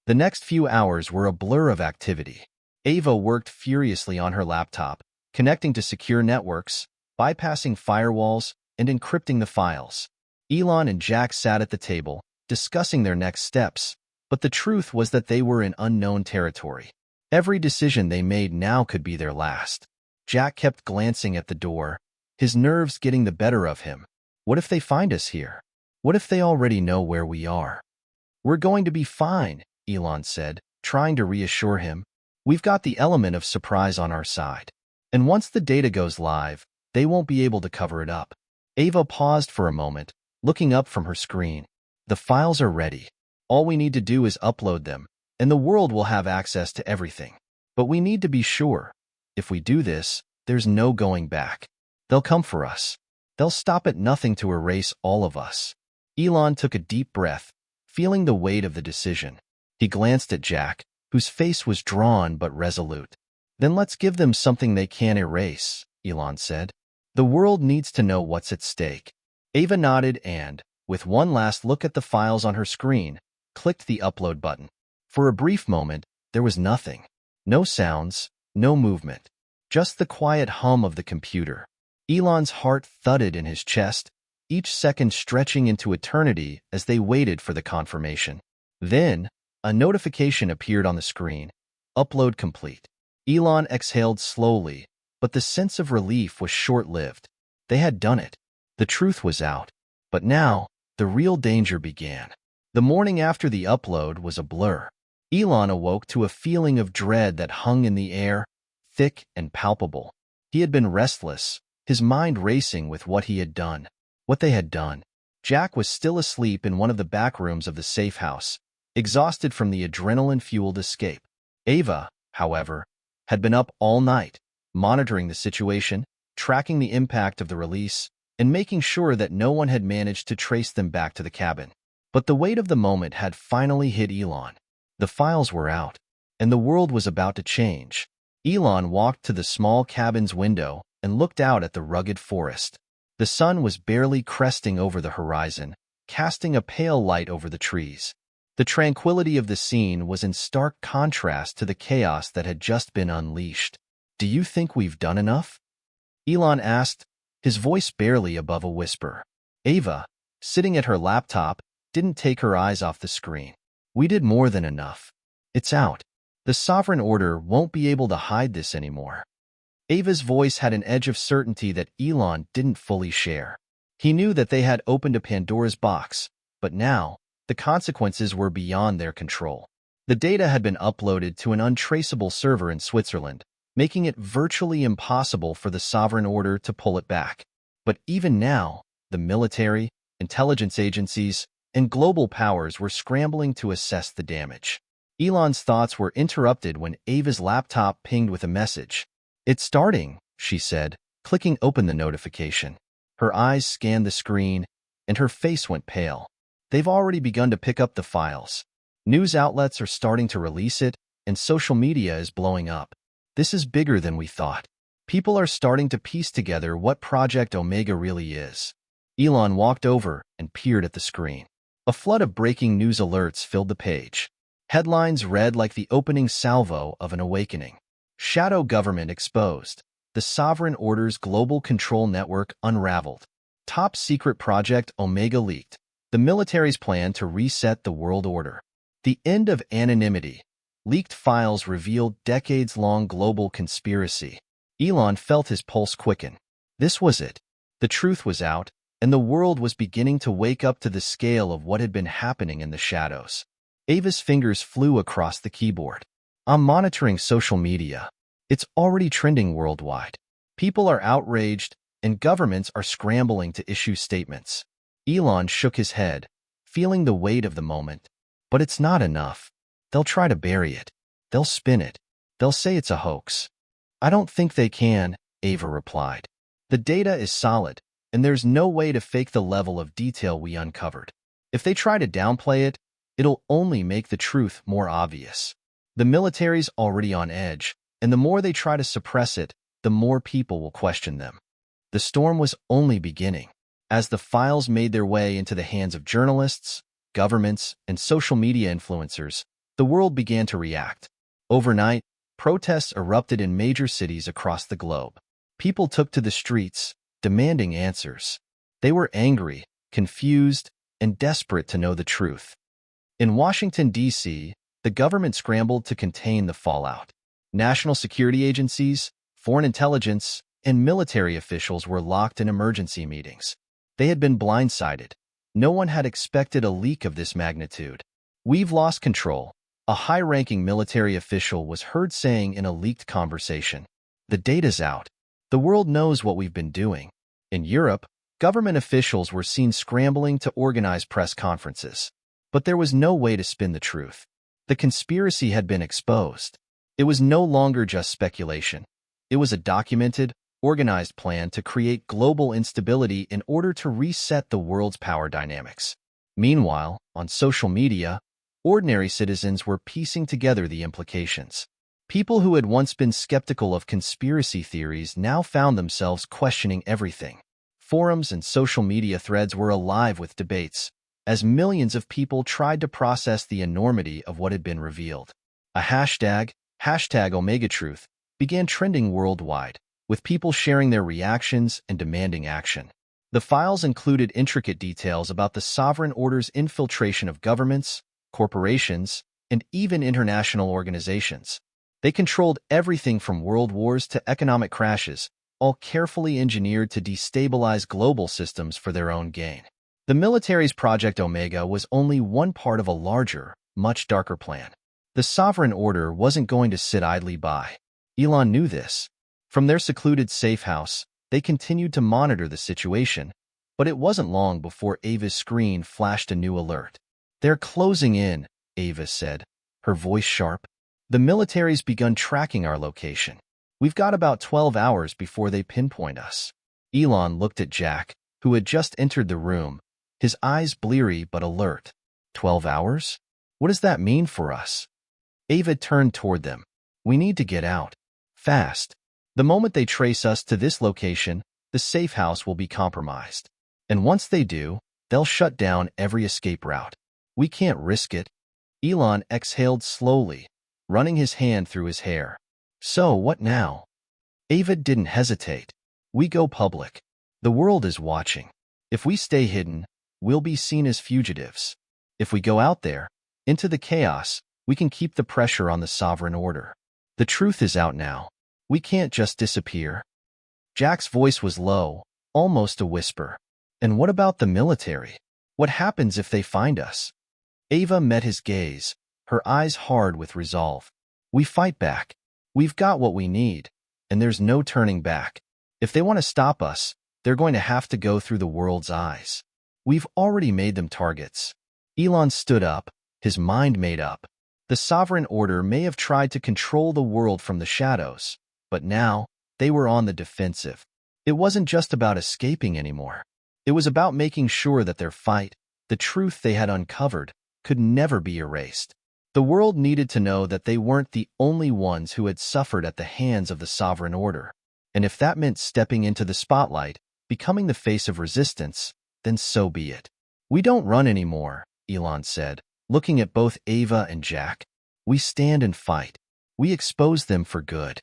The next few hours were a blur of activity. Ava worked furiously on her laptop, connecting to secure networks, bypassing firewalls, and encrypting the files. Elon and Jack sat at the table, discussing their next steps, but the truth was that they were in unknown territory. Every decision they made now could be their last. Jack kept glancing at the door, his nerves getting the better of him. What if they find us here? What if they already know where we are? "We're going to be fine," Elon said, trying to reassure him. "We've got the element of surprise on our side. And once the data goes live, they won't be able to cover it up." Ava paused for a moment, looking up from her screen. The files are ready. All we need to do is upload them, and the world will have access to everything. But we need to be sure. If we do this, there's no going back. They'll come for us. They'll stop at nothing to erase all of us. Elon took a deep breath, feeling the weight of the decision. He glanced at Jack, whose face was drawn but resolute. Then let's give them something they can't erase, Elon said. The world needs to know what's at stake. Ava nodded and, with one last look at the files on her screen, clicked the upload button. For a brief moment, there was nothing. No sounds, no movement. Just the quiet hum of the computer. Elon's heart thudded in his chest, each second stretching into eternity as they waited for the confirmation. Then, a notification appeared on the screen. Upload complete. Elon exhaled slowly, but the sense of relief was short-lived. They had done it. The truth was out. But now, the real danger began. The morning after the upload was a blur. Elon awoke to a feeling of dread that hung in the air, thick and palpable. He had been restless, his mind racing with what he had done. What they had done. Jack was still asleep in one of the back rooms of the safe house, exhausted from the adrenaline-fueled escape. Ava, however, had been up all night, monitoring the situation, tracking the impact of the release, and making sure that no one had managed to trace them back to the cabin. But the weight of the moment had finally hit Elon. The files were out, and the world was about to change. Elon walked to the small cabin's window and looked out at the rugged forest. The sun was barely cresting over the horizon, casting a pale light over the trees. The tranquility of the scene was in stark contrast to the chaos that had just been unleashed. "Do you think we've done enough?" Elon asked, his voice barely above a whisper. Ava, sitting at her laptop, didn't take her eyes off the screen. "We did more than enough. It's out. The sovereign order won't be able to hide this anymore." Ava's voice had an edge of certainty that Elon didn't fully share. He knew that they had opened a Pandora's box, but now, the consequences were beyond their control. The data had been uploaded to an untraceable server in Switzerland, making it virtually impossible for the sovereign order to pull it back. But even now, the military, intelligence agencies, and global powers were scrambling to assess the damage. Elon's thoughts were interrupted when Ava's laptop pinged with a message. "It's starting," she said, clicking open the notification. Her eyes scanned the screen, and her face went pale. They've already begun to pick up the files. News outlets are starting to release it, and social media is blowing up. This is bigger than we thought. People are starting to piece together what Project Omega really is. Elon walked over and peered at the screen. A flood of breaking news alerts filled the page. Headlines read like the opening salvo of an awakening. Shadow government exposed. The sovereign order's global control network unraveled. Top secret Project Omega leaked. The military's plan to reset the world order. The end of anonymity. Leaked files revealed decades-long global conspiracy. Elon felt his pulse quicken. This was it. The truth was out, and the world was beginning to wake up to the scale of what had been happening in the shadows. Ava's fingers flew across the keyboard. "I'm monitoring social media. It's already trending worldwide. People are outraged, and governments are scrambling to issue statements." Elon shook his head, feeling the weight of the moment. "But it's not enough. They'll try to bury it. They'll spin it. They'll say it's a hoax." "I don't think they can," Ava replied. "The data is solid, and there's no way to fake the level of detail we uncovered. If they try to downplay it, it'll only make the truth more obvious. The military's already on edge, and the more they try to suppress it, the more people will question them." The storm was only beginning. As the files made their way into the hands of journalists, governments, and social media influencers, the world began to react. Overnight, protests erupted in major cities across the globe. People took to the streets, demanding answers. They were angry, confused, and desperate to know the truth. In Washington, D.C., the government scrambled to contain the fallout. National security agencies, foreign intelligence, and military officials were locked in emergency meetings. They had been blindsided. No one had expected a leak of this magnitude. "We've lost control," a high-ranking military official was heard saying in a leaked conversation. "The data's out. The world knows what we've been doing." In Europe, Government officials were seen scrambling to organize press conferences. But there was no way to spin the truth. The conspiracy had been exposed. It was no longer just speculation. It was a documented, organized plan to create global instability in order to reset the world's power dynamics. Meanwhile, on social media, ordinary citizens were piecing together the implications. People who had once been skeptical of conspiracy theories now found themselves questioning everything. Forums and social media threads were alive with debates, as millions of people tried to process the enormity of what had been revealed. A hashtag #OmegaTruth, began trending worldwide, with people sharing their reactions and demanding action. The files included intricate details about the sovereign order's infiltration of governments, corporations, and even international organizations. They controlled everything from world wars to economic crashes, all carefully engineered to destabilize global systems for their own gain. The military's Project Omega was only one part of a larger, much darker plan. The sovereign order wasn't going to sit idly by. Elon knew this. From their secluded safe house, they continued to monitor the situation, but it wasn't long before Ava's screen flashed a new alert. "They're closing in," Ava said, her voice sharp. "The military's begun tracking our location. We've got about 12 hours before they pinpoint us." Elon looked at Jack, who had just entered the room, his eyes bleary but alert. 12 hours? What does that mean for us? Ava turned toward them. "We need to get out. Fast. The moment they trace us to this location, the safe house will be compromised. And once they do, they'll shut down every escape route. We can't risk it." Elon exhaled slowly, running his hand through his hair. "So what now?" Ava didn't hesitate. "We go public. The world is watching. If we stay hidden, we'll be seen as fugitives. If we go out there, into the chaos, we can keep the pressure on the sovereign order. The truth is out now. We can't just disappear." Jack's voice was low, almost a whisper. "And what about the military? What happens if they find us?" Ava met his gaze, her eyes hard with resolve. "We fight back. We've got what we need, and there's no turning back. If they want to stop us, they're going to have to go through the world's eyes. We've already made them targets." Elon stood up, his mind made up. The sovereign order may have tried to control the world from the shadows, but now they were on the defensive. It wasn't just about escaping anymore. It was about making sure that their fight, the truth they had uncovered, could never be erased. The world needed to know that they weren't the only ones who had suffered at the hands of the sovereign order. And if that meant stepping into the spotlight, becoming the face of resistance, then so be it. "We don't run anymore," Elon said, looking at both Ava and Jack. "We stand and fight. We expose them for good.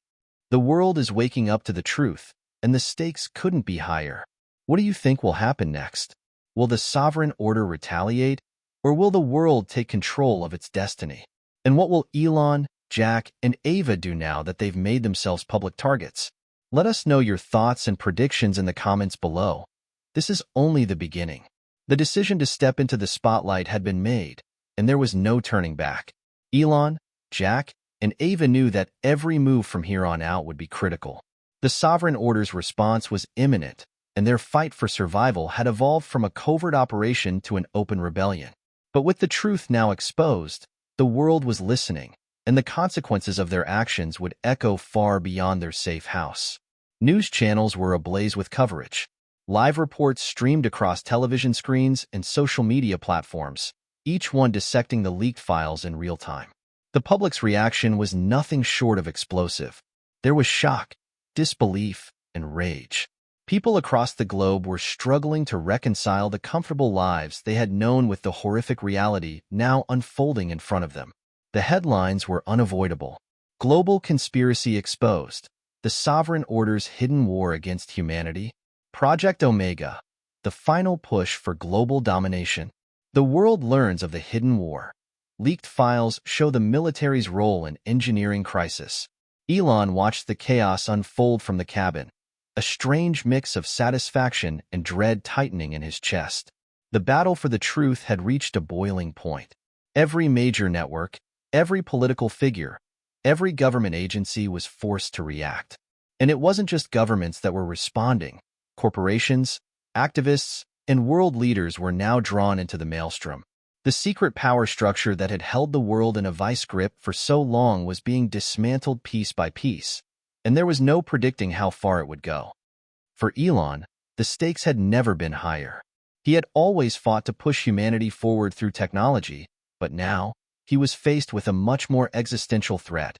The world is waking up to the truth, and the stakes couldn't be higher. What do you think will happen next? Will the sovereign order retaliate, or will the world take control of its destiny? And what will Elon, Jack, and Ava do now that they've made themselves public targets? Let us know your thoughts and predictions in the comments below. This is only the beginning. The decision to step into the spotlight had been made, and there was no turning back. Elon, Jack, and Ava knew that every move from here on out would be critical. The sovereign order's response was imminent, and their fight for survival had evolved from a covert operation to an open rebellion. But with the truth now exposed, the world was listening, and the consequences of their actions would echo far beyond their safe house. News channels were ablaze with coverage. Live reports streamed across television screens and social media platforms, each one dissecting the leaked files in real time. The public's reaction was nothing short of explosive. There was shock, disbelief, and rage. People across the globe were struggling to reconcile the comfortable lives they had known with the horrific reality now unfolding in front of them. The headlines were unavoidable. Global conspiracy exposed. The sovereign order's hidden war against humanity. Project Omega. The final push for global domination. The world learns of the hidden war. Leaked files show the military's role in engineering crisis. Elon watched the chaos unfold from the cabin, a strange mix of satisfaction and dread tightening in his chest. The battle for the truth had reached a boiling point. Every major network, every political figure, every government agency was forced to react. And it wasn't just governments that were responding. Corporations, Activists and world leaders were now drawn into the maelstrom. The secret power structure that had held the world in a vice grip for so long was being dismantled piece by piece, and there was no predicting how far it would go. For Elon, the stakes had never been higher. He had always fought to push humanity forward through technology, but now he was faced with a much more existential threat: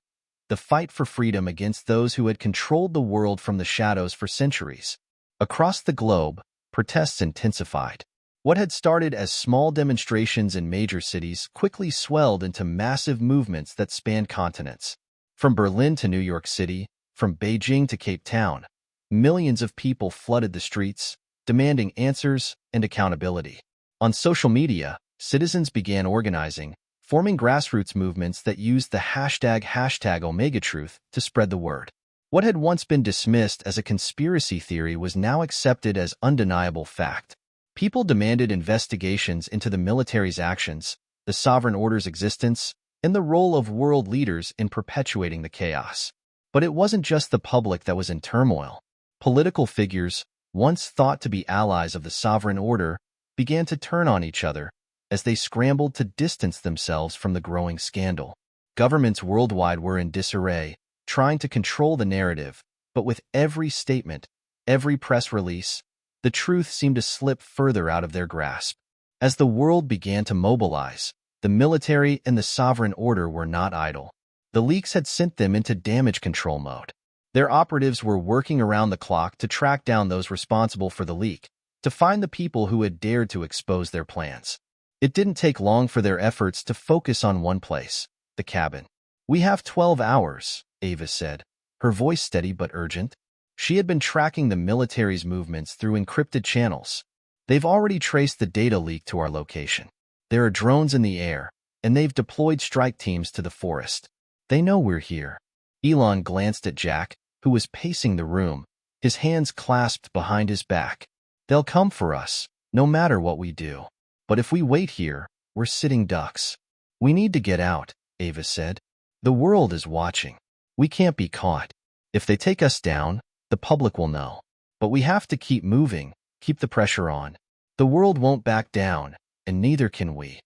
the fight for freedom against those who had controlled the world from the shadows for centuries. Across the globe, protests intensified. What had started as small demonstrations in major cities quickly swelled into massive movements that spanned continents. From Berlin to New York City, from Beijing to Cape Town, millions of people flooded the streets, demanding answers and accountability. On social media, citizens began organizing, forming grassroots movements that used the hashtag #OmegaTruth to spread the word. What had once been dismissed as a conspiracy theory was now accepted as undeniable fact. People demanded investigations into the military's actions, the sovereign order's existence, and the role of world leaders in perpetuating the chaos. But it wasn't just the public that was in turmoil. Political figures, once thought to be allies of the sovereign order, began to turn on each other as they scrambled to distance themselves from the growing scandal. Governments worldwide were in disarray, trying to control the narrative, but with every statement, every press release, the truth seemed to slip further out of their grasp. As the world began to mobilize, the military and the sovereign order were not idle. The leaks had sent them into damage control mode. Their operatives were working around the clock to track down those responsible for the leak, to find the people who had dared to expose their plans. It didn't take long for their efforts to focus on one place: the cabin. "We have 12 hours, Ava said, her voice steady but urgent. She had been tracking the military's movements through encrypted channels. "They've already traced the data leak to our location. There are drones in the air, and they've deployed strike teams to the forest. They know we're here." Elon glanced at Jack, who was pacing the room, his hands clasped behind his back. "They'll come for us, no matter what we do. But if we wait here, we're sitting ducks." "We need to get out," Ava said. "The world is watching. We can't be caught. If they take us down, the public will know. But we have to keep moving, keep the pressure on. The world won't back down, and neither can we."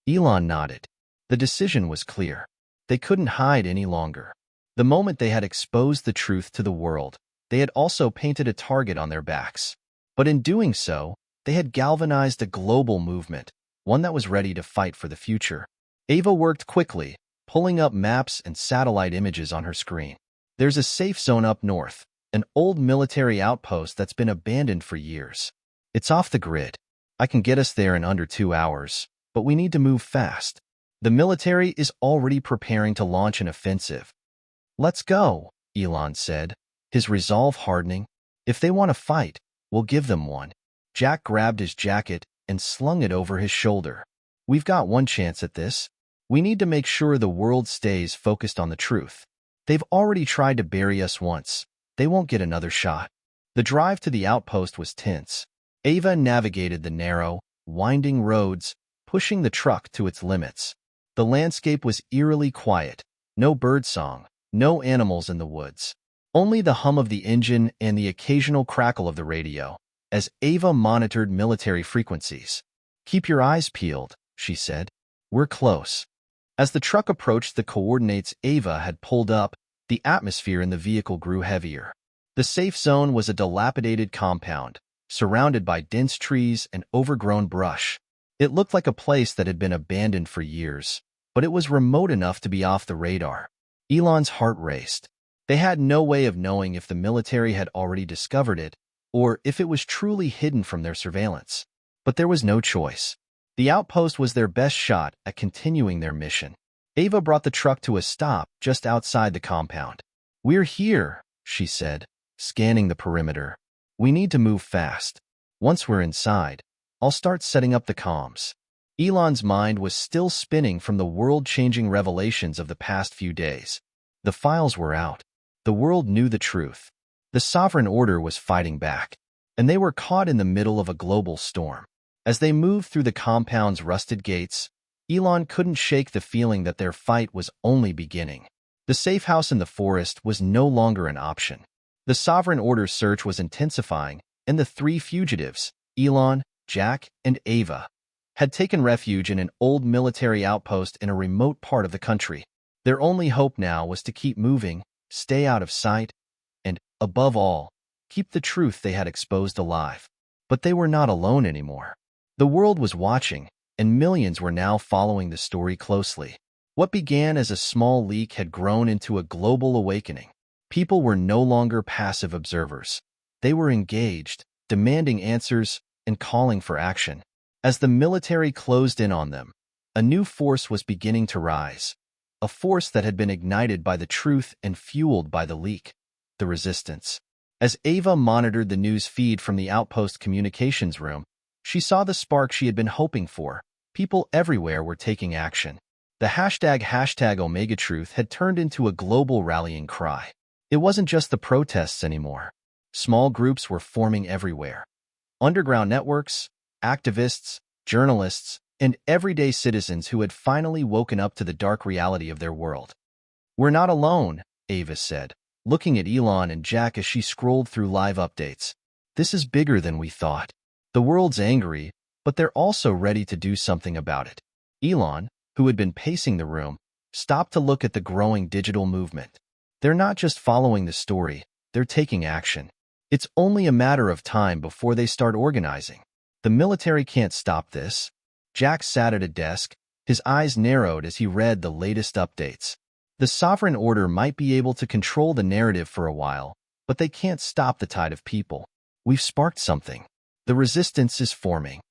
Elon nodded. The decision was clear. They couldn't hide any longer. The moment they had exposed the truth to the world, they had also painted a target on their backs. But in doing so, they had galvanized a global movement, one that was ready to fight for the future. Ava worked quickly, pulling up maps and satellite images on her screen. "There's a safe zone up north, an old military outpost that's been abandoned for years. It's off the grid. I can get us there in under 2 hours, but we need to move fast. The military is already preparing to launch an offensive." "Let's go," Elon said, his resolve hardening. "If they want to fight, we'll give them one." Jack grabbed his jacket and slung it over his shoulder. "We've got one chance at this. We need to make sure the world stays focused on the truth. They've already tried to bury us once. They won't get another shot." The drive to the outpost was tense. Ava navigated the narrow, winding roads, pushing the truck to its limits. The landscape was eerily quiet. No birdsong, no animals in the woods. Only the hum of the engine and the occasional crackle of the radio, as Ava monitored military frequencies. "Keep your eyes peeled," she said. "We're close." As the truck approached the coordinates Ava had pulled up, the atmosphere in the vehicle grew heavier. The safe zone was a dilapidated compound, surrounded by dense trees and overgrown brush. It looked like a place that had been abandoned for years, but it was remote enough to be off the radar. Elon's heart raced. They had no way of knowing if the military had already discovered it, or if it was truly hidden from their surveillance. But there was no choice. The outpost was their best shot at continuing their mission. Ava brought the truck to a stop just outside the compound. "We're here," she said, scanning the perimeter. "We need to move fast. Once we're inside, I'll start setting up the comms." Elon's mind was still spinning from the world-changing revelations of the past few days. The files were out. The world knew the truth. The sovereign order was fighting back, and they were caught in the middle of a global storm. As they moved through the compound's rusted gates, Elon couldn't shake the feeling that their fight was only beginning. The safe house in the forest was no longer an option. The sovereign order's search was intensifying, and the three fugitives, Elon, Jack, and Ava, had taken refuge in an old military outpost in a remote part of the country. Their only hope now was to keep moving, stay out of sight, and, above all, keep the truth they had exposed alive. But they were not alone anymore. The world was watching, and millions were now following the story closely. What began as a small leak had grown into a global awakening. People were no longer passive observers. They were engaged, demanding answers, and calling for action. As the military closed in on them, a new force was beginning to rise, a force that had been ignited by the truth and fueled by the leak, the resistance. As Ava monitored the news feed from the outpost communications room, she saw the spark she had been hoping for. People everywhere were taking action. The hashtag #OmegaTruth had turned into a global rallying cry. It wasn't just the protests anymore. Small groups were forming everywhere. Underground networks, activists, journalists, and everyday citizens who had finally woken up to the dark reality of their world. "We're not alone," Ava said, looking at Elon and Jack as she scrolled through live updates. "This is bigger than we thought. The world's angry, but they're also ready to do something about it." Elon, who had been pacing the room, stopped to look at the growing digital movement. They're not just following the story, they're taking action. It's only a matter of time before they start organizing. The military can't stop this. Jack sat at a desk, his eyes narrowed as he read the latest updates. The sovereign order might be able to control the narrative for a while, but they can't stop the tide of people. "We've sparked something. The resistance is forming."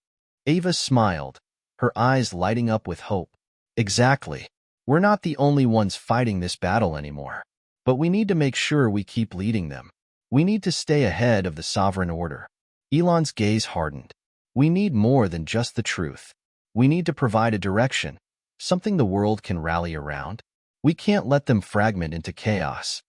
Ava smiled, her eyes lighting up with hope. "Exactly. We're not the only ones fighting this battle anymore. But we need to make sure we keep leading them. We need to stay ahead of the sovereign order." Elon's gaze hardened. "We need more than just the truth. We need to provide a direction, something the world can rally around. We can't let them fragment into chaos."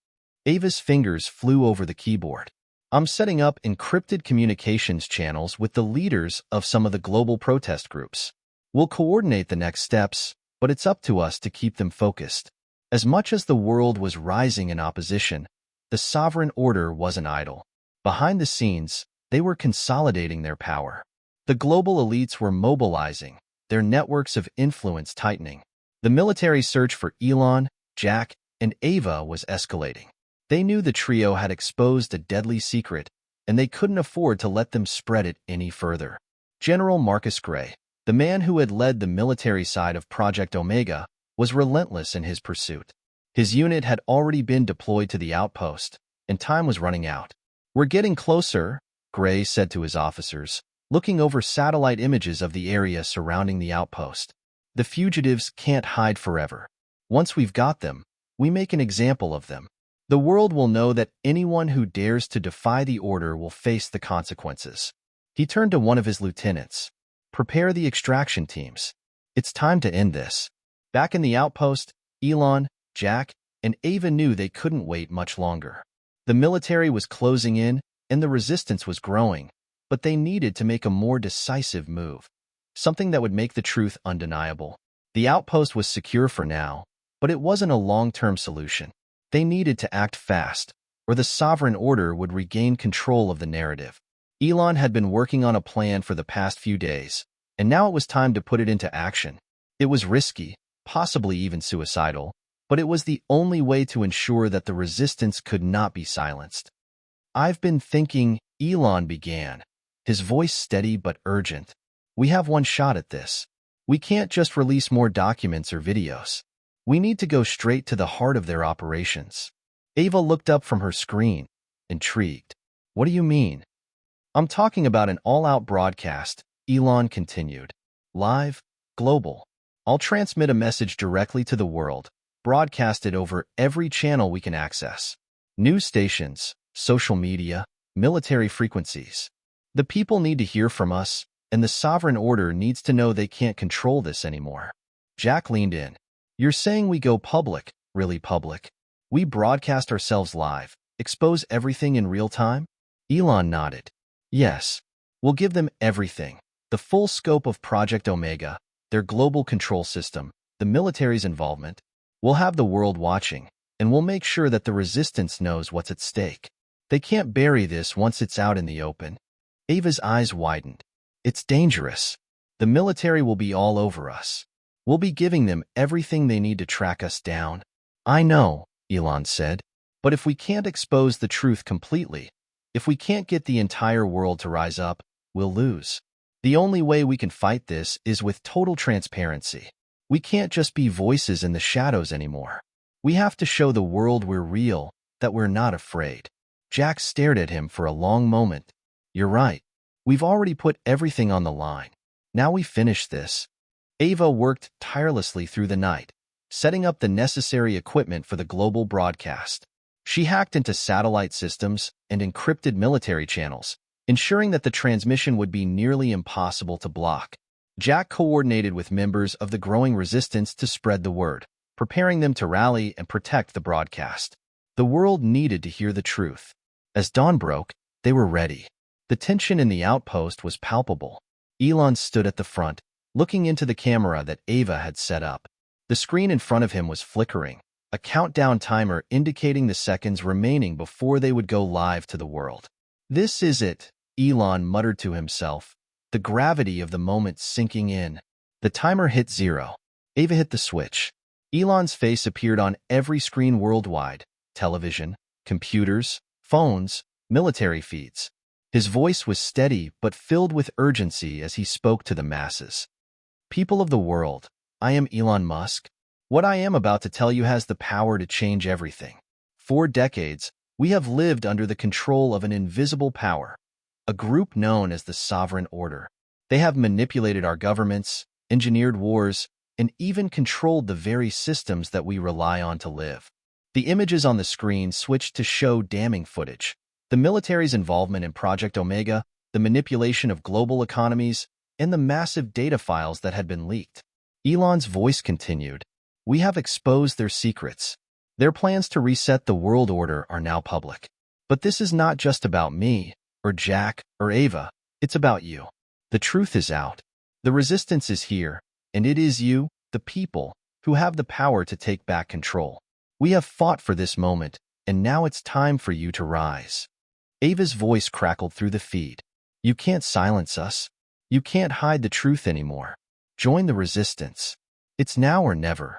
Ava's fingers flew over the keyboard. "I'm setting up encrypted communications channels with the leaders of some of the global protest groups. We'll coordinate the next steps, but it's up to us to keep them focused." As much as the world was rising in opposition, the sovereign order wasn't idle. Behind the scenes, they were consolidating their power. The global elites were mobilizing, their networks of influence tightening. The military search for Elon, Jack, and Ava was escalating. They knew the trio had exposed a deadly secret, and they couldn't afford to let them spread it any further. General Marcus Gray, the man who had led the military side of Project Omega, was relentless in his pursuit. His unit had already been deployed to the outpost, and time was running out. "We're getting closer," Gray said to his officers, looking over satellite images of the area surrounding the outpost. "The fugitives can't hide forever. Once we've got them, we make an example of them. The world will know that anyone who dares to defy the order will face the consequences." He turned to one of his lieutenants. "Prepare the extraction teams. It's time to end this." Back in the outpost, Elon, Jack, and Ava knew they couldn't wait much longer. The military was closing in, and the resistance was growing, but they needed to make a more decisive move, something that would make the truth undeniable. The outpost was secure for now, but it wasn't a long-term solution. They needed to act fast, or the sovereign order would regain control of the narrative. Elon had been working on a plan for the past few days, and now it was time to put it into action. It was risky, possibly even suicidal, but it was the only way to ensure that the resistance could not be silenced. "I've been thinking," Elon began, his voice steady but urgent. "We have one shot at this. We can't just release more documents or videos. We need to go straight to the heart of their operations." Ava looked up from her screen, intrigued. "What do you mean?" "I'm talking about an all-out broadcast," Elon continued. "Live, global. I'll transmit a message directly to the world, broadcast it over every channel we can access. News stations, social media, military frequencies. The people need to hear from us, and the sovereign order needs to know they can't control this anymore." Jack leaned in. "You're saying we go public, really public? We broadcast ourselves live, expose everything in real time?" Elon nodded. "Yes. We'll give them everything. The full scope of Project Omega, their global control system, the military's involvement. We'll have the world watching, and we'll make sure that the resistance knows what's at stake. They can't bury this once it's out in the open." Ava's eyes widened. It's dangerous. The military will be all over us. We'll be giving them everything they need to track us down. I know, Elon said, but if we can't expose the truth completely, if we can't get the entire world to rise up, we'll lose. The only way we can fight this is with total transparency. We can't just be voices in the shadows anymore. We have to show the world we're real, that we're not afraid. Jack stared at him for a long moment. You're right. We've already put everything on the line. Now we finish this. Ava worked tirelessly through the night, setting up the necessary equipment for the global broadcast. She hacked into satellite systems and encrypted military channels, ensuring that the transmission would be nearly impossible to block. Jack coordinated with members of the growing resistance to spread the word, preparing them to rally and protect the broadcast. The world needed to hear the truth. As dawn broke, they were ready. The tension in the outpost was palpable. Elon stood at the front, looking into the camera that Ava had set up. The screen in front of him was flickering, a countdown timer indicating the seconds remaining before they would go live to the world. This is it, Elon muttered to himself, the gravity of the moment sinking in. The timer hit 0. Ava hit the switch. Elon's face appeared on every screen worldwide: television, computers, phones, military feeds. His voice was steady but filled with urgency as he spoke to the masses. People of the world, I am Elon Musk. What I am about to tell you has the power to change everything. For decades, we have lived under the control of an invisible power, a group known as the Sovereign Order. They have manipulated our governments, engineered wars, and even controlled the very systems that we rely on to live. The images on the screen switched to show damning footage. The military's involvement in Project Omega, the manipulation of global economies, and the massive data files that had been leaked. Elon's voice continued. We have exposed their secrets. Their plans to reset the world order are now public. But this is not just about me, or Jack, or Ava. It's about you. The truth is out. The resistance is here, and it is you, the people, who have the power to take back control. We have fought for this moment, and now it's time for you to rise. Ava's voice crackled through the feed. You can't silence us. You can't hide the truth anymore. Join the resistance. It's now or never.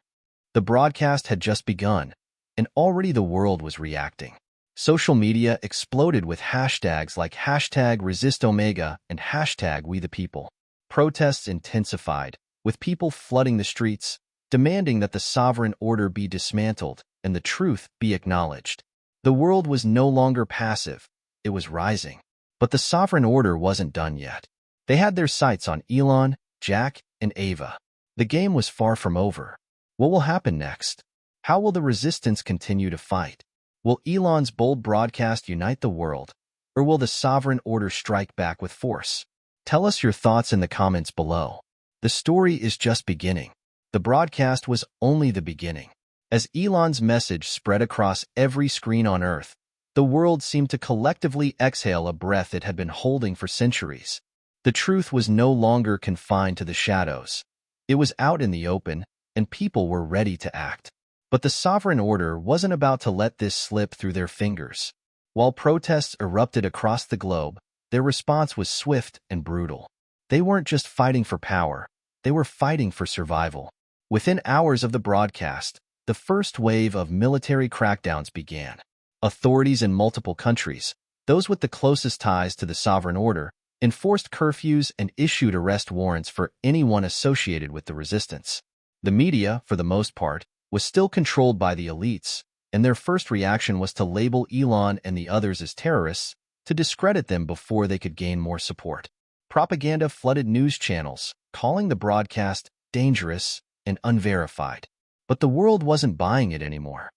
The broadcast had just begun, and already the world was reacting. Social media exploded with hashtags like #ResistOmega and #WeThePeople. Protests intensified, with people flooding the streets, demanding that the sovereign order be dismantled and the truth be acknowledged. The world was no longer passive. It was rising. But the sovereign order wasn't done yet. They had their sights on Elon, Jack, and Ava. The game was far from over. What will happen next? How will the resistance continue to fight? Will Elon's bold broadcast unite the world, or will the sovereign order strike back with force? Tell us your thoughts in the comments below. The story is just beginning. The broadcast was only the beginning. As Elon's message spread across every screen on Earth, the world seemed to collectively exhale a breath it had been holding for centuries. The truth was no longer confined to the shadows. It was out in the open, and people were ready to act. But the sovereign order wasn't about to let this slip through their fingers. While protests erupted across the globe, their response was swift and brutal. They weren't just fighting for power, they were fighting for survival. Within hours of the broadcast, the first wave of military crackdowns began. Authorities in multiple countries, those with the closest ties to the sovereign order, enforced curfews and issued arrest warrants for anyone associated with the resistance. The media, for the most part, was still controlled by the elites, and their first reaction was to label Elon and the others as terrorists, to discredit them before they could gain more support. Propaganda flooded news channels, calling the broadcast dangerous and unverified. But the world wasn't buying it anymore.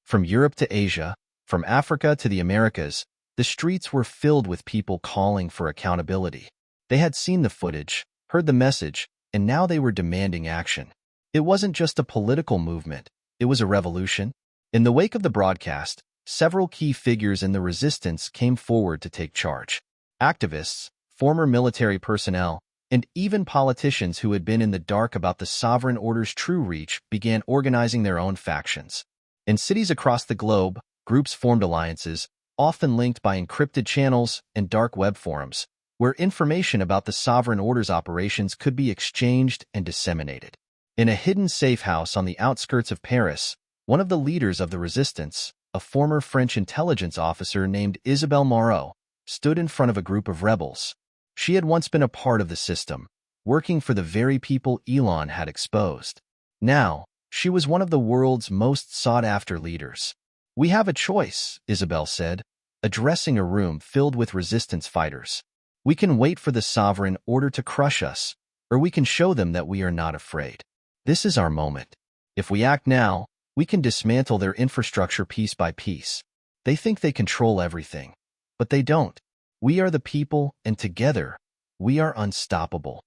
From Europe to Asia, from Africa to the Americas, the streets were filled with people calling for accountability. They had seen the footage, heard the message, and now they were demanding action. It wasn't just a political movement, it was a revolution. In the wake of the broadcast, several key figures in the resistance came forward to take charge. Activists, former military personnel, and even politicians who had been in the dark about the sovereign order's true reach began organizing their own factions. In cities across the globe, groups formed alliances, often linked by encrypted channels and dark web forums, where information about the Sovereign Order's operations could be exchanged and disseminated. In a hidden safe house on the outskirts of Paris, one of the leaders of the resistance, a former French intelligence officer named Isabelle Moreau, stood in front of a group of rebels. She had once been a part of the system, working for the very people Elon had exposed. Now, she was one of the world's most sought-after leaders. "We have a choice," Isabelle said, addressing a room filled with resistance fighters. "We can wait for the Sovereign Order to crush us, or we can show them that we are not afraid. This is our moment. If we act now, we can dismantle their infrastructure piece by piece. They think they control everything, but they don't. We are the people, and together, we are unstoppable."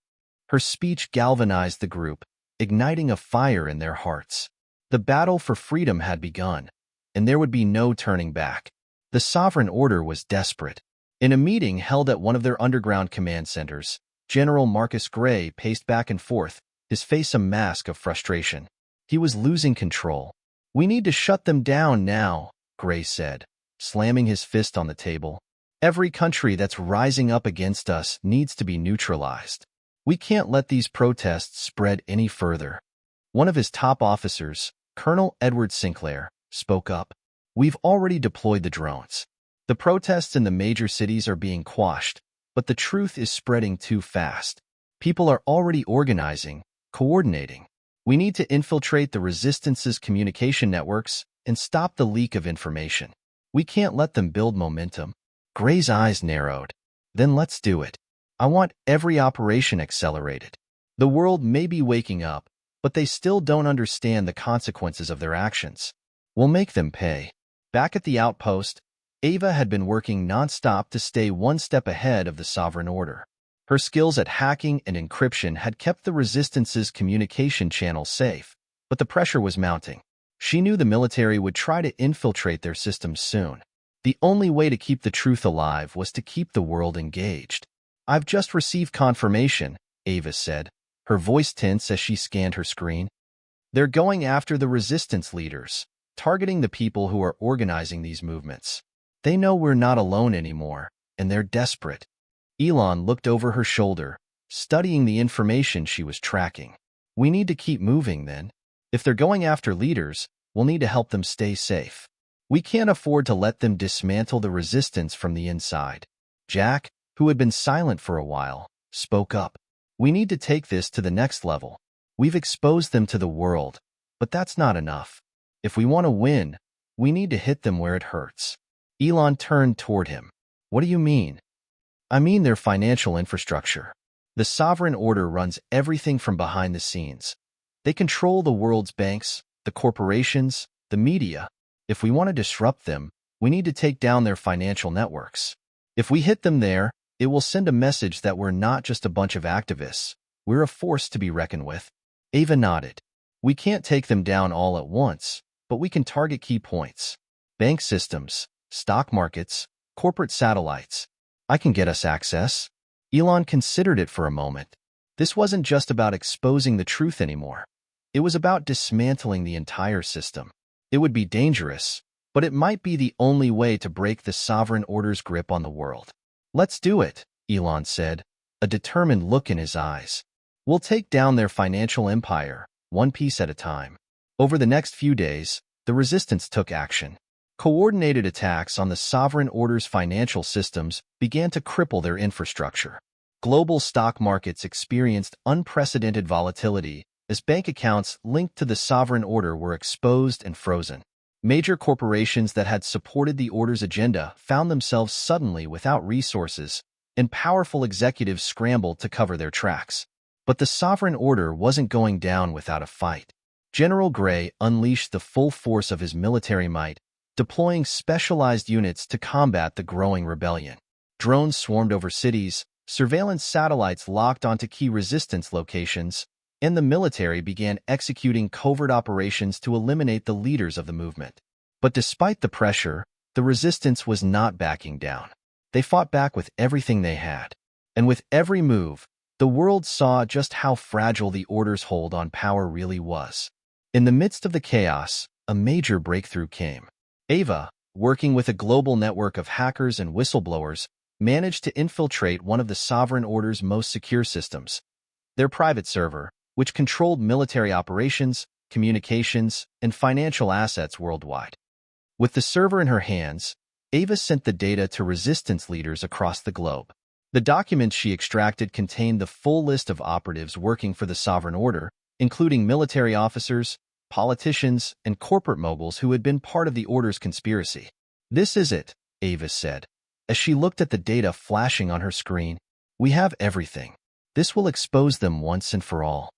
Her speech galvanized the group, igniting a fire in their hearts. The battle for freedom had begun, and there would be no turning back. The Sovereign Order was desperate. In a meeting held at one of their underground command centers, General Marcus Gray paced back and forth, his face a mask of frustration. He was losing control. "We need to shut them down now," Gray said, slamming his fist on the table. "Every country that's rising up against us needs to be neutralized. We can't let these protests spread any further." One of his top officers, Colonel Edward Sinclair, spoke up. "We've already deployed the drones. The protests in the major cities are being quashed, but the truth is spreading too fast. People are already organizing, coordinating. We need to infiltrate the resistance's communication networks and stop the leak of information. We can't let them build momentum." Gray's eyes narrowed. "Then let's do it. I want every operation accelerated. The world may be waking up, but they still don't understand the consequences of their actions. We'll make them pay." Back at the outpost, Ava had been working nonstop to stay one step ahead of the Sovereign Order. Her skills at hacking and encryption had kept the Resistance's communication channels safe, but the pressure was mounting. She knew the military would try to infiltrate their systems soon. The only way to keep the truth alive was to keep the world engaged. "I've just received confirmation," Ava said, her voice tense as she scanned her screen. "They're going after the resistance leaders, targeting the people who are organizing these movements. They know we're not alone anymore, and they're desperate." Elon looked over her shoulder, studying the information she was tracking. "We need to keep moving, then. If they're going after leaders, we'll need to help them stay safe. We can't afford to let them dismantle the resistance from the inside." Jack, who had been silent for a while, spoke up. "We need to take this to the next level. We've exposed them to the world, but that's not enough. If we want to win, we need to hit them where it hurts." Elon turned toward him. "What do you mean?" "I mean their financial infrastructure. The Sovereign Order runs everything from behind the scenes. They control the world's banks, the corporations, the media. If we want to disrupt them, we need to take down their financial networks. If we hit them there, it will send a message that we're not just a bunch of activists. We're a force to be reckoned with." Ava nodded. "We can't take them down all at once, but we can target key points. Bank systems, stock markets, corporate satellites. I can get us access." Elon considered it for a moment. This wasn't just about exposing the truth anymore. It was about dismantling the entire system. It would be dangerous, but it might be the only way to break the Sovereign Order's grip on the world. "Let's do it," Elon said, a determined look in his eyes. "We'll take down their financial empire, one piece at a time." Over the next few days, the resistance took action. Coordinated attacks on the Sovereign Order's financial systems began to cripple their infrastructure. Global stock markets experienced unprecedented volatility as bank accounts linked to the Sovereign Order were exposed and frozen. Major corporations that had supported the Order's agenda found themselves suddenly without resources, and powerful executives scrambled to cover their tracks. But the Sovereign Order wasn't going down without a fight. General Gray unleashed the full force of his military might, deploying specialized units to combat the growing rebellion. Drones swarmed over cities, surveillance satellites locked onto key resistance locations, and the military began executing covert operations to eliminate the leaders of the movement. But despite the pressure, the resistance was not backing down. They fought back with everything they had. And with every move, the world saw just how fragile the Order's hold on power really was. In the midst of the chaos, a major breakthrough came. Ava, working with a global network of hackers and whistleblowers, managed to infiltrate one of the Sovereign Order's most secure systems, their private server, which controlled military operations, communications, and financial assets worldwide. With the server in her hands, Ava sent the data to resistance leaders across the globe. The documents she extracted contained the full list of operatives working for the Sovereign Order, including military officers, politicians, and corporate moguls who had been part of the Order's conspiracy. "This is it," Ava said, as she looked at the data flashing on her screen. "We have everything. This will expose them once and for all."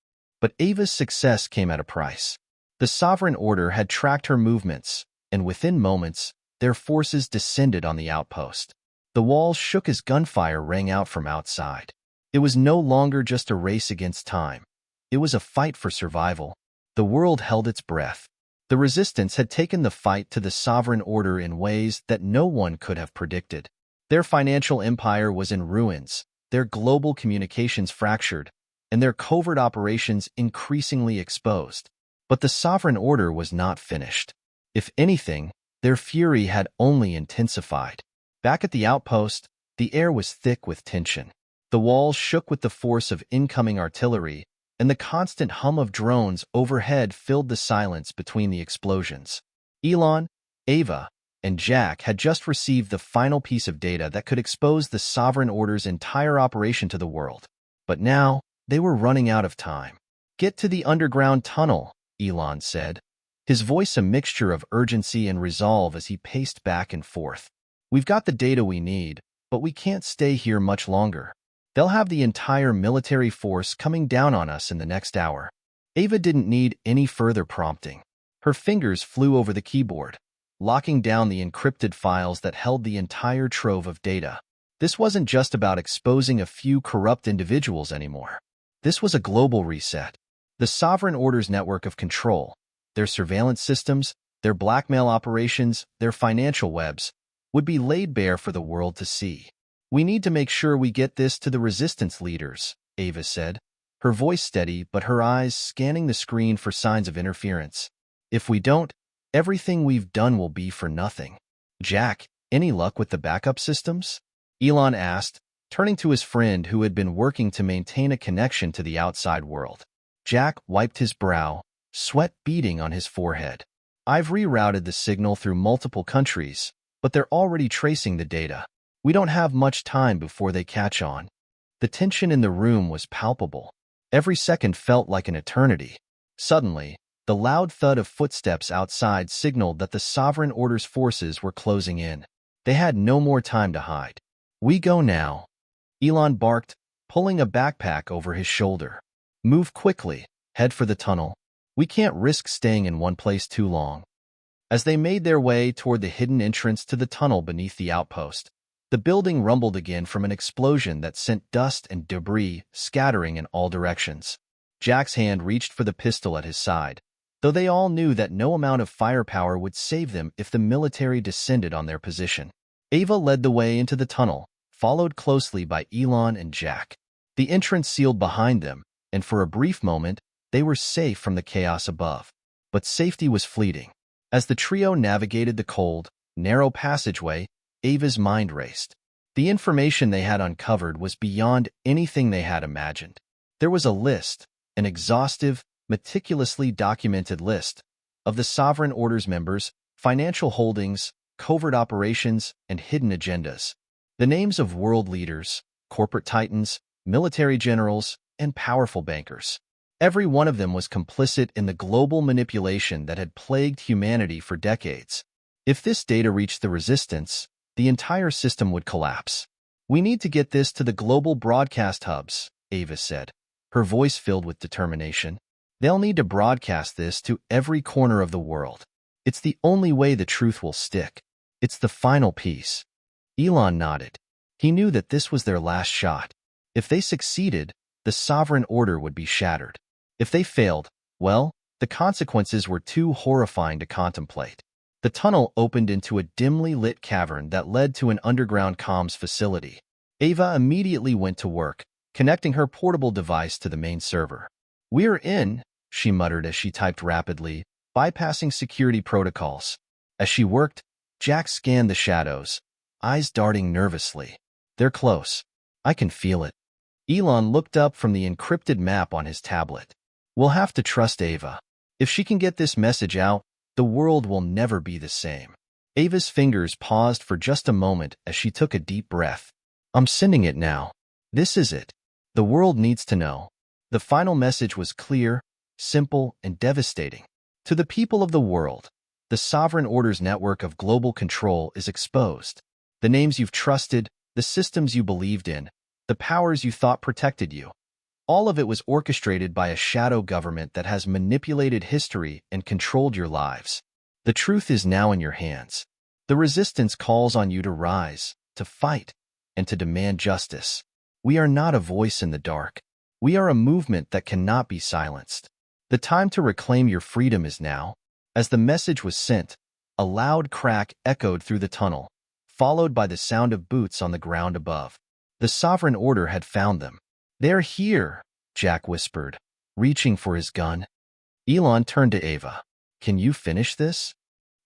But Ava's success came at a price. The Sovereign Order had tracked her movements, and within moments, their forces descended on the outpost. The walls shook as gunfire rang out from outside. It was no longer just a race against time. It was a fight for survival. The world held its breath. The resistance had taken the fight to the Sovereign Order in ways that no one could have predicted. Their financial empire was in ruins, their global communications fractured, and their covert operations increasingly exposed. But the Sovereign Order was not finished. If anything, their fury had only intensified. Back at the outpost, the air was thick with tension. The walls shook with the force of incoming artillery, and the constant hum of drones overhead filled the silence between the explosions. Elon, Ava, and Jack had just received the final piece of data that could expose the Sovereign Order's entire operation to the world. But now, they were running out of time. "Get to the underground tunnel," Elon said, his voice a mixture of urgency and resolve as he paced back and forth. "We've got the data we need, but we can't stay here much longer. They'll have the entire military force coming down on us in the next hour." Ava didn't need any further prompting. Her fingers flew over the keyboard, locking down the encrypted files that held the entire trove of data. This wasn't just about exposing a few corrupt individuals anymore. This was a global reset. The Sovereign Order's network of control, their surveillance systems, their blackmail operations, their financial webs, would be laid bare for the world to see. "We need to make sure we get this to the resistance leaders," Ava said, her voice steady but her eyes scanning the screen for signs of interference. "If we don't, everything we've done will be for nothing." "Jack, any luck with the backup systems?" Elon asked, turning to his friend who had been working to maintain a connection to the outside world. Jack wiped his brow, sweat beading on his forehead. "I've rerouted the signal through multiple countries, but they're already tracing the data. We don't have much time before they catch on." The tension in the room was palpable. Every second felt like an eternity. Suddenly, the loud thud of footsteps outside signaled that the Sovereign Order's forces were closing in. They had no more time to hide. "We go now," Elon barked, pulling a backpack over his shoulder. "Move quickly, head for the tunnel. We can't risk staying in one place too long." As they made their way toward the hidden entrance to the tunnel beneath the outpost, the building rumbled again from an explosion that sent dust and debris scattering in all directions. Jack's hand reached for the pistol at his side, though they all knew that no amount of firepower would save them if the military descended on their position. Ava led the way into the tunnel, followed closely by Elon and Jack. The entrance sealed behind them, and for a brief moment, they were safe from the chaos above. But safety was fleeting. As the trio navigated the cold, narrow passageway, Ava's mind raced. The information they had uncovered was beyond anything they had imagined. There was a list, an exhaustive, meticulously documented list, of the Sovereign Order's members, financial holdings, covert operations, and hidden agendas. The names of world leaders, corporate titans, military generals, and powerful bankers. Every one of them was complicit in the global manipulation that had plagued humanity for decades. If this data reached the resistance, the entire system would collapse. "We need to get this to the global broadcast hubs," Ava said, her voice filled with determination. "They'll need to broadcast this to every corner of the world. It's the only way the truth will stick. It's the final piece." Elon nodded. He knew that this was their last shot. If they succeeded, the Sovereign Order would be shattered. If they failed, well, the consequences were too horrifying to contemplate. The tunnel opened into a dimly lit cavern that led to an underground comms facility. Ava immediately went to work, connecting her portable device to the main server. "We're in," she muttered as she typed rapidly, bypassing security protocols. As she worked, Jack scanned the shadows, eyes darting nervously. They're close. I can feel it. Elon looked up from the encrypted map on his tablet. We'll have to trust Ava. If she can get this message out, the world will never be the same. Ava's fingers paused for just a moment as she took a deep breath. I'm sending it now. This is it. The world needs to know. The final message was clear, simple, and devastating. To the people of the world, the Sovereign Order's network of global control is exposed. The names you've trusted, the systems you believed in, the powers you thought protected you. All of it was orchestrated by a shadow government that has manipulated history and controlled your lives. The truth is now in your hands. The resistance calls on you to rise, to fight, and to demand justice. We are not a voice in the dark. We are a movement that cannot be silenced. The time to reclaim your freedom is now. As the message was sent, a loud crack echoed through the tunnel, followed by the sound of boots on the ground above. The Sovereign Order had found them. They're here, Jack whispered, reaching for his gun. Elon turned to Ava. Can you finish this?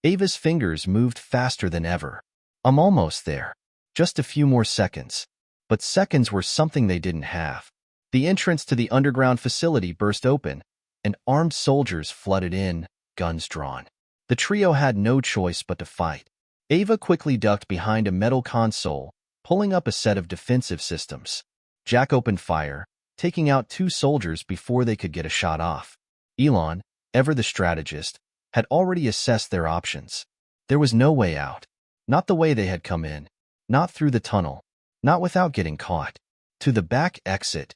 Ava's fingers moved faster than ever. I'm almost there. Just a few more seconds. But seconds were something they didn't have. The entrance to the underground facility burst open, and armed soldiers flooded in, guns drawn. The trio had no choice but to fight. Ava quickly ducked behind a metal console, pulling up a set of defensive systems. Jack opened fire, taking out 2 soldiers before they could get a shot off. Elon, ever the strategist, had already assessed their options. There was no way out. Not the way they had come in. Not through the tunnel. Not without getting caught. To the back exit,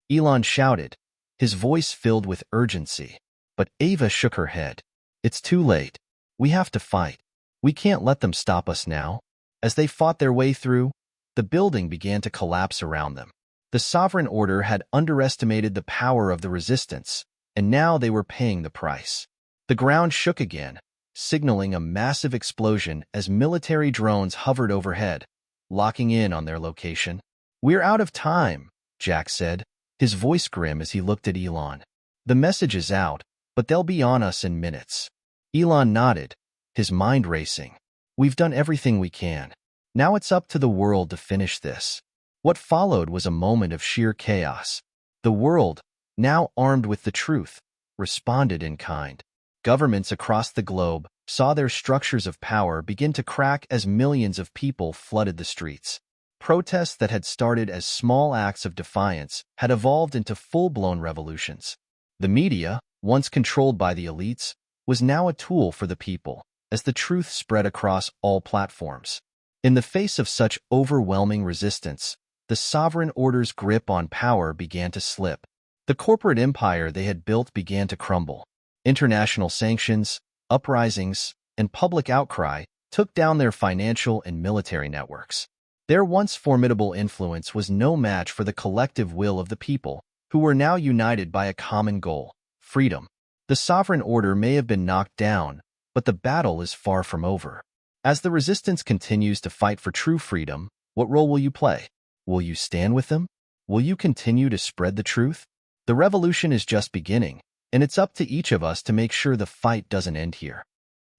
Elon shouted, his voice filled with urgency. But Ava shook her head. It's too late. We have to fight. We can't let them stop us now. As they fought their way through, the building began to collapse around them. The Sovereign Order had underestimated the power of the resistance, and now they were paying the price. The ground shook again, signaling a massive explosion as military drones hovered overhead, locking in on their location. We're out of time, Jack said, his voice grim as he looked at Elon. The message is out, but they'll be on us in minutes. Elon nodded, his mind racing. We've done everything we can. Now it's up to the world to finish this. What followed was a moment of sheer chaos. The world, now armed with the truth, responded in kind. Governments across the globe saw their structures of power begin to crack as millions of people flooded the streets. Protests that had started as small acts of defiance had evolved into full-blown revolutions. The media, once controlled by the elites, was now a tool for the people, as the truth spread across all platforms. In the face of such overwhelming resistance, the Sovereign Order's grip on power began to slip. The corporate empire they had built began to crumble. International sanctions, uprisings, and public outcry took down their financial and military networks. Their once formidable influence was no match for the collective will of the people, who were now united by a common goal: freedom. The Sovereign Order may have been knocked down, but the battle is far from over. As the resistance continues to fight for true freedom, what role will you play? Will you stand with them? Will you continue to spread the truth? The revolution is just beginning, and it's up to each of us to make sure the fight doesn't end here.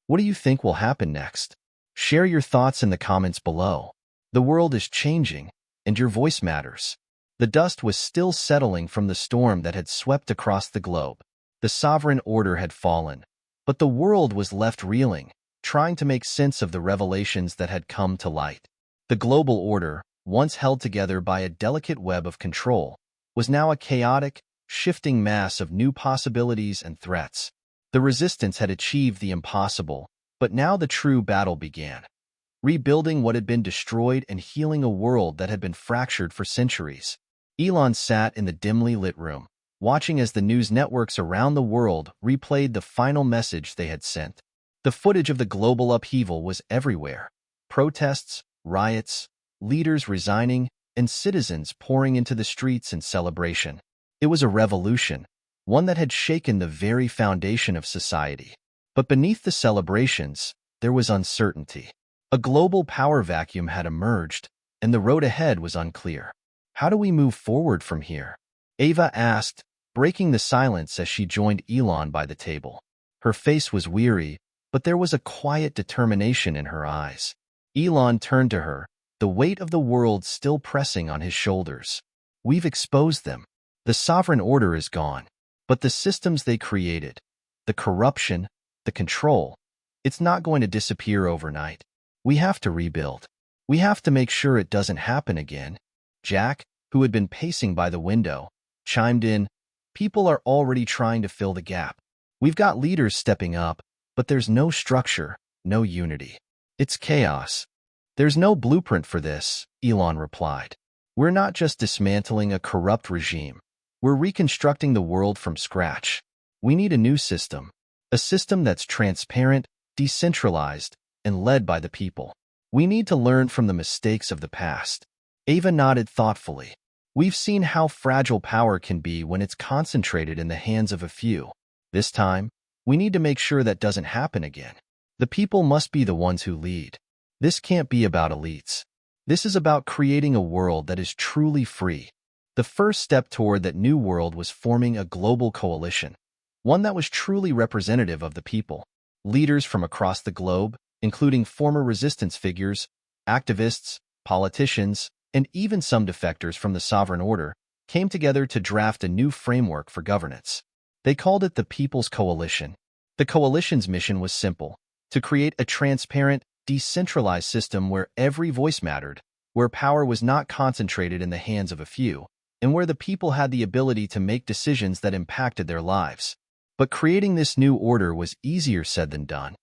What do you think will happen next? Share your thoughts in the comments below. The world is changing, and your voice matters. The dust was still settling from the storm that had swept across the globe. The Sovereign Order had fallen, but the world was left reeling, trying to make sense of the revelations that had come to light. The global order, once held together by a delicate web of control, was now a chaotic, shifting mass of new possibilities and threats. The resistance had achieved the impossible, but now the true battle began. Rebuilding what had been destroyed and healing a world that had been fractured for centuries. Elon sat in the dimly lit room, watching as the news networks around the world replayed the final message they had sent. The footage of the global upheaval was everywhere. Protests, riots, leaders resigning, and citizens pouring into the streets in celebration. It was a revolution, one that had shaken the very foundation of society. But beneath the celebrations, there was uncertainty. A global power vacuum had emerged, and the road ahead was unclear. How do we move forward from here? Ava asked, breaking the silence as she joined Elon by the table. Her face was weary, but there was a quiet determination in her eyes. Elon turned to her, the weight of the world still pressing on his shoulders. We've exposed them. The sovereign order is gone. But the systems they created, the corruption, the control, it's not going to disappear overnight. We have to rebuild. We have to make sure it doesn't happen again. Jack, who had been pacing by the window, chimed in, "People are already trying to fill the gap. We've got leaders stepping up, but there's no structure, no unity. It's chaos." "There's no blueprint for this," Elon replied. "We're not just dismantling a corrupt regime. We're reconstructing the world from scratch. We need a new system, a system that's transparent, decentralized, and led by the people. We need to learn from the mistakes of the past." Ava nodded thoughtfully. "We've seen how fragile power can be when it's concentrated in the hands of a few. This time, we need to make sure that doesn't happen again. The people must be the ones who lead. This can't be about elites. This is about creating a world that is truly free." The first step toward that new world was forming a global coalition, one that was truly representative of the people. Leaders from across the globe, including former resistance figures, activists, politicians, and even some defectors from the sovereign order, came together to draft a new framework for governance. They called it the People's Coalition. The coalition's mission was simple: to create a transparent, decentralized system where every voice mattered, where power was not concentrated in the hands of a few, and where the people had the ability to make decisions that impacted their lives. But creating this new order was easier said than done.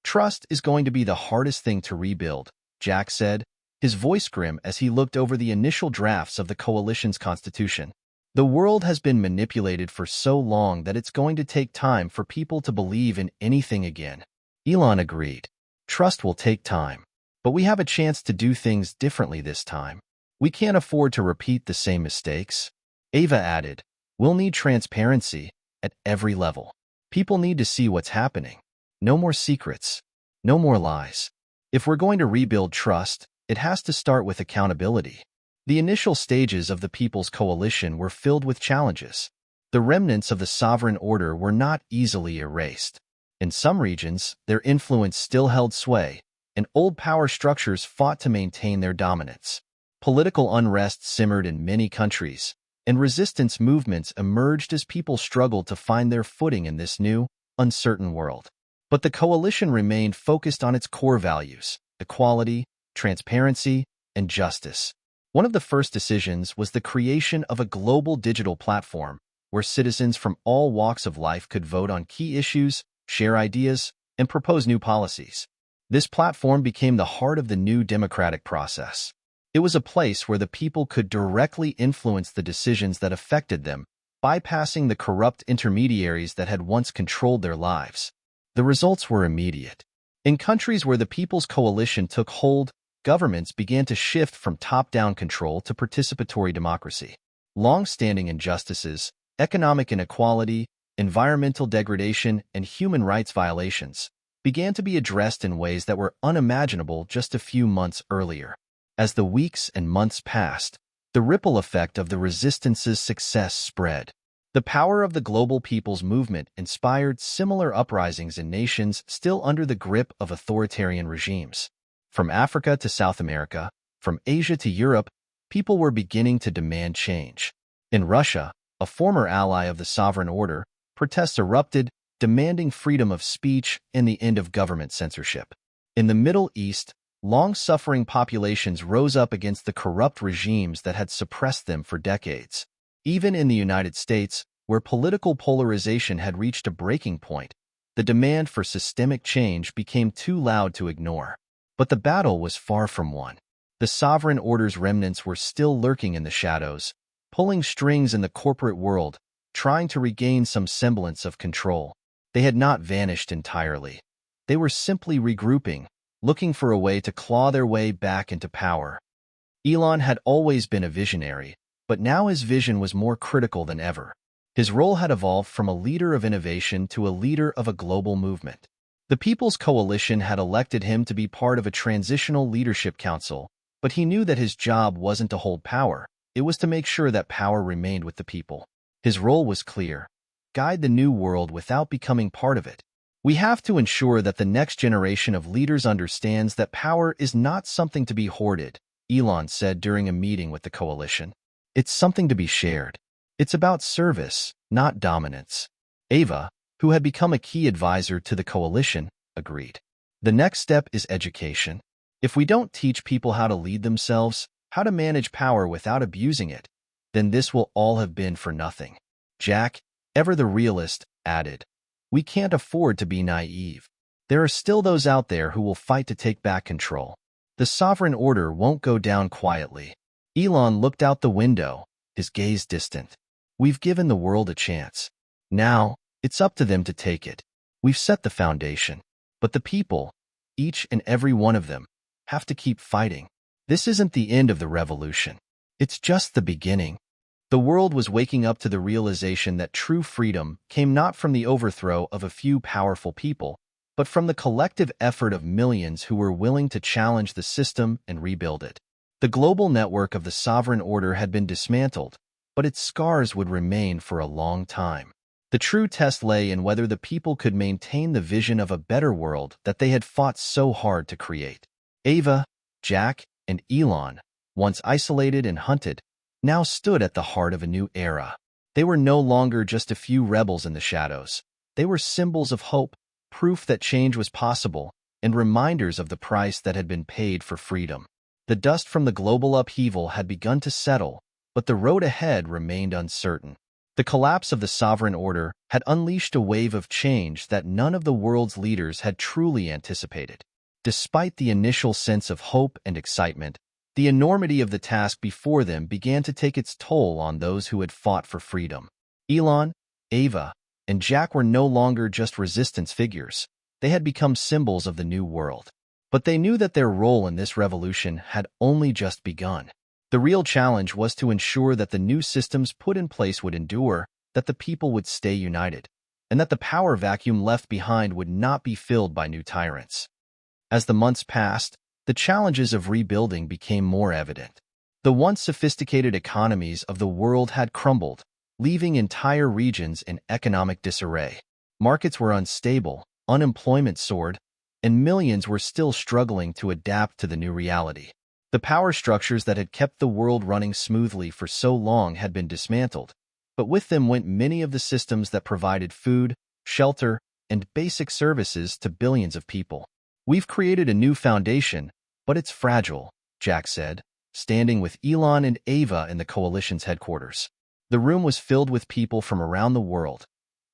"Trust is going to be the hardest thing to rebuild," Jack said, his voice grim as he looked over the initial drafts of the coalition's constitution. "The world has been manipulated for so long that it's going to take time for people to believe in anything again." Elon agreed. "Trust will take time. But we have a chance to do things differently this time. We can't afford to repeat the same mistakes." Ava added, "We'll need transparency at every level. People need to see what's happening. No more secrets. No more lies. If we're going to rebuild trust, it has to start with accountability." The initial stages of the People's Coalition were filled with challenges. The remnants of the sovereign order were not easily erased. In some regions, their influence still held sway, and old power structures fought to maintain their dominance. Political unrest simmered in many countries, and resistance movements emerged as people struggled to find their footing in this new, uncertain world. But the coalition remained focused on its core values: equality, transparency, and justice. One of the first decisions was the creation of a global digital platform where citizens from all walks of life could vote on key issues, share ideas, and propose new policies. This platform became the heart of the new democratic process. It was a place where the people could directly influence the decisions that affected them, bypassing the corrupt intermediaries that had once controlled their lives. The results were immediate. In countries where the People's Coalition took hold, governments began to shift from top-down control to participatory democracy. Long-standing injustices, economic inequality, environmental degradation, and human rights violations began to be addressed in ways that were unimaginable just a few months earlier. As the weeks and months passed, the ripple effect of the resistance's success spread. The power of the global people's movement inspired similar uprisings in nations still under the grip of authoritarian regimes. From Africa to South America, from Asia to Europe, people were beginning to demand change. In Russia, a former ally of the sovereign order, protests erupted, demanding freedom of speech and the end of government censorship. In the Middle East, long-suffering populations rose up against the corrupt regimes that had suppressed them for decades. Even in the United States, where political polarization had reached a breaking point, the demand for systemic change became too loud to ignore. But the battle was far from won. The sovereign order's remnants were still lurking in the shadows, pulling strings in the corporate world, trying to regain some semblance of control. They had not vanished entirely. They were simply regrouping, looking for a way to claw their way back into power. Elon had always been a visionary, but now his vision was more critical than ever. His role had evolved from a leader of innovation to a leader of a global movement. The People's Coalition had elected him to be part of a transitional leadership council, but he knew that his job wasn't to hold power. It was to make sure that power remained with the people. His role was clear: guide the new world without becoming part of it. We have to ensure that the next generation of leaders understands that power is not something to be hoarded, Elon said during a meeting with the coalition. It's something to be shared. It's about service, not dominance. Ava, who had become a key advisor to the coalition, agreed. The next step is education. If we don't teach people how to lead themselves, how to manage power without abusing it, then this will all have been for nothing. Jack, ever the realist, added, we can't afford to be naive. There are still those out there who will fight to take back control. The sovereign order won't go down quietly. Elon looked out the window, his gaze distant. We've given the world a chance. Now, it's up to them to take it. We've set the foundation. But the people, each and every one of them, have to keep fighting. This isn't the end of the revolution. It's just the beginning. The world was waking up to the realization that true freedom came not from the overthrow of a few powerful people, but from the collective effort of millions who were willing to challenge the system and rebuild it. The global network of the sovereign order had been dismantled, but its scars would remain for a long time. The true test lay in whether the people could maintain the vision of a better world that they had fought so hard to create. Ava, Jack, and Elon, once isolated and hunted, now stood at the heart of a new era. They were no longer just a few rebels in the shadows. They were symbols of hope, proof that change was possible, and reminders of the price that had been paid for freedom. The dust from the global upheaval had begun to settle, but the road ahead remained uncertain. The collapse of the sovereign order had unleashed a wave of change that none of the world's leaders had truly anticipated. Despite the initial sense of hope and excitement, the enormity of the task before them began to take its toll on those who had fought for freedom. Elon, Ava, and Jack were no longer just resistance figures. They had become symbols of the new world. But they knew that their role in this revolution had only just begun. The real challenge was to ensure that the new systems put in place would endure, that the people would stay united, and that the power vacuum left behind would not be filled by new tyrants. As the months passed, the challenges of rebuilding became more evident. The once sophisticated economies of the world had crumbled, leaving entire regions in economic disarray. Markets were unstable, unemployment soared, and millions were still struggling to adapt to the new reality. The power structures that had kept the world running smoothly for so long had been dismantled, but with them went many of the systems that provided food, shelter, and basic services to billions of people. We've created a new foundation, but it's fragile, Jack said, standing with Elon and Ava in the coalition's headquarters. The room was filled with people from around the world,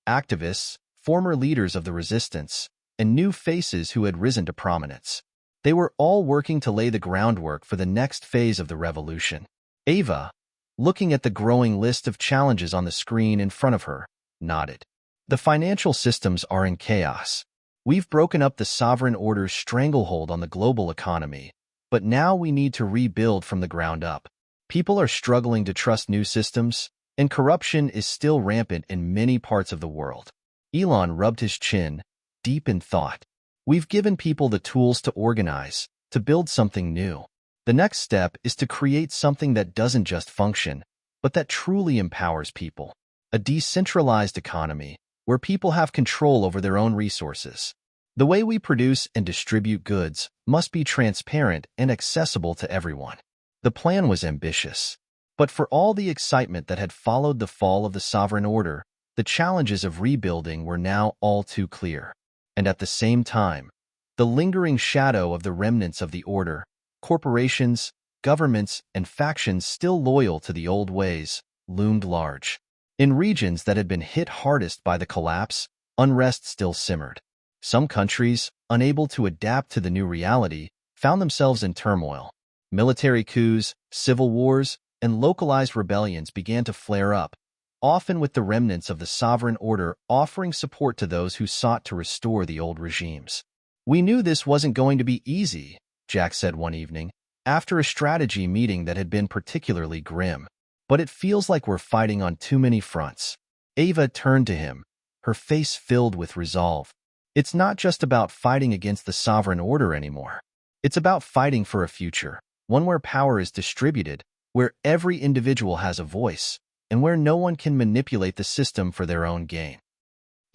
activists, former leaders of the resistance, and new faces who had risen to prominence. They were all working to lay the groundwork for the next phase of the revolution. Ava, looking at the growing list of challenges on the screen in front of her, nodded. The financial systems are in chaos. We've broken up the sovereign order's stranglehold on the global economy, but now we need to rebuild from the ground up. People are struggling to trust new systems, and corruption is still rampant in many parts of the world. Elon rubbed his chin, deep in thought. We've given people the tools to organize, to build something new. The next step is to create something that doesn't just function, but that truly empowers people. A decentralized economy, where people have control over their own resources. The way we produce and distribute goods must be transparent and accessible to everyone. The plan was ambitious, but for all the excitement that had followed the fall of the sovereign order, the challenges of rebuilding were now all too clear. And at the same time, the lingering shadow of the remnants of the order, corporations, governments, and factions still loyal to the old ways, loomed large. In regions that had been hit hardest by the collapse, unrest still simmered. Some countries, unable to adapt to the new reality, found themselves in turmoil. Military coups, civil wars, and localized rebellions began to flare up, often with the remnants of the sovereign order offering support to those who sought to restore the old regimes. We knew this wasn't going to be easy, Jack said one evening, after a strategy meeting that had been particularly grim. But it feels like we're fighting on too many fronts. Ava turned to him, her face filled with resolve. It's not just about fighting against the sovereign order anymore. It's about fighting for a future, one where power is distributed, where every individual has a voice, and where no one can manipulate the system for their own gain.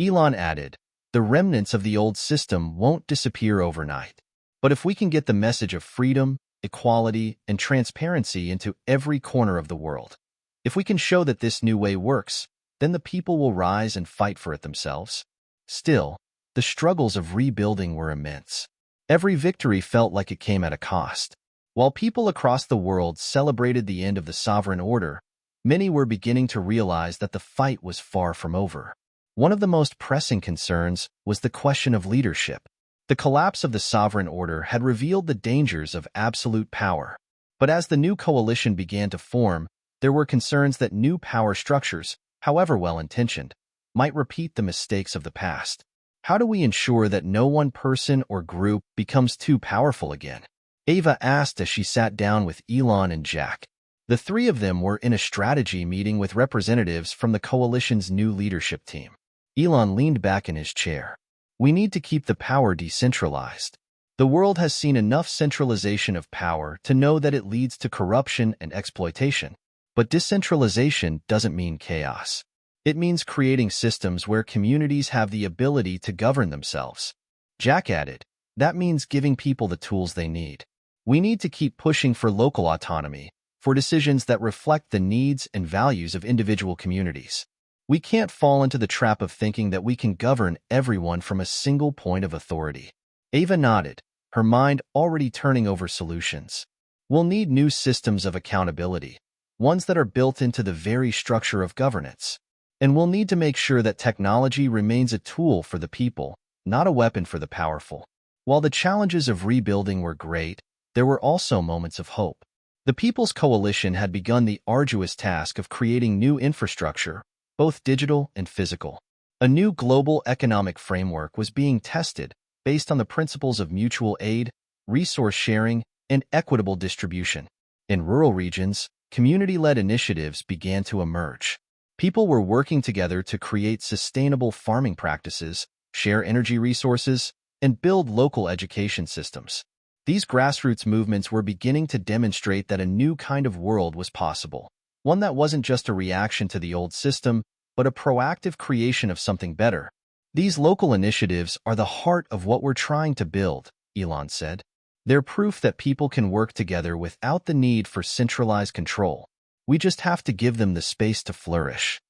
Elon added, the remnants of the old system won't disappear overnight. But if we can get the message of freedom, equality, and transparency into every corner of the world. If we can show that this new way works, then the people will rise and fight for it themselves. Still, the struggles of rebuilding were immense. Every victory felt like it came at a cost. While people across the world celebrated the end of the sovereign order, many were beginning to realize that the fight was far from over. One of the most pressing concerns was the question of leadership. The collapse of the sovereign order had revealed the dangers of absolute power. But as the new coalition began to form, there were concerns that new power structures, however well-intentioned, might repeat the mistakes of the past. How do we ensure that no one person or group becomes too powerful again? Ava asked as she sat down with Elon and Jack. The three of them were in a strategy meeting with representatives from the coalition's new leadership team. Elon leaned back in his chair. We need to keep the power decentralized. The world has seen enough centralization of power to know that it leads to corruption and exploitation. But decentralization doesn't mean chaos. It means creating systems where communities have the ability to govern themselves. Jack added, that means giving people the tools they need. We need to keep pushing for local autonomy, for decisions that reflect the needs and values of individual communities. We can't fall into the trap of thinking that we can govern everyone from a single point of authority. Ava nodded, her mind already turning over solutions. We'll need new systems of accountability, ones that are built into the very structure of governance. And we'll need to make sure that technology remains a tool for the people, not a weapon for the powerful. While the challenges of rebuilding were great, there were also moments of hope. The People's Coalition had begun the arduous task of creating new infrastructure, both digital and physical. A new global economic framework was being tested based on the principles of mutual aid, resource sharing, and equitable distribution. In rural regions, community-led initiatives began to emerge. People were working together to create sustainable farming practices, share energy resources, and build local education systems. These grassroots movements were beginning to demonstrate that a new kind of world was possible, one that wasn't just a reaction to the old system, but a proactive creation of something better. These local initiatives are the heart of what we're trying to build, Elon said. They're proof that people can work together without the need for centralized control. We just have to give them the space to flourish.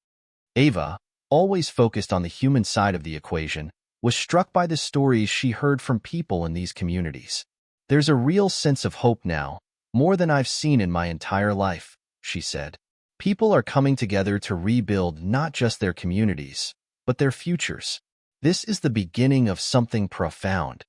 Ava, always focused on the human side of the equation, was struck by the stories she heard from people in these communities. There's a real sense of hope now, more than I've seen in my entire life, she said. People are coming together to rebuild not just their communities, but their futures. This is the beginning of something profound.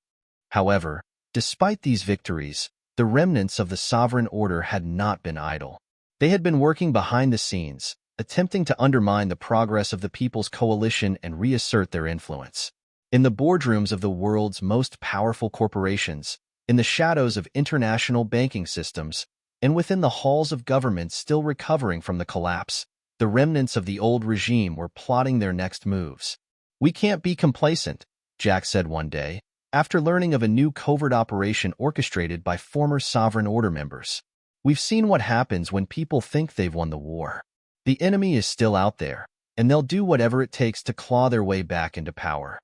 However, despite these victories, the remnants of the sovereign order had not been idle. They had been working behind the scenes, attempting to undermine the progress of the People's Coalition and reassert their influence. In the boardrooms of the world's most powerful corporations, in the shadows of international banking systems, and within the halls of governments still recovering from the collapse, the remnants of the old regime were plotting their next moves. We can't be complacent, Jack said one day, after learning of a new covert operation orchestrated by former Sovereign Order members. We've seen what happens when people think they've won the war. The enemy is still out there, and they'll do whatever it takes to claw their way back into power.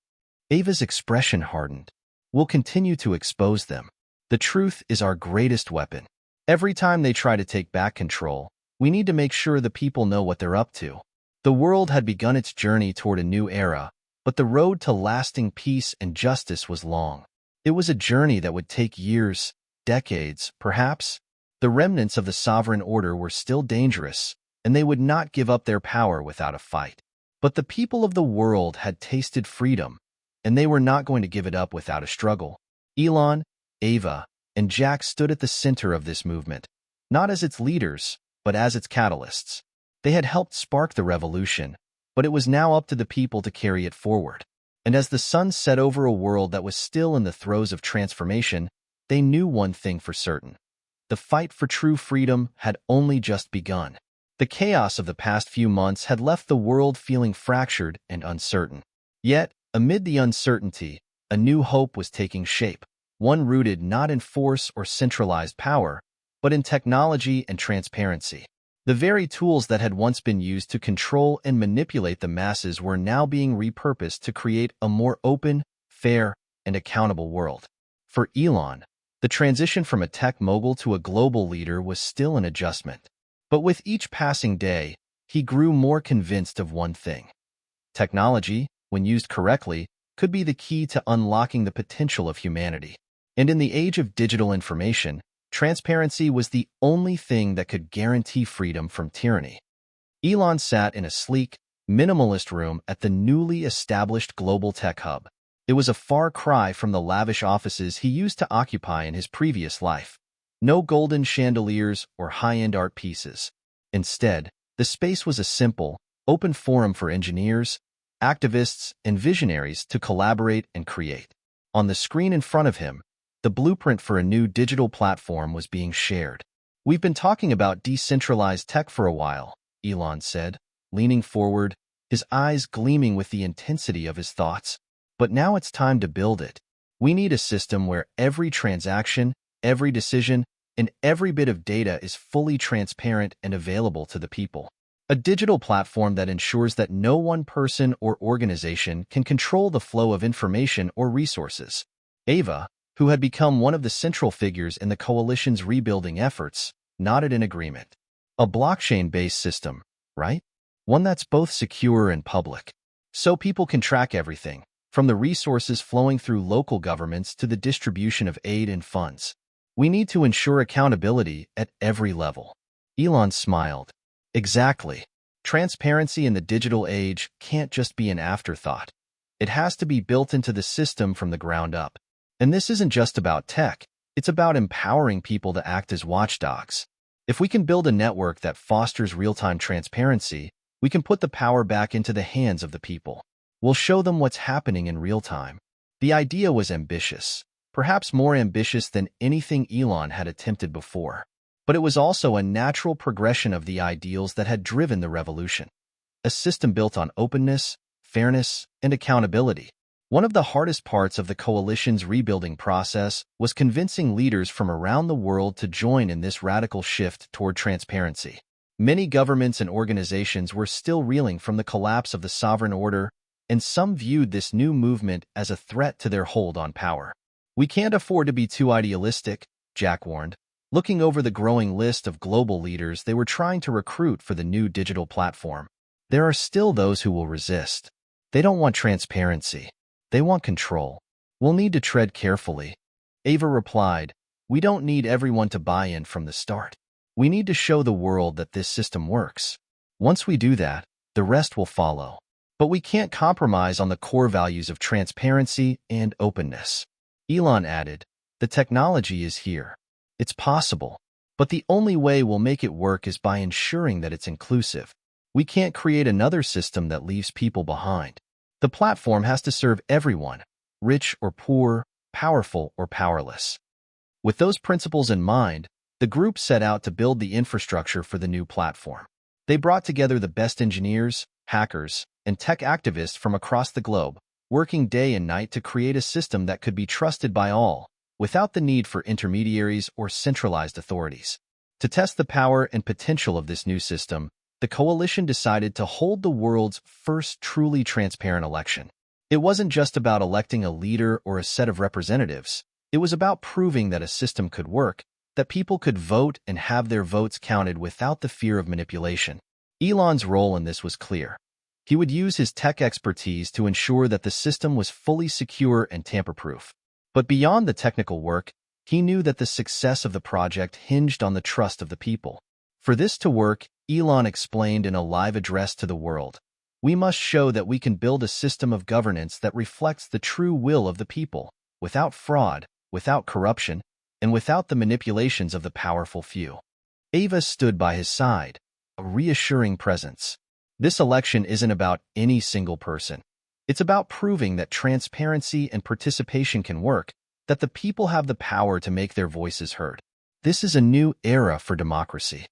Ava's expression hardened. We'll continue to expose them. The truth is our greatest weapon. Every time they try to take back control, we need to make sure the people know what they're up to. The world had begun its journey toward a new era, but the road to lasting peace and justice was long. It was a journey that would take years, decades, perhaps. The remnants of the sovereign order were still dangerous, and they would not give up their power without a fight. But the people of the world had tasted freedom, and they were not going to give it up without a struggle. Elon, Ava, and Jack stood at the center of this movement, not as its leaders, but as its catalysts. They had helped spark the revolution, but it was now up to the people to carry it forward. And as the sun set over a world that was still in the throes of transformation, they knew one thing for certain. The fight for true freedom had only just begun. The chaos of the past few months had left the world feeling fractured and uncertain. Yet, amid the uncertainty, a new hope was taking shape, one rooted not in force or centralized power, but in technology and transparency. The very tools that had once been used to control and manipulate the masses were now being repurposed to create a more open, fair, and accountable world. For Elon, The transition from a tech mogul to a global leader was still an adjustment. But with each passing day, he grew more convinced of one thing. Technology, when used correctly, could be the key to unlocking the potential of humanity. And in the age of digital information, transparency was the only thing that could guarantee freedom from tyranny. Elon sat in a sleek, minimalist room at the newly established global tech hub. It was a far cry from the lavish offices he used to occupy in his previous life. No golden chandeliers or high-end art pieces. Instead, the space was a simple, open forum for engineers, activists, and visionaries to collaborate and create. On the screen in front of him, the blueprint for a new digital platform was being shared. "We've been talking about decentralized tech for a while," Elon said, leaning forward, his eyes gleaming with the intensity of his thoughts. "But now it's time to build it. We need a system where every transaction, every decision, and every bit of data is fully transparent and available to the people. A digital platform that ensures that no one person or organization can control the flow of information or resources." Ava, who had become one of the central figures in the coalition's rebuilding efforts, nodded in agreement. "A blockchain-based system, right? One that's both secure and public. So people can track everything, from the resources flowing through local governments to the distribution of aid and funds. We need to ensure accountability at every level." Elon smiled. "Exactly. Transparency in the digital age can't just be an afterthought. It has to be built into the system from the ground up. And this isn't just about tech. It's about empowering people to act as watchdogs. If we can build a network that fosters real-time transparency, we can put the power back into the hands of the people. We'll show them what's happening in real time." The idea was ambitious, perhaps more ambitious than anything Elon had attempted before. But it was also a natural progression of the ideals that had driven the revolution. A system built on openness, fairness, and accountability. One of the hardest parts of the coalition's rebuilding process was convincing leaders from around the world to join in this radical shift toward transparency. Many governments and organizations were still reeling from the collapse of the sovereign order, and some viewed this new movement as a threat to their hold on power. "We can't afford to be too idealistic," Jack warned, looking over the growing list of global leaders they were trying to recruit for the new digital platform. "There are still those who will resist. They don't want transparency. They want control. We'll need to tread carefully." Ava replied, "We don't need everyone to buy in from the start. We need to show the world that this system works. Once we do that, the rest will follow. But we can't compromise on the core values of transparency and openness." Elon added, "The technology is here. It's possible. But the only way we'll make it work is by ensuring that it's inclusive. We can't create another system that leaves people behind. The platform has to serve everyone, rich or poor, powerful or powerless." With those principles in mind, the group set out to build the infrastructure for the new platform. They brought together the best engineers, hackers, and tech activists from across the globe, working day and night to create a system that could be trusted by all, without the need for intermediaries or centralized authorities. To test the power and potential of this new system, the coalition decided to hold the world's first truly transparent election. It wasn't just about electing a leader or a set of representatives. It was about proving that a system could work, that people could vote and have their votes counted without the fear of manipulation. Elon's role in this was clear. He would use his tech expertise to ensure that the system was fully secure and tamper-proof. But beyond the technical work, he knew that the success of the project hinged on the trust of the people. For this to work, Elon explained in a live address to the world, "We must show that we can build a system of governance that reflects the true will of the people, without fraud, without corruption, and without the manipulations of the powerful few." Ava stood by his side, a reassuring presence. "This election isn't about any single person. It's about proving that transparency and participation can work, that the people have the power to make their voices heard. This is a new era for democracy."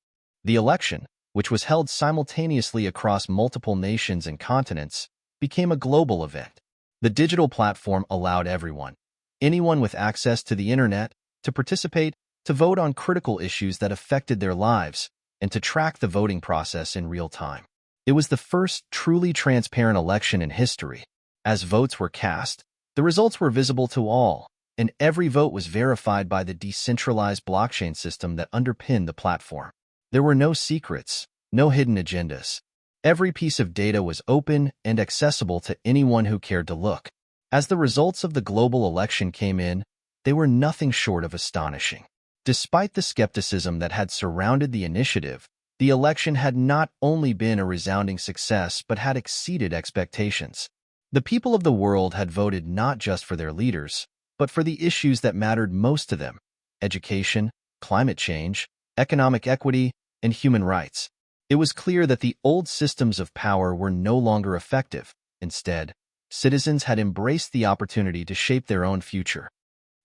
The election, which was held simultaneously across multiple nations and continents, became a global event. The digital platform allowed anyone with access to the internet, to participate, to vote on critical issues that affected their lives, and to track the voting process in real time. It was the first truly transparent election in history. As votes were cast, the results were visible to all, and every vote was verified by the decentralized blockchain system that underpinned the platform. There were no secrets, no hidden agendas. Every piece of data was open and accessible to anyone who cared to look. As the results of the global election came in, they were nothing short of astonishing. Despite the skepticism that had surrounded the initiative, the election had not only been a resounding success but had exceeded expectations. The people of the world had voted not just for their leaders, but for the issues that mattered most to them: education, climate change, economic equity, and human rights. It was clear that the old systems of power were no longer effective. Instead, citizens had embraced the opportunity to shape their own future.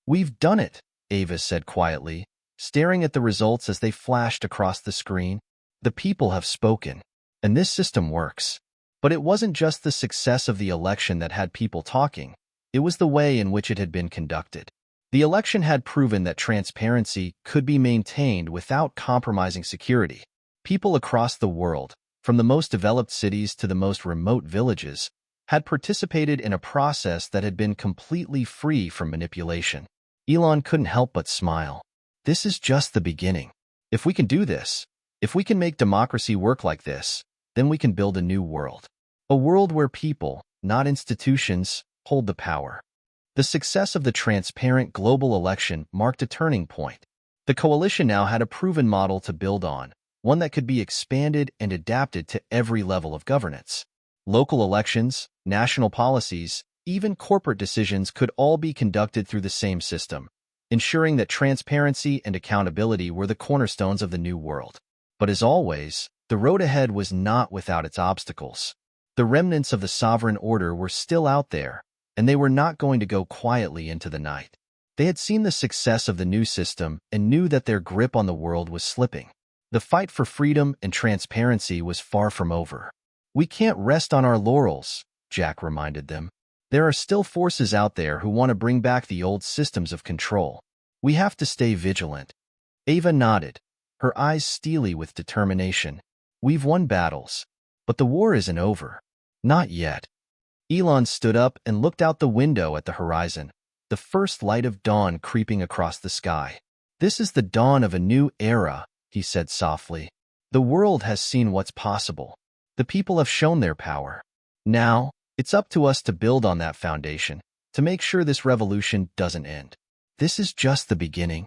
"We've done it," Ava said quietly, staring at the results as they flashed across the screen. "The people have spoken, and this system works." But it wasn't just the success of the election that had people talking. It was the way in which it had been conducted. The election had proven that transparency could be maintained without compromising security. People across the world, from the most developed cities to the most remote villages, had participated in a process that had been completely free from manipulation. Elon couldn't help but smile. This is just the beginning. If we can do this, if we can make democracy work like this, then we can build a new world. A world where people, not institutions, hold the power. The success of the transparent global election marked a turning point. The coalition now had a proven model to build on, one that could be expanded and adapted to every level of governance. Local elections, national policies, even corporate decisions could all be conducted through the same system, ensuring that transparency and accountability were the cornerstones of the new world. But as always, the road ahead was not without its obstacles. The remnants of the sovereign order were still out there, and they were not going to go quietly into the night. They had seen the success of the new system and knew that their grip on the world was slipping. The fight for freedom and transparency was far from over. "We can't rest on our laurels," Jack reminded them. "There are still forces out there who want to bring back the old systems of control. We have to stay vigilant." Ava nodded, her eyes steely with determination. "We've won battles, but the war isn't over. Not yet." Elon stood up and looked out the window at the horizon, the first light of dawn creeping across the sky. "This is the dawn of a new era," he said softly. "The world has seen what's possible. The people have shown their power. Now, it's up to us to build on that foundation, to make sure this revolution doesn't end. This is just the beginning."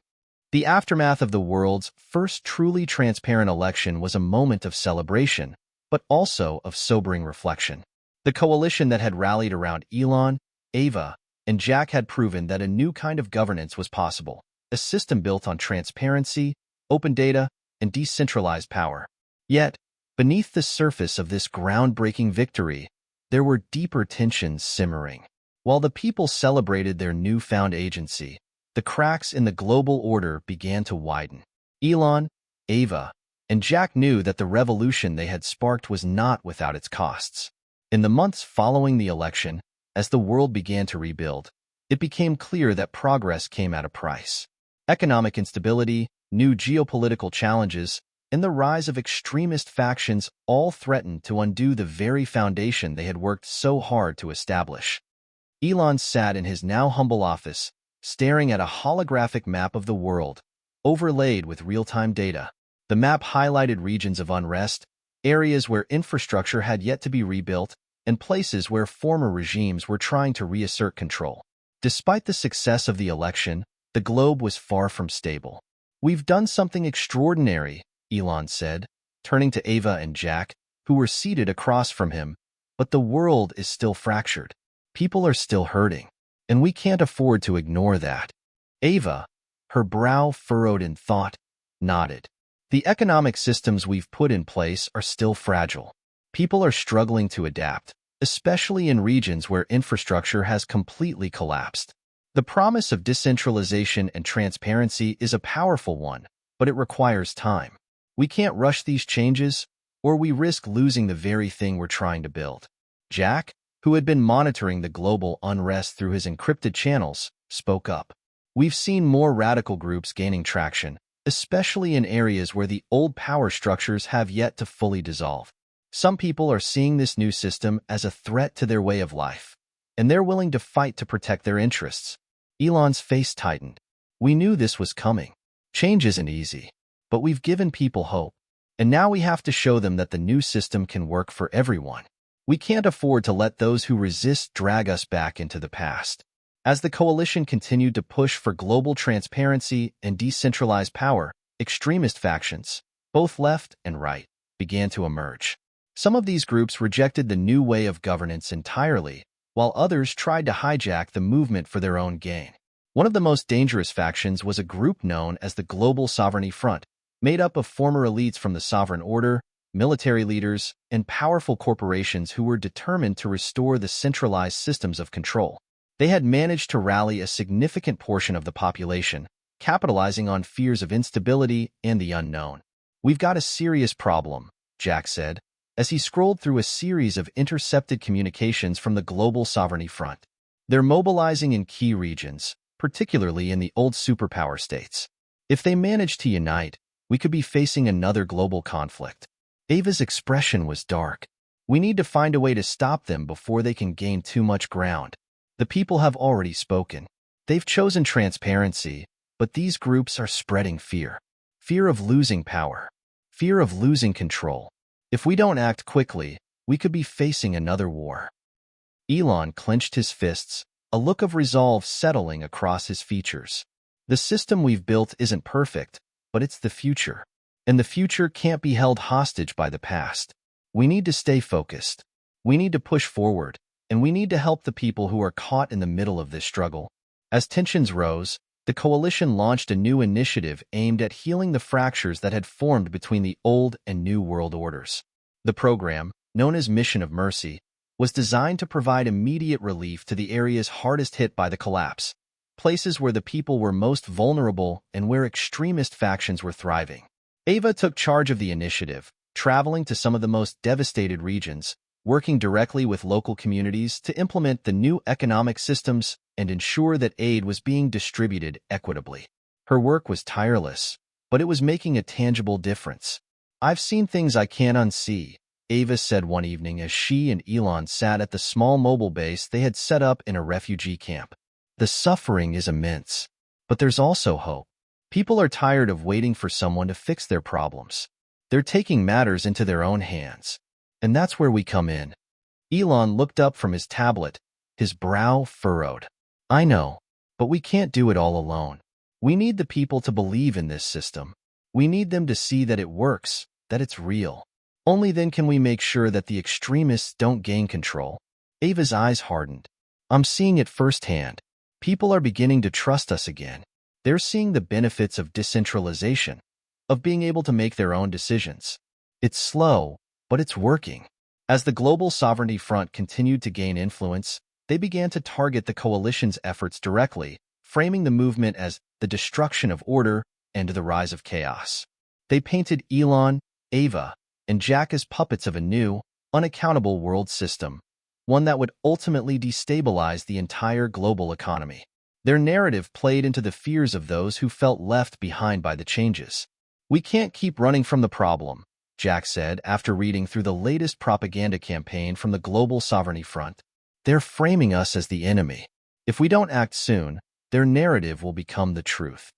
The aftermath of the world's first truly transparent election was a moment of celebration, but also of sobering reflection. The coalition that had rallied around Elon, Ava, and Jack had proven that a new kind of governance was possible, a system built on transparency, open data, and decentralized power. Yet, beneath the surface of this groundbreaking victory, there were deeper tensions simmering. While the people celebrated their newfound agency, the cracks in the global order began to widen. Elon, Ava, and Jack knew that the revolution they had sparked was not without its costs. In the months following the election, as the world began to rebuild, it became clear that progress came at a price. Economic instability, new geopolitical challenges, and the rise of extremist factions all threatened to undo the very foundation they had worked so hard to establish. Elon sat in his now humble office, staring at a holographic map of the world, overlaid with real-time data. The map highlighted regions of unrest, areas where infrastructure had yet to be rebuilt, and places where former regimes were trying to reassert control. Despite the success of the election, the globe was far from stable. "We've done something extraordinary," Elon said, turning to Ava and Jack, who were seated across from him. "But the world is still fractured. People are still hurting, and we can't afford to ignore that." Ava, her brow furrowed in thought, nodded. "The economic systems we've put in place are still fragile. People are struggling to adapt, especially in regions where infrastructure has completely collapsed. The promise of decentralization and transparency is a powerful one, but it requires time. We can't rush these changes, or we risk losing the very thing we're trying to build." Jack, who had been monitoring the global unrest through his encrypted channels, spoke up. "We've seen more radical groups gaining traction, especially in areas where the old power structures have yet to fully dissolve. Some people are seeing this new system as a threat to their way of life, and they're willing to fight to protect their interests." Elon's face tightened. We knew this was coming. Change isn't easy, but we've given people hope. And now we have to show them that the new system can work for everyone. We can't afford to let those who resist drag us back into the past. As the coalition continued to push for global transparency and decentralized power, extremist factions, both left and right, began to emerge. Some of these groups rejected the new way of governance entirely, while others tried to hijack the movement for their own gain. One of the most dangerous factions was a group known as the Global Sovereignty Front, made up of former elites from the sovereign order, military leaders, and powerful corporations who were determined to restore the centralized systems of control. They had managed to rally a significant portion of the population, capitalizing on fears of instability and the unknown. We've got a serious problem, Jack said, as he scrolled through a series of intercepted communications from the Global Sovereignty Front. They're mobilizing in key regions, particularly in the old superpower states. If they manage to unite, we could be facing another global conflict. Ava's expression was dark. We need to find a way to stop them before they can gain too much ground. The people have already spoken. They've chosen transparency, but these groups are spreading fear. Fear of losing power. Fear of losing control. If we don't act quickly, we could be facing another war. Elon clenched his fists, a look of resolve settling across his features. The system we've built isn't perfect, but it's the future. And the future can't be held hostage by the past. We need to stay focused. We need to push forward, and we need to help the people who are caught in the middle of this struggle. As tensions rose, the coalition launched a new initiative aimed at healing the fractures that had formed between the old and new world orders. The program, known as Mission of Mercy, was designed to provide immediate relief to the areas hardest hit by the collapse, places where the people were most vulnerable and where extremist factions were thriving. Ava took charge of the initiative, traveling to some of the most devastated regions, working directly with local communities to implement the new economic systems and ensure that aid was being distributed equitably. Her work was tireless, but it was making a tangible difference. I've seen things I can't unsee, Ava said one evening as she and Elon sat at the small mobile base they had set up in a refugee camp. The suffering is immense, but there's also hope. People are tired of waiting for someone to fix their problems. They're taking matters into their own hands. And that's where we come in. Elon looked up from his tablet, his brow furrowed. I know, but we can't do it all alone. We need the people to believe in this system. We need them to see that it works, that it's real. Only then can we make sure that the extremists don't gain control. Ava's eyes hardened. I'm seeing it firsthand. People are beginning to trust us again. They're seeing the benefits of decentralization, of being able to make their own decisions. It's slow, but it's working. As the Global Sovereignty Front continued to gain influence, they began to target the coalition's efforts directly, framing the movement as the destruction of order and the rise of chaos. They painted Elon, Ava, and Jack as puppets of a new, unaccountable world system, one that would ultimately destabilize the entire global economy. Their narrative played into the fears of those who felt left behind by the changes. We can't keep running from the problem, Jack said after reading through the latest propaganda campaign from the Global Sovereignty Front. They're framing us as the enemy. If we don't act soon, their narrative will become the truth.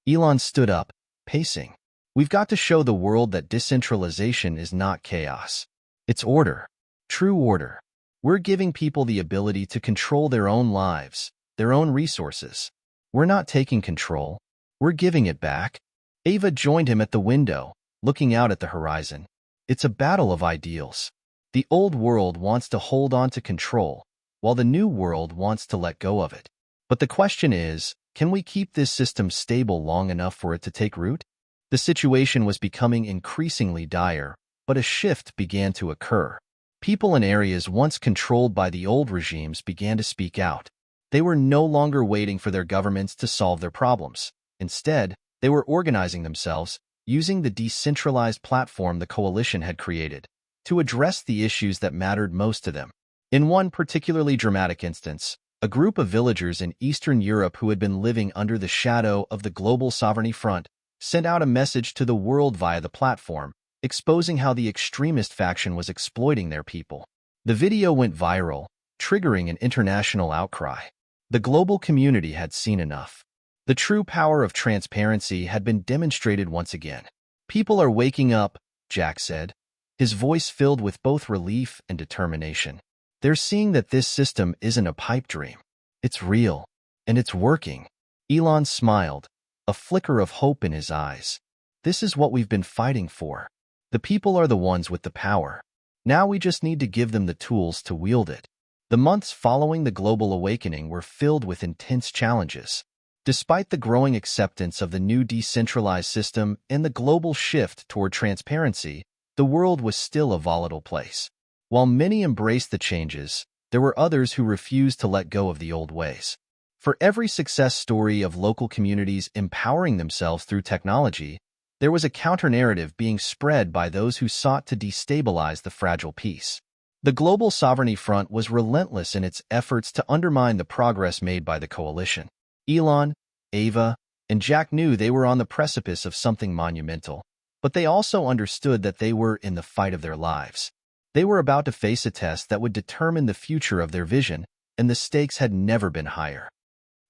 Elon stood up, pacing. We've got to show the world that decentralization is not chaos. It's order. True order. We're giving people the ability to control their own lives, their own resources. We're not taking control. We're giving it back. Ava joined him at the window, looking out at the horizon. It's a battle of ideals. The old world wants to hold on to control, while the new world wants to let go of it. But the question is, can we keep this system stable long enough for it to take root? The situation was becoming increasingly dire, but a shift began to occur. People in areas once controlled by the old regimes began to speak out. They were no longer waiting for their governments to solve their problems. Instead, they were organizing themselves, using the decentralized platform the coalition had created, to address the issues that mattered most to them. In one particularly dramatic instance, a group of villagers in Eastern Europe who had been living under the shadow of the Global Sovereignty Front sent out a message to the world via the platform, exposing how the extremist faction was exploiting their people. The video went viral, triggering an international outcry. The global community had seen enough. The true power of transparency had been demonstrated once again. People are waking up, Jack said, his voice filled with both relief and determination. They're seeing that this system isn't a pipe dream. It's real, and it's working. Elon smiled, a flicker of hope in his eyes. This is what we've been fighting for. The people are the ones with the power. Now we just need to give them the tools to wield it. The months following the global awakening were filled with intense challenges. Despite the growing acceptance of the new decentralized system and the global shift toward transparency, the world was still a volatile place. While many embraced the changes, there were others who refused to let go of the old ways. For every success story of local communities empowering themselves through technology, there was a counter-narrative being spread by those who sought to destabilize the fragile peace. The Global Sovereignty Front was relentless in its efforts to undermine the progress made by the coalition. Elon, Ava, and Jack knew they were on the precipice of something monumental, but they also understood that they were in the fight of their lives. They were about to face a test that would determine the future of their vision, and the stakes had never been higher.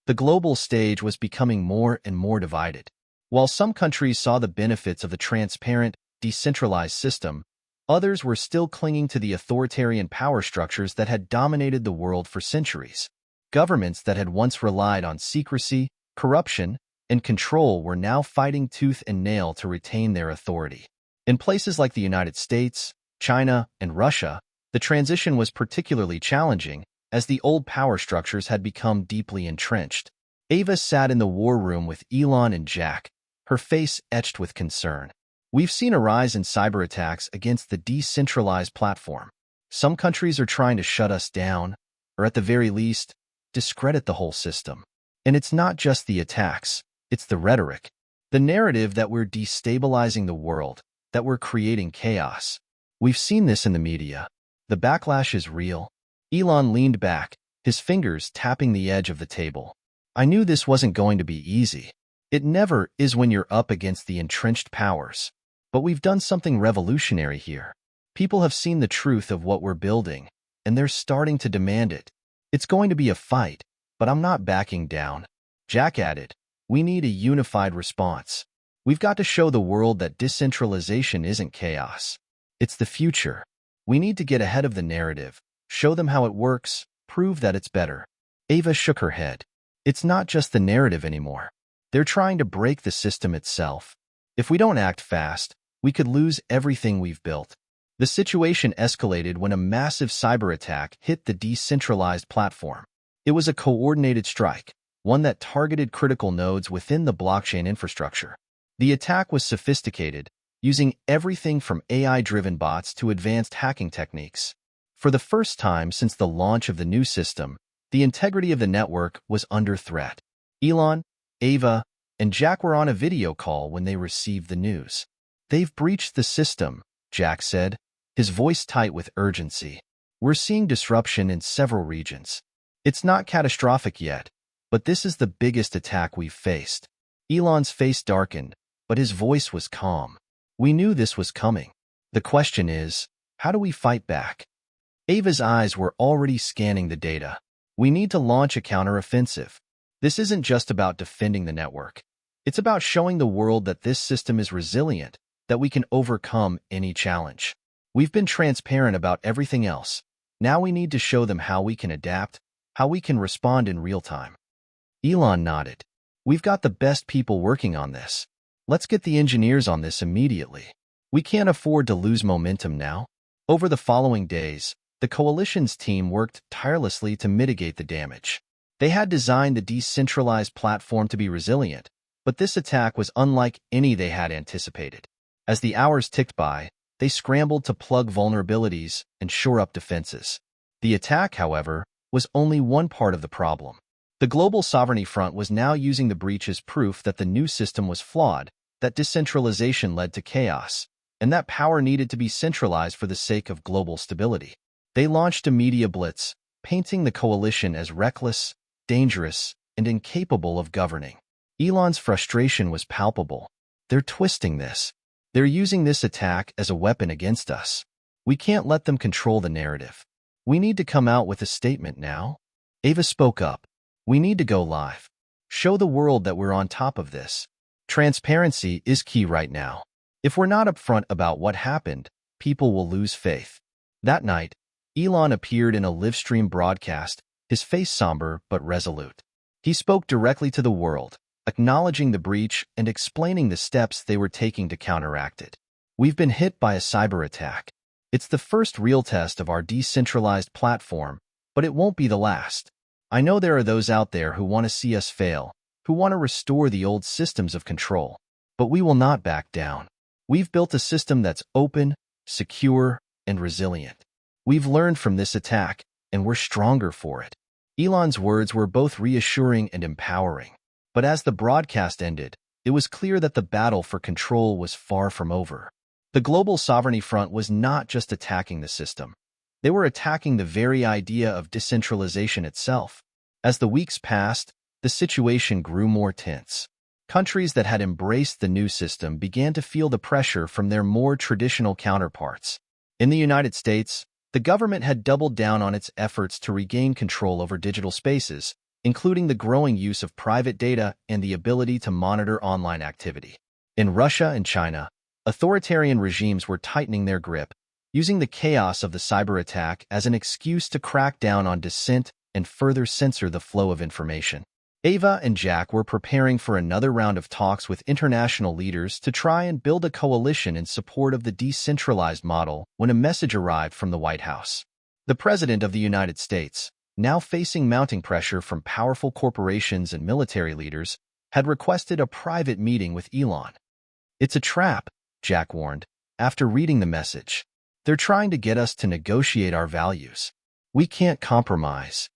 The global stage was becoming more and more divided. While some countries saw the benefits of the transparent, decentralized system, others were still clinging to the authoritarian power structures that had dominated the world for centuries. Governments that had once relied on secrecy, corruption, and control were now fighting tooth and nail to retain their authority. In places like the United States, China, and Russia, the transition was particularly challenging, as the old power structures had become deeply entrenched. Ava sat in the war room with Elon and Jack, her face etched with concern. We've seen a rise in cyber attacks against the decentralized platform. Some countries are trying to shut us down, or at the very least, discredit the whole system. And it's not just the attacks, it's the rhetoric. The narrative that we're destabilizing the world, that we're creating chaos. We've seen this in the media. The backlash is real. Elon leaned back, his fingers tapping the edge of the table. I knew this wasn't going to be easy. It never is when you're up against the entrenched powers. But we've done something revolutionary here. People have seen the truth of what we're building, and they're starting to demand it. It's going to be a fight, but I'm not backing down. Jack added, we need a unified response. We've got to show the world that decentralization isn't chaos. It's the future. We need to get ahead of the narrative, show them how it works, prove that it's better. Ava shook her head. It's not just the narrative anymore. They're trying to break the system itself. If we don't act fast, we could lose everything we've built. The situation escalated when a massive cyber attack hit the decentralized platform. It was a coordinated strike, one that targeted critical nodes within the blockchain infrastructure. The attack was sophisticated, using everything from AI-driven bots to advanced hacking techniques. For the first time since the launch of the new system, the integrity of the network was under threat. Elon, Ava, and Jack were on a video call when they received the news. They've breached the system, Jack said, his voice tight with urgency. We're seeing disruption in several regions. It's not catastrophic yet, but this is the biggest attack we've faced. Elon's face darkened, but his voice was calm. We knew this was coming. The question is, how do we fight back? Ava's eyes were already scanning the data. We need to launch a counteroffensive. This isn't just about defending the network. It's about showing the world that this system is resilient, that we can overcome any challenge. We've been transparent about everything else. Now we need to show them how we can adapt, how we can respond in real time. Elon nodded. We've got the best people working on this. Let's get the engineers on this immediately. We can't afford to lose momentum now. Over the following days, the coalition's team worked tirelessly to mitigate the damage. They had designed the decentralized platform to be resilient, but this attack was unlike any they had anticipated. As the hours ticked by, they scrambled to plug vulnerabilities and shore up defenses. The attack, however, was only one part of the problem. The Global Sovereignty Front was now using the breach as proof that the new system was flawed, that decentralization led to chaos, and that power needed to be centralized for the sake of global stability. They launched a media blitz, painting the coalition as reckless, dangerous, and incapable of governing. Elon's frustration was palpable. They're twisting this. They're using this attack as a weapon against us. We can't let them control the narrative. We need to come out with a statement now. Ava spoke up. We need to go live. Show the world that we're on top of this. Transparency is key right now. If we're not upfront about what happened, people will lose faith. That night, Elon appeared in a livestream broadcast, his face somber but resolute. He spoke directly to the world, acknowledging the breach and explaining the steps they were taking to counteract it. We've been hit by a cyber attack. It's the first real test of our decentralized platform, but it won't be the last. I know there are those out there who want to see us fail, who want to restore the old systems of control, but we will not back down. We've built a system that's open, secure, and resilient. We've learned from this attack, and we're stronger for it. Elon's words were both reassuring and empowering. But as the broadcast ended, it was clear that the battle for control was far from over. The Global Sovereignty Front was not just attacking the system. They were attacking the very idea of decentralization itself. As the weeks passed, the situation grew more tense. Countries that had embraced the new system began to feel the pressure from their more traditional counterparts. In the United States, the government had doubled down on its efforts to regain control over digital spaces, including the growing use of private data and the ability to monitor online activity. In Russia and China, authoritarian regimes were tightening their grip, using the chaos of the cyber attack as an excuse to crack down on dissent and further censor the flow of information. Ava and Jack were preparing for another round of talks with international leaders to try and build a coalition in support of the decentralized model when a message arrived from the White House. The President of the United States, now facing mounting pressure from powerful corporations and military leaders, had requested a private meeting with Elon. "It's a trap," Jack warned, after reading the message. "They're trying to get us to negotiate our values. We can't compromise."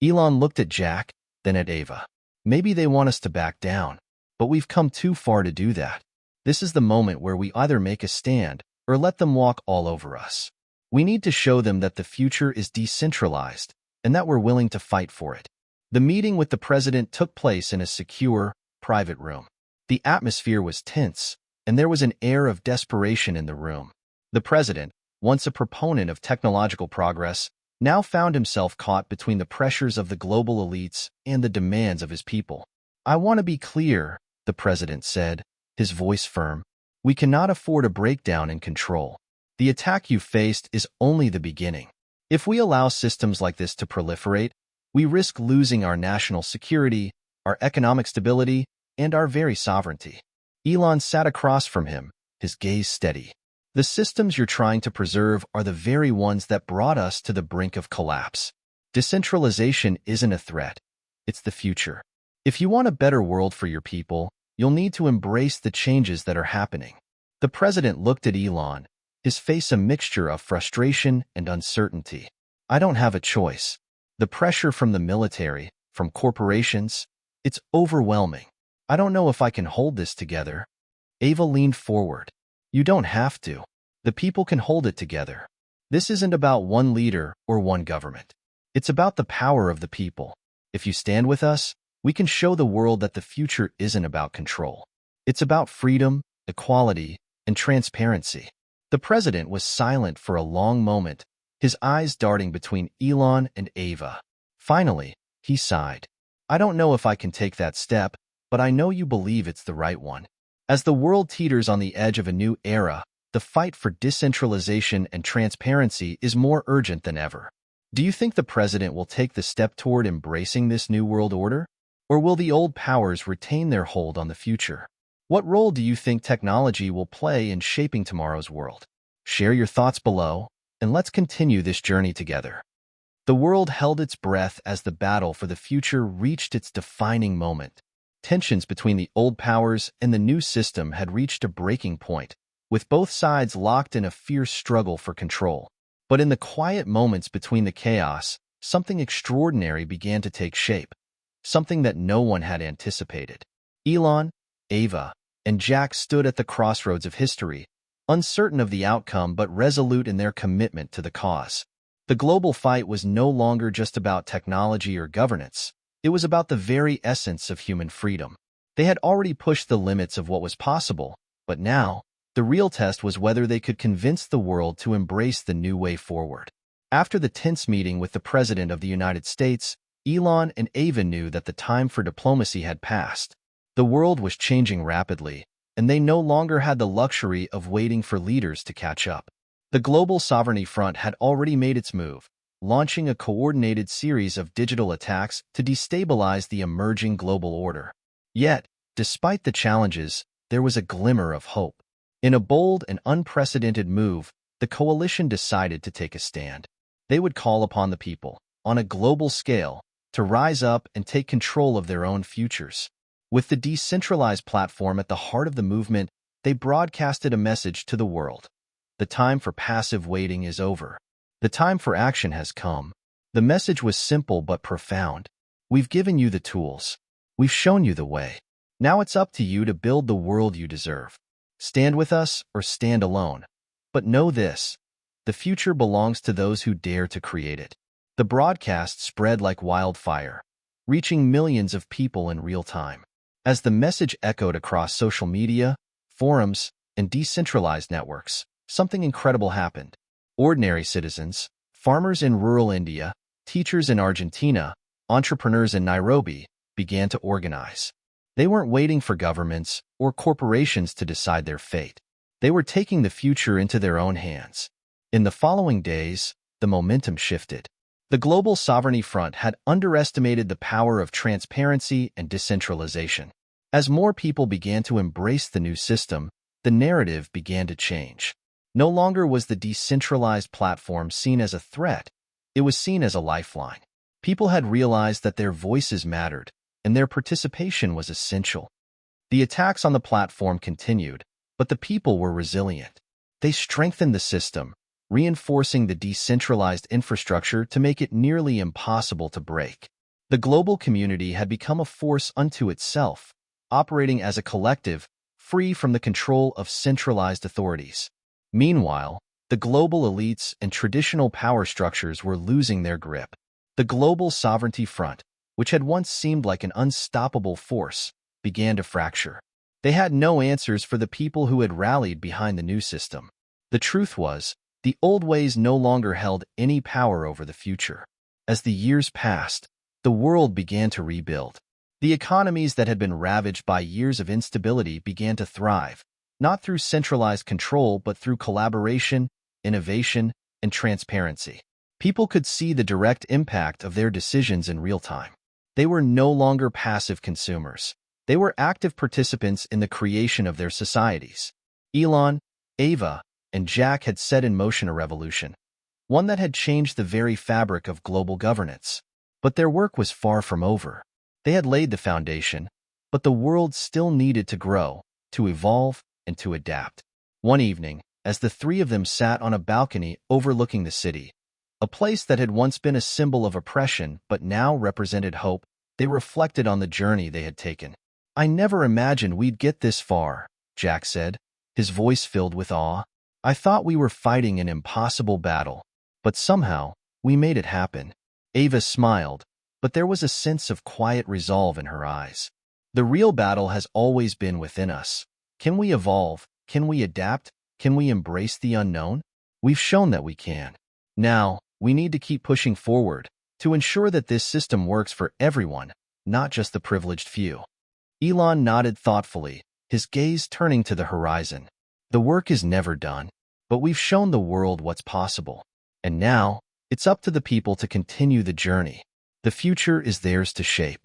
Elon looked at Jack, then at Ava. "Maybe they want us to back down, but we've come too far to do that. This is the moment where we either make a stand or let them walk all over us. We need to show them that the future is decentralized and that we're willing to fight for it." The meeting with the president took place in a secure, private room. The atmosphere was tense, and there was an air of desperation in the room. The president, once a proponent of technological progress, now found himself caught between the pressures of the global elites and the demands of his people. "I want to be clear," the president said, his voice firm. "We cannot afford a breakdown in control. The attack you faced is only the beginning. If we allow systems like this to proliferate, we risk losing our national security, our economic stability, and our very sovereignty." Elon sat across from him, his gaze steady. "The systems you're trying to preserve are the very ones that brought us to the brink of collapse. Decentralization isn't a threat. It's the future. If you want a better world for your people, you'll need to embrace the changes that are happening." The president looked at Elon, his face a mixture of frustration and uncertainty. "I don't have a choice. The pressure from the military, from corporations, it's overwhelming. I don't know if I can hold this together." Ava leaned forward. "You don't have to. The people can hold it together. This isn't about one leader or one government. It's about the power of the people. If you stand with us, we can show the world that the future isn't about control. It's about freedom, equality, and transparency." The president was silent for a long moment, his eyes darting between Elon and Ava. Finally, he sighed. "I don't know if I can take that step, but I know you believe it's the right one." As the world teeters on the edge of a new era, the fight for decentralization and transparency is more urgent than ever. Do you think the president will take the step toward embracing this new world order? Or will the old powers retain their hold on the future? What role do you think technology will play in shaping tomorrow's world? Share your thoughts below, and let's continue this journey together. The world held its breath as the battle for the future reached its defining moment. Tensions between the old powers and the new system had reached a breaking point, with both sides locked in a fierce struggle for control. But in the quiet moments between the chaos, something extraordinary began to take shape, something that no one had anticipated. Elon, Ava, and Jack stood at the crossroads of history, uncertain of the outcome but resolute in their commitment to the cause. The global fight was no longer just about technology or governance. It was about the very essence of human freedom. They had already pushed the limits of what was possible, but now, the real test was whether they could convince the world to embrace the new way forward. After the tense meeting with the President of the United States, Elon and Ava knew that the time for diplomacy had passed. The world was changing rapidly, and they no longer had the luxury of waiting for leaders to catch up. The Global Sovereignty Front had already made its move, launching a coordinated series of digital attacks to destabilize the emerging global order. Yet, despite the challenges, there was a glimmer of hope. In a bold and unprecedented move, the coalition decided to take a stand. They would call upon the people, on a global scale, to rise up and take control of their own futures. With the decentralized platform at the heart of the movement, they broadcasted a message to the world. The time for passive waiting is over. The time for action has come. The message was simple but profound. We've given you the tools. We've shown you the way. Now it's up to you to build the world you deserve. Stand with us or stand alone. But know this: the future belongs to those who dare to create it. The broadcast spread like wildfire, reaching millions of people in real time. As the message echoed across social media, forums, and decentralized networks, something incredible happened. Ordinary citizens, farmers in rural India, teachers in Argentina, entrepreneurs in Nairobi, began to organize. They weren't waiting for governments or corporations to decide their fate. They were taking the future into their own hands. In the following days, the momentum shifted. The Global Sovereignty Front had underestimated the power of transparency and decentralization. As more people began to embrace the new system, the narrative began to change. No longer was the decentralized platform seen as a threat, it was seen as a lifeline. People had realized that their voices mattered, and their participation was essential. The attacks on the platform continued, but the people were resilient. They strengthened the system, reinforcing the decentralized infrastructure to make it nearly impossible to break. The global community had become a force unto itself, operating as a collective, free from the control of centralized authorities. Meanwhile, the global elites and traditional power structures were losing their grip. The Global Sovereignty Front, which had once seemed like an unstoppable force, began to fracture. They had no answers for the people who had rallied behind the new system. The truth was, the old ways no longer held any power over the future. As the years passed, the world began to rebuild. The economies that had been ravaged by years of instability began to thrive, not through centralized control but through collaboration, innovation, and transparency. People could see the direct impact of their decisions in real time. They were no longer passive consumers. They were active participants in the creation of their societies. Elon, Ava, and Jack had set in motion a revolution, one that had changed the very fabric of global governance. But their work was far from over. They had laid the foundation, but the world still needed to grow, to evolve, and to adapt. One evening, as the three of them sat on a balcony overlooking the city, a place that had once been a symbol of oppression but now represented hope, they reflected on the journey they had taken. "I never imagined we'd get this far," Jack said, his voice filled with awe. "I thought we were fighting an impossible battle, but somehow, we made it happen." Ava smiled, but there was a sense of quiet resolve in her eyes. "The real battle has always been within us. Can we evolve? Can we adapt? Can we embrace the unknown? We've shown that we can. Now, we need to keep pushing forward to ensure that this system works for everyone, not just the privileged few." Elon nodded thoughtfully, his gaze turning to the horizon. "The work is never done, but we've shown the world what's possible. And now, it's up to the people to continue the journey. The future is theirs to shape."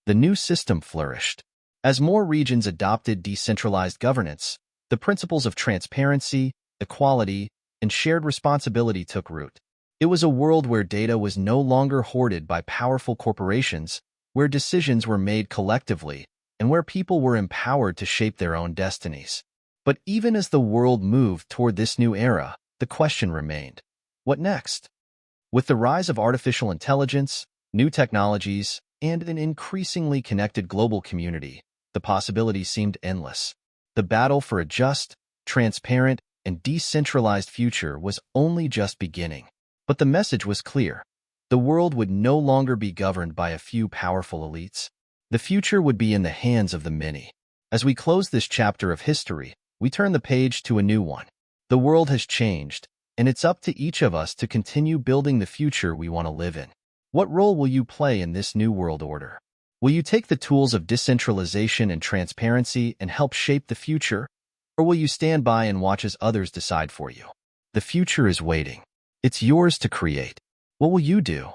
The new system flourished. As more regions adopted decentralized governance, the principles of transparency, equality, and shared responsibility took root. It was a world where data was no longer hoarded by powerful corporations, where decisions were made collectively, and where people were empowered to shape their own destinies. But even as the world moved toward this new era, the question remained: what next? With the rise of artificial intelligence, new technologies, and an increasingly connected global community, the possibilities seemed endless. The battle for a just, transparent, and decentralized future was only just beginning. But the message was clear. The world would no longer be governed by a few powerful elites. The future would be in the hands of the many. As we close this chapter of history, we turn the page to a new one. The world has changed, and it's up to each of us to continue building the future we want to live in. What role will you play in this new world order? Will you take the tools of decentralization and transparency and help shape the future? Or will you stand by and watch as others decide for you? The future is waiting. It's yours to create. What will you do?